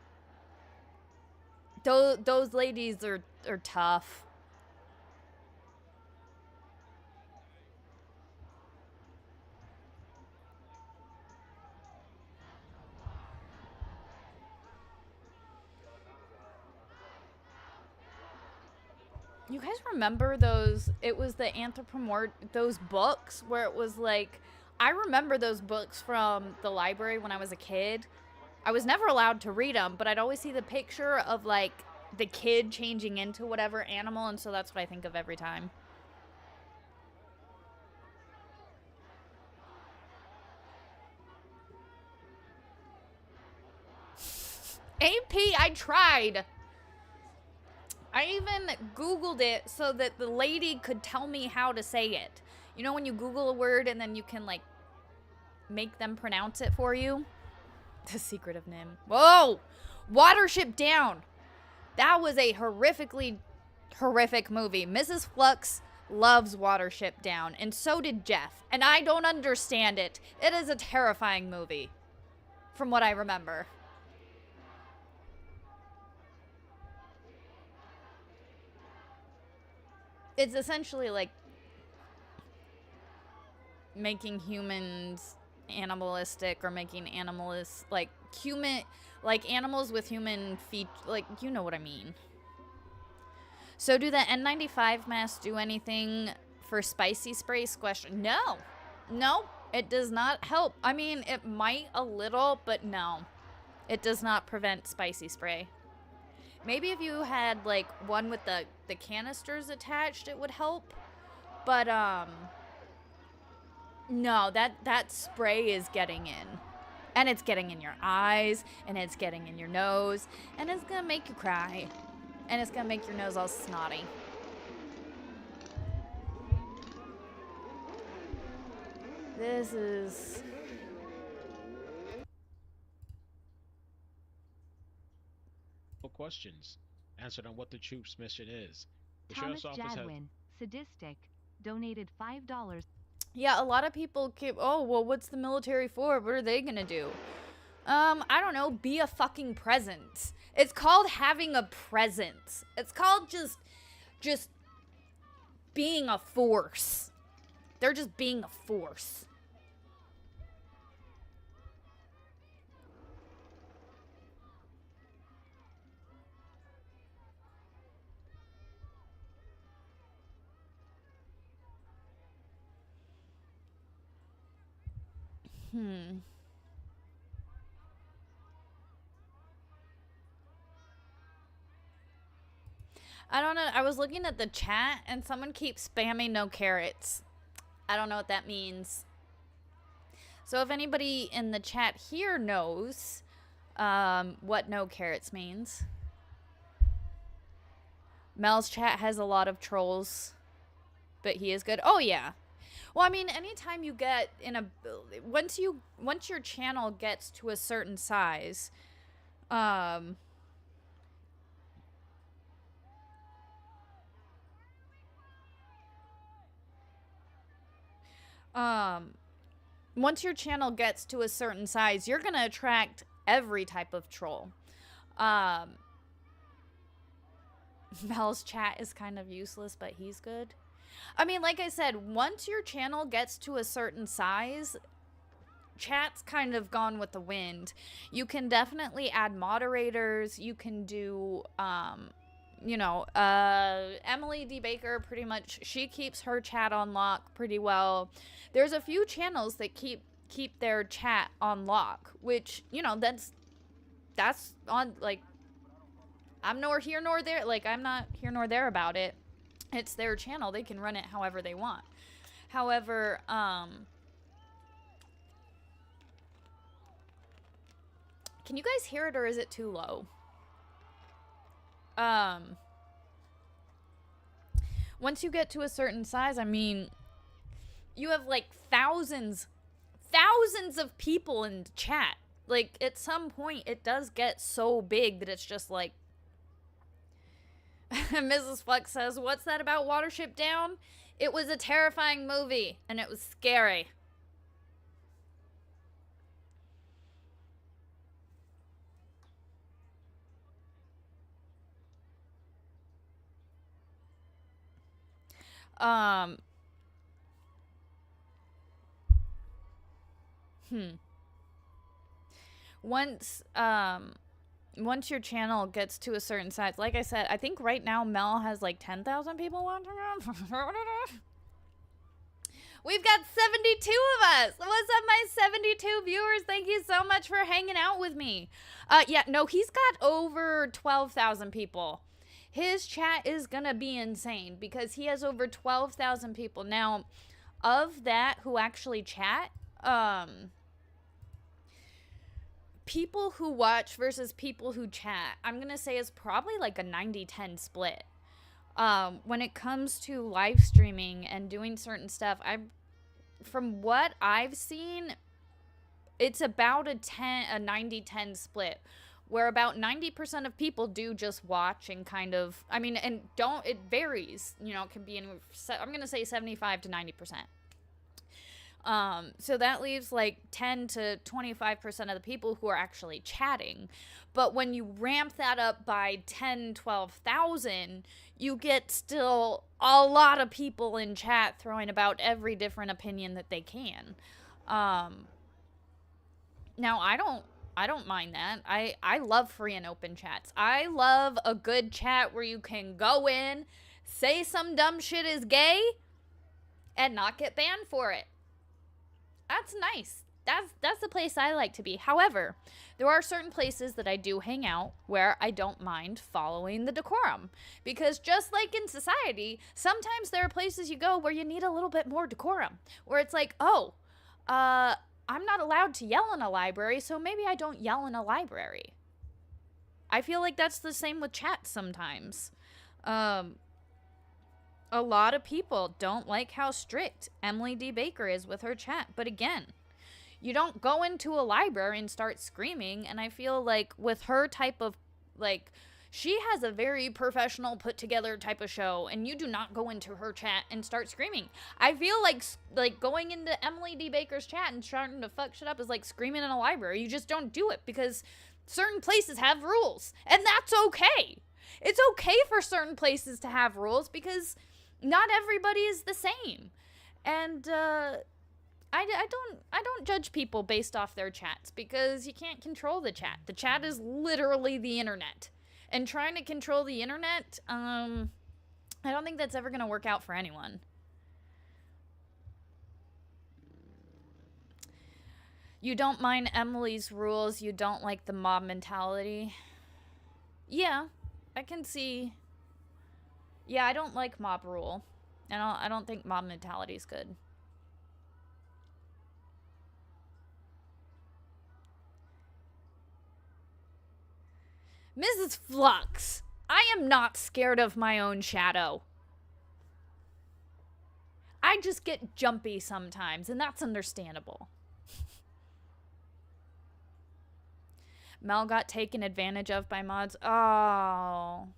Speaker 1: Those ladies are tough. You guys remember those? It was the those books where it was like, I remember those books from the library when I was a kid. I was never allowed to read them, but I'd always see the picture of like the kid changing into whatever animal, and so that's what I think of every time. AP, I tried. I even Googled it so that the lady could tell me how to say it. You know when you Google a word and then you can like make them pronounce it for you? The Secret of Nim. Whoa! Watership Down. That was a horrific movie. Mrs. Flux loves Watership Down, and so did Jeff. And I don't understand it. It is a terrifying movie, from what I remember. It's essentially like making humans animalistic, or making animals like animals with human feet, like, you know what I mean. So do the N95 masks do anything for spicy spray squash? No, it does not help. I mean, it might a little, but no, it does not prevent spicy spray. Maybe if you had like one with the canisters attached, it would help. But no, that spray is getting in. And it's getting in your eyes, and it's getting in your nose, and it's gonna make you cry. And it's gonna make your nose all snotty. This is...
Speaker 2: questions answered on what the troops' mission is. The
Speaker 5: Thomas
Speaker 2: sheriff's office
Speaker 5: Jadwin, sadistic, donated $5.
Speaker 1: Yeah, a lot of people keep, oh, well, what's the military for? What are they gonna do? I don't know, be a fucking presence. It's called having a presence. It's called just being a force. They're just being a force. I don't know. I was looking at the chat and someone keeps spamming no carrots. I don't know what that means. So if anybody in the chat here knows what no carrots means. Mel's chat has a lot of trolls, but he is good. Oh yeah. Well, I mean, anytime you get in a once your channel gets to a certain size, once your channel gets to a certain size, you're gonna attract every type of troll. Mel's chat is kind of useless, but he's good. I mean, like I said, once your channel gets to a certain size, chat's kind of gone with the wind. You can definitely add moderators. You can do, you know, Emily D. Baker, pretty much, she keeps her chat on lock pretty well. There's a few channels that keep their chat on lock, which, you know, that's on, like, I'm nor here nor there. Like, I'm not here nor there about it. It's their channel. They can run it however they want. However, can you guys hear it or is it too low? Once you get to a certain size, I mean, you have like thousands of people in chat. Like, at some point, it does get so big that it's just like, Mrs. Flex says, what's that about Watership Down? It was a terrifying movie, and it was scary. Once your channel gets to a certain size, like I said, I think right now Mel has like 10,000 people watching it. We've got 72 of us. What's up, my 72 viewers? Thank you so much for hanging out with me. Yeah, no, he's got over 12,000 people. His chat is gonna be insane because he has over 12,000 people. Now, of that who actually chat, people who watch versus people who chat, I'm gonna say is probably like a 90-10 split. When it comes to live streaming and doing certain stuff, from what I've seen, it's about a 90-10 split, where about 90% of people do just watch and kind of, I mean, and it varies, you know, it can be anywhere, I'm gonna say 75 to 90%. So that leaves like 10 to 25% of the people who are actually chatting. But when you ramp that up by 10, 12,000, you get still a lot of people in chat throwing about every different opinion that they can. Now, I don't mind that. I love free and open chats. I love a good chat where you can go in, say some dumb shit is gay, and not get banned for it. That's nice. That's the place I like to be. However, there are certain places that I do hang out where I don't mind following the decorum. Because just like in society, sometimes there are places you go where you need a little bit more decorum. Where it's like, oh, I'm not allowed to yell in a library, so maybe I don't yell in a library. I feel like that's the same with chat sometimes. A lot of people don't like how strict Emily D. Baker is with her chat. But again, you don't go into a library and start screaming. And I feel like with her type of, like, she has a very professional, put together type of show. And you do not go into her chat and start screaming. I feel like going into Emily D. Baker's chat and starting to fuck shit up is like screaming in a library. You just don't do it because certain places have rules. And that's okay. It's okay for certain places to have rules because not everybody is the same. And I don't judge people based off their chats because you can't control the chat. The chat is literally the internet. And trying to control the internet, I don't think that's ever going to work out for anyone. You don't mind Emily's rules, you don't like the mob mentality. Yeah, I can see. Yeah, I don't like mob rule. And I don't think mob mentality is good. Mrs. Flux, I am not scared of my own shadow. I just get jumpy sometimes, and that's understandable. Mel got taken advantage of by mods. Oh.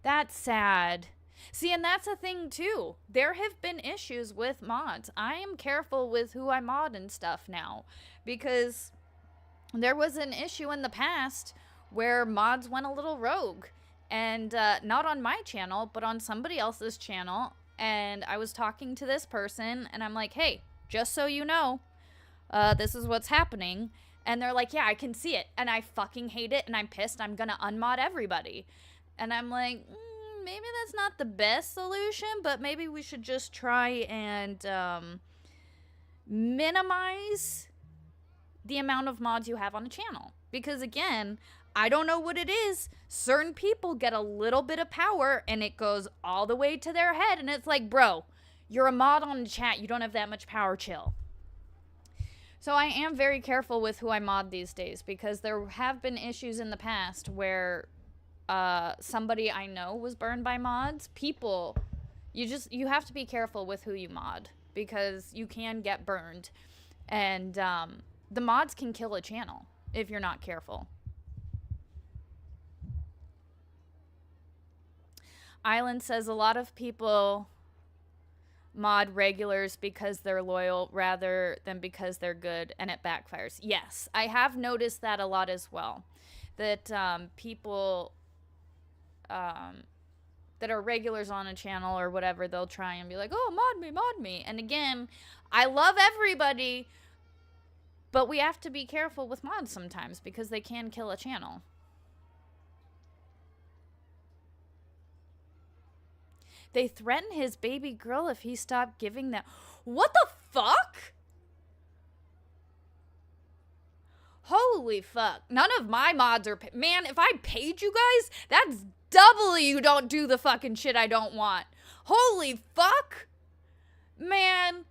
Speaker 1: That's sad. See, and that's a thing, too. There have been issues with mods. I am careful with who I mod and stuff now, because there was an issue in the past where mods went a little rogue. And not on my channel, but on somebody else's channel. And I was talking to this person, and I'm like, hey, just so you know, this is what's happening. And they're like, yeah, I can see it. And I fucking hate it, and I'm pissed. I'm gonna unmod everybody. And I'm like, maybe that's not the best solution, but maybe we should just try and minimize the amount of mods you have on a channel. Because again, I don't know what it is. Certain people get a little bit of power and it goes all the way to their head. And it's like, bro, you're a mod on the chat. You don't have that much power. Chill. So I am very careful with who I mod these days, because there have been issues in the past where somebody I know was burned by mods. People, you have to be careful with who you mod, because you can get burned. And the mods can kill a channel if you're not careful. Island says a lot of people mod regulars because they're loyal rather than because they're good, and it backfires. Yes, I have noticed that a lot as well. That people that are regulars on a channel or whatever, they'll try and be like, oh, mod me. And again, I love everybody, but we have to be careful with mods sometimes because they can kill a channel. They threaten his baby girl if he stopped giving them. What the fuck? Holy fuck. None of my mods are... Man, if I paid you guys, that's double you don't do the fucking shit I don't want. Holy fuck. Man.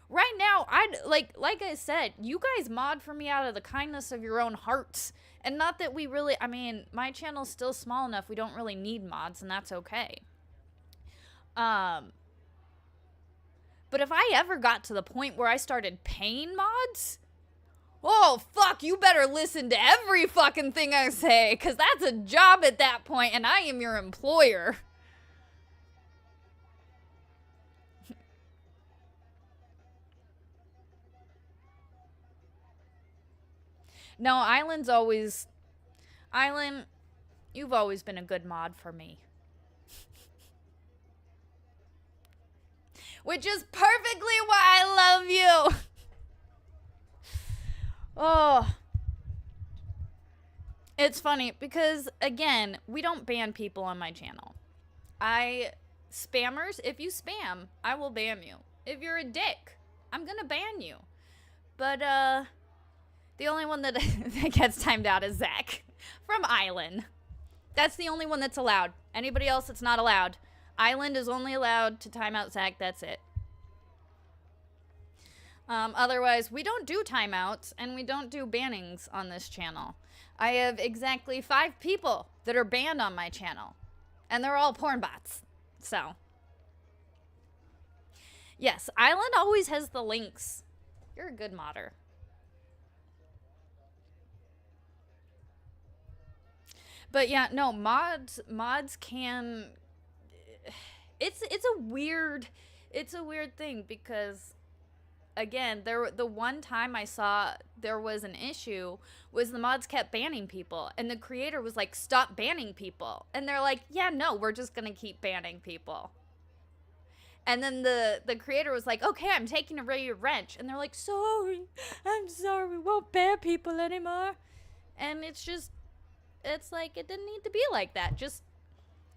Speaker 1: Right now, like I said, you guys mod for me out of the kindness of your own hearts. And not that we really... I mean, my channel's still small enough. We don't really need mods, and that's okay. But if I ever got to the point where I started paying mods, oh, fuck, you better listen to every fucking thing I say, because that's a job at that point, and I am your employer. No, Island, you've always been a good mod for me. Which is perfectly why I love you. Oh. It's funny because, again, we don't ban people on my channel. Spammers, if you spam, I will ban you. If you're a dick, I'm gonna ban you. But, the only one that gets timed out is Zach from Island. That's the only one that's allowed. Anybody else, it's not allowed. Island is only allowed to time out Zach, that's it. Otherwise, we don't do timeouts, and we don't do bannings on this channel. I have exactly 5 people that are banned on my channel, and they're all porn bots, so. Yes, Island always has the links. You're a good modder. But yeah, no, mods can... It's a weird thing because, again, the one time I saw there was an issue was the mods kept banning people, and the creator was like, stop banning people. And they're like, yeah, no, we're just gonna keep banning people. And then the creator was like, okay, I'm taking away your wrench. And they're like, sorry, I'm sorry, we won't ban people anymore. And it's just, it's like, it didn't need to be like that. Just,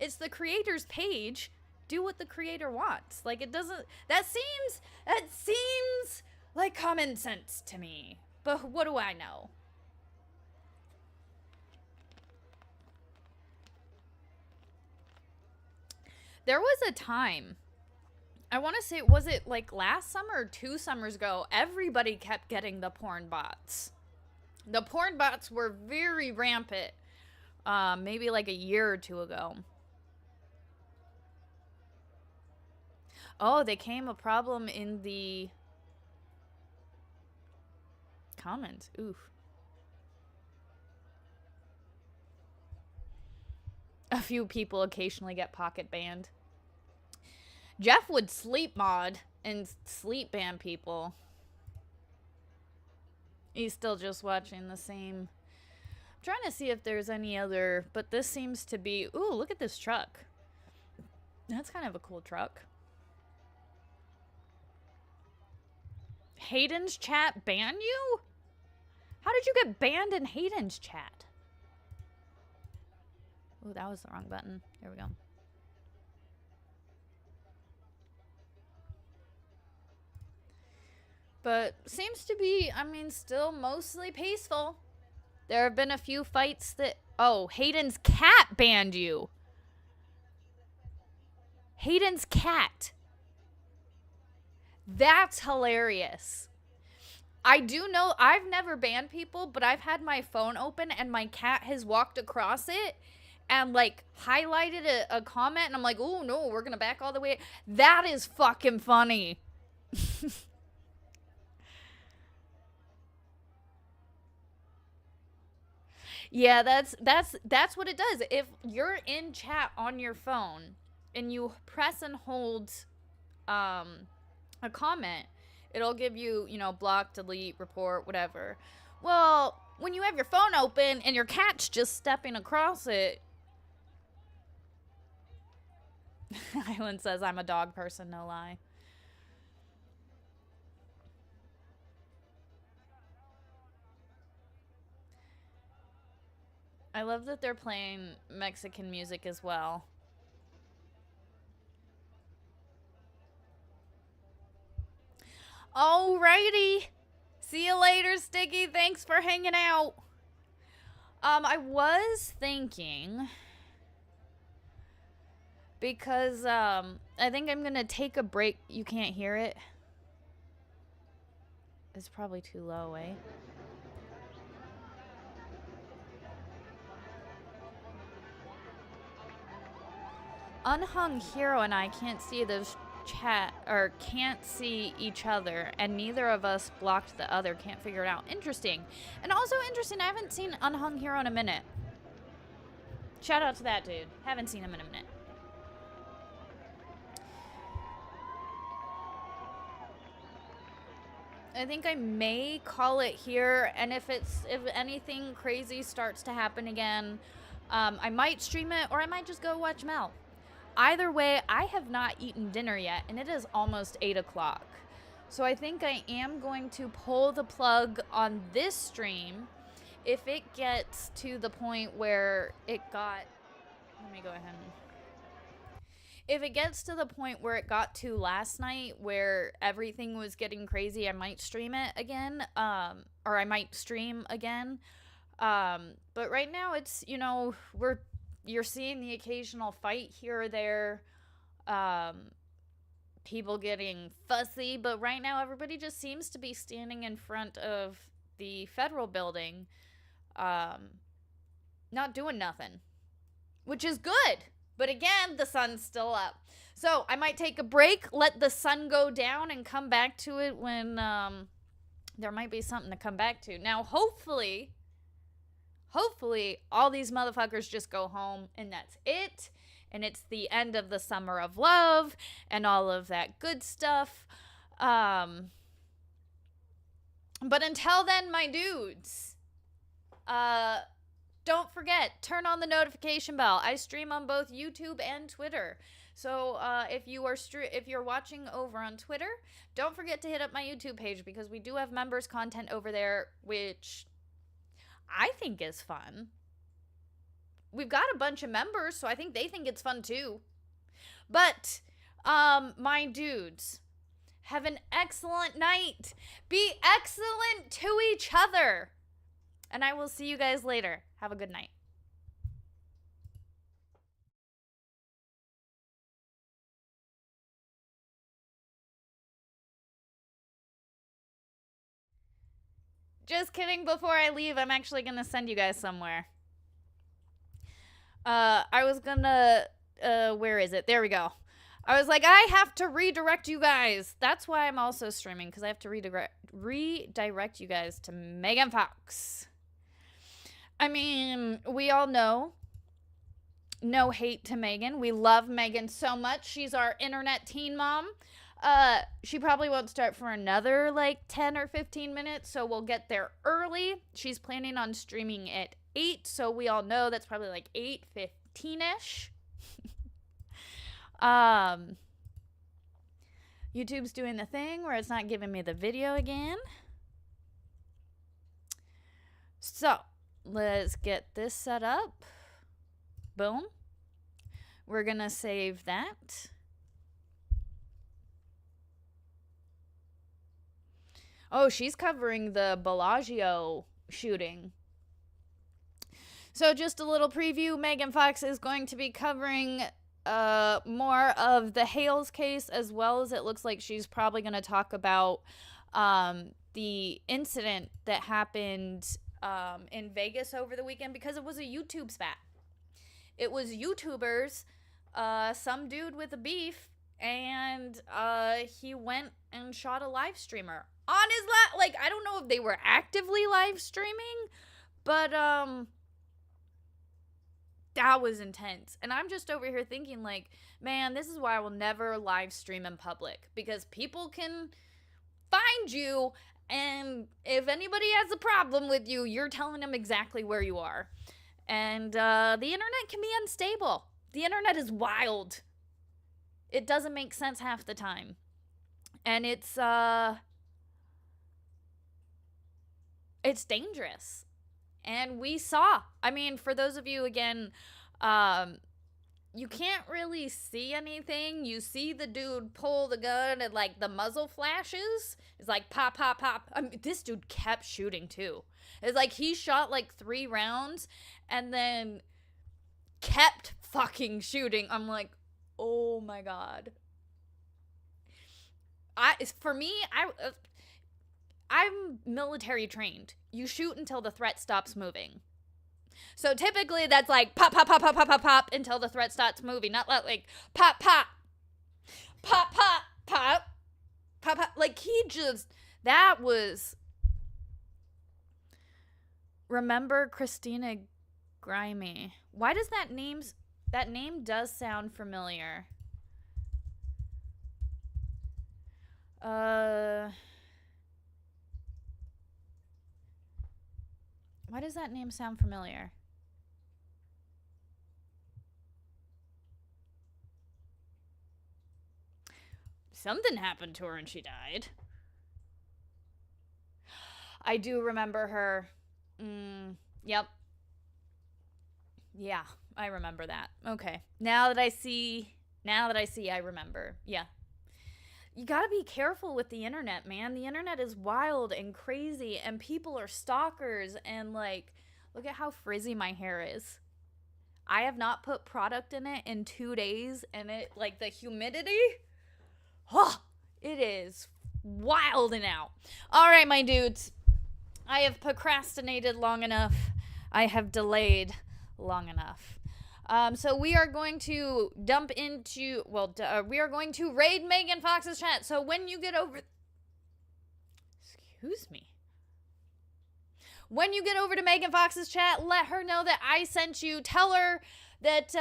Speaker 1: it's the creator's page. Do what the creator wants. Like, it doesn't, that seems like common sense to me. But what do I know? There was a time, I want to say, was it like last summer or 2 summers ago, everybody kept getting the porn bots. The porn bots were very rampant, maybe like a year or 2 ago. Oh, they came a problem in the comments. Oof. A few people occasionally get pocket banned. Jeff would sleep mod and sleep ban people. He's still just watching the same. I'm trying to see if there's any other, but this seems to be, ooh, look at this truck. That's kind of a cool truck. Hayden's chat ban you? How did you get banned in Hayden's chat? Ooh, that was the wrong button. There we go. But seems to be, I mean, still mostly peaceful. There have been a few fights that... Oh, Hayden's cat banned you. Hayden's cat. That's hilarious. I do know, I've never banned people, but I've had my phone open and my cat has walked across it and like highlighted a comment and I'm like, oh no, we're gonna back all the way. That is fucking funny. Yeah, that's what it does. If you're in chat on your phone and you press and hold a comment, it'll give you, you know, block, delete, report, whatever. Well, when you have your phone open and your cat's just stepping across it. Island says I'm a dog person, no lie. I love that they're playing Mexican music as well. Alrighty. See you later, Sticky. Thanks for hanging out. I was thinking, because I think I'm gonna take a break. You can't hear it. It's probably too low, eh? Unhung Hero and I can't see those chat, or can't see each other, and neither of us blocked the other. Can't figure it out. Interesting. And also interesting, I haven't seen Unhung Hero in a minute. Shout out to that dude. Haven't seen him in a minute. I think I may call it here, and if anything crazy starts to happen again, I might stream it, or I might just go watch Mel. Either way, I have not eaten dinner yet, and it is almost 8 o'clock. So I think I am going to pull the plug on this stream if it gets to the point where it got... Let me go ahead and... If it gets to the point where it got to last night, where everything was getting crazy, I might stream it again, or I might stream again. But right now, it's, you know, you're seeing the occasional fight here or there, people getting fussy, but right now everybody just seems to be standing in front of the federal building, not doing nothing, which is good. But again, the sun's still up. So I might take a break, let the sun go down, and come back to it when there might be something to come back to. Now, hopefully, all these motherfuckers just go home, and that's it. And it's the end of the summer of love and all of that good stuff. But until then, my dudes, don't forget, turn on the notification bell. I stream on both YouTube and Twitter. So if you're watching over on Twitter, don't forget to hit up my YouTube page, because we do have members content over there, which I think is fun. We've got a bunch of members, so I think they think it's fun too. But my dudes, Have an excellent night. Be excellent to each other. And I will see you guys later. Have a good night. Just kidding. Before I leave, I'm actually going to send you guys somewhere. I was going to... where is it? There we go. I was like, I have to redirect you guys. That's why I'm also streaming, because I have to redirect you guys to Megan Fox. I mean, we all know. No hate to Megan. We love Megan so much. She's our internet teen mom. She probably won't start for another like 10 or 15 minutes, so we'll get there early. She's planning on streaming at 8, so we all know that's probably like 8:15ish. YouTube's doing the thing where it's not giving me the video again. So, let's get this set up. Boom. We're gonna save that. Oh, she's covering the Bellagio shooting. So just a little preview, Megan Fox is going to be covering more of the Hales case, as well as it looks like she's probably going to talk about the incident that happened in Vegas over the weekend, because it was a YouTube spat. It was YouTubers, some dude with a beef, and he went and shot a live streamer on his like, I don't know if they were actively live streaming, but that was intense. And I'm just over here thinking like, man, this is why I will never live stream in public, because people can find you, and if anybody has a problem with you, you're telling them exactly where you are. And the internet can be unstable. The internet is wild. It doesn't make sense half the time. And it's dangerous. And we saw, I mean, for those of you, again, you can't really see anything. You see the dude pull the gun and, like, the muzzle flashes. It's like, pop, pop, pop. I mean, this dude kept shooting, too. It's like he shot, like, 3 rounds and then kept fucking shooting. I'm like, oh, my God. For me, I'm military trained. You shoot until the threat stops moving. So typically that's like pop, pop, pop, pop, pop, pop, pop until the threat stops moving. Not like pop, pop, pop, pop, pop, pop, pop. Like that was. Remember Christina Grimmie? Why does that name does sound familiar? Why does that name sound familiar? Something happened to her and she died. I do remember her. Yep. Yeah, I remember that. Okay. Now that I see, I remember. Yeah. You gotta be careful with the internet, man. The internet is wild and crazy, and people are stalkers, and, like, look at how frizzy my hair is. I have not put product in it in 2 days, and it, like, the humidity, it is wilding out. All right, my dudes. I have procrastinated long enough. I have delayed long enough. So we are going to we are going to raid Megan Fox's chat. So when you get over, when you get over to Megan Fox's chat, let her know that I sent you. Tell her that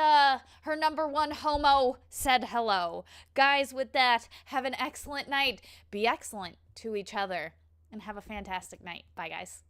Speaker 1: her #1 homo said hello. Guys, with that, have an excellent night. Be excellent to each other and have a fantastic night. Bye, guys.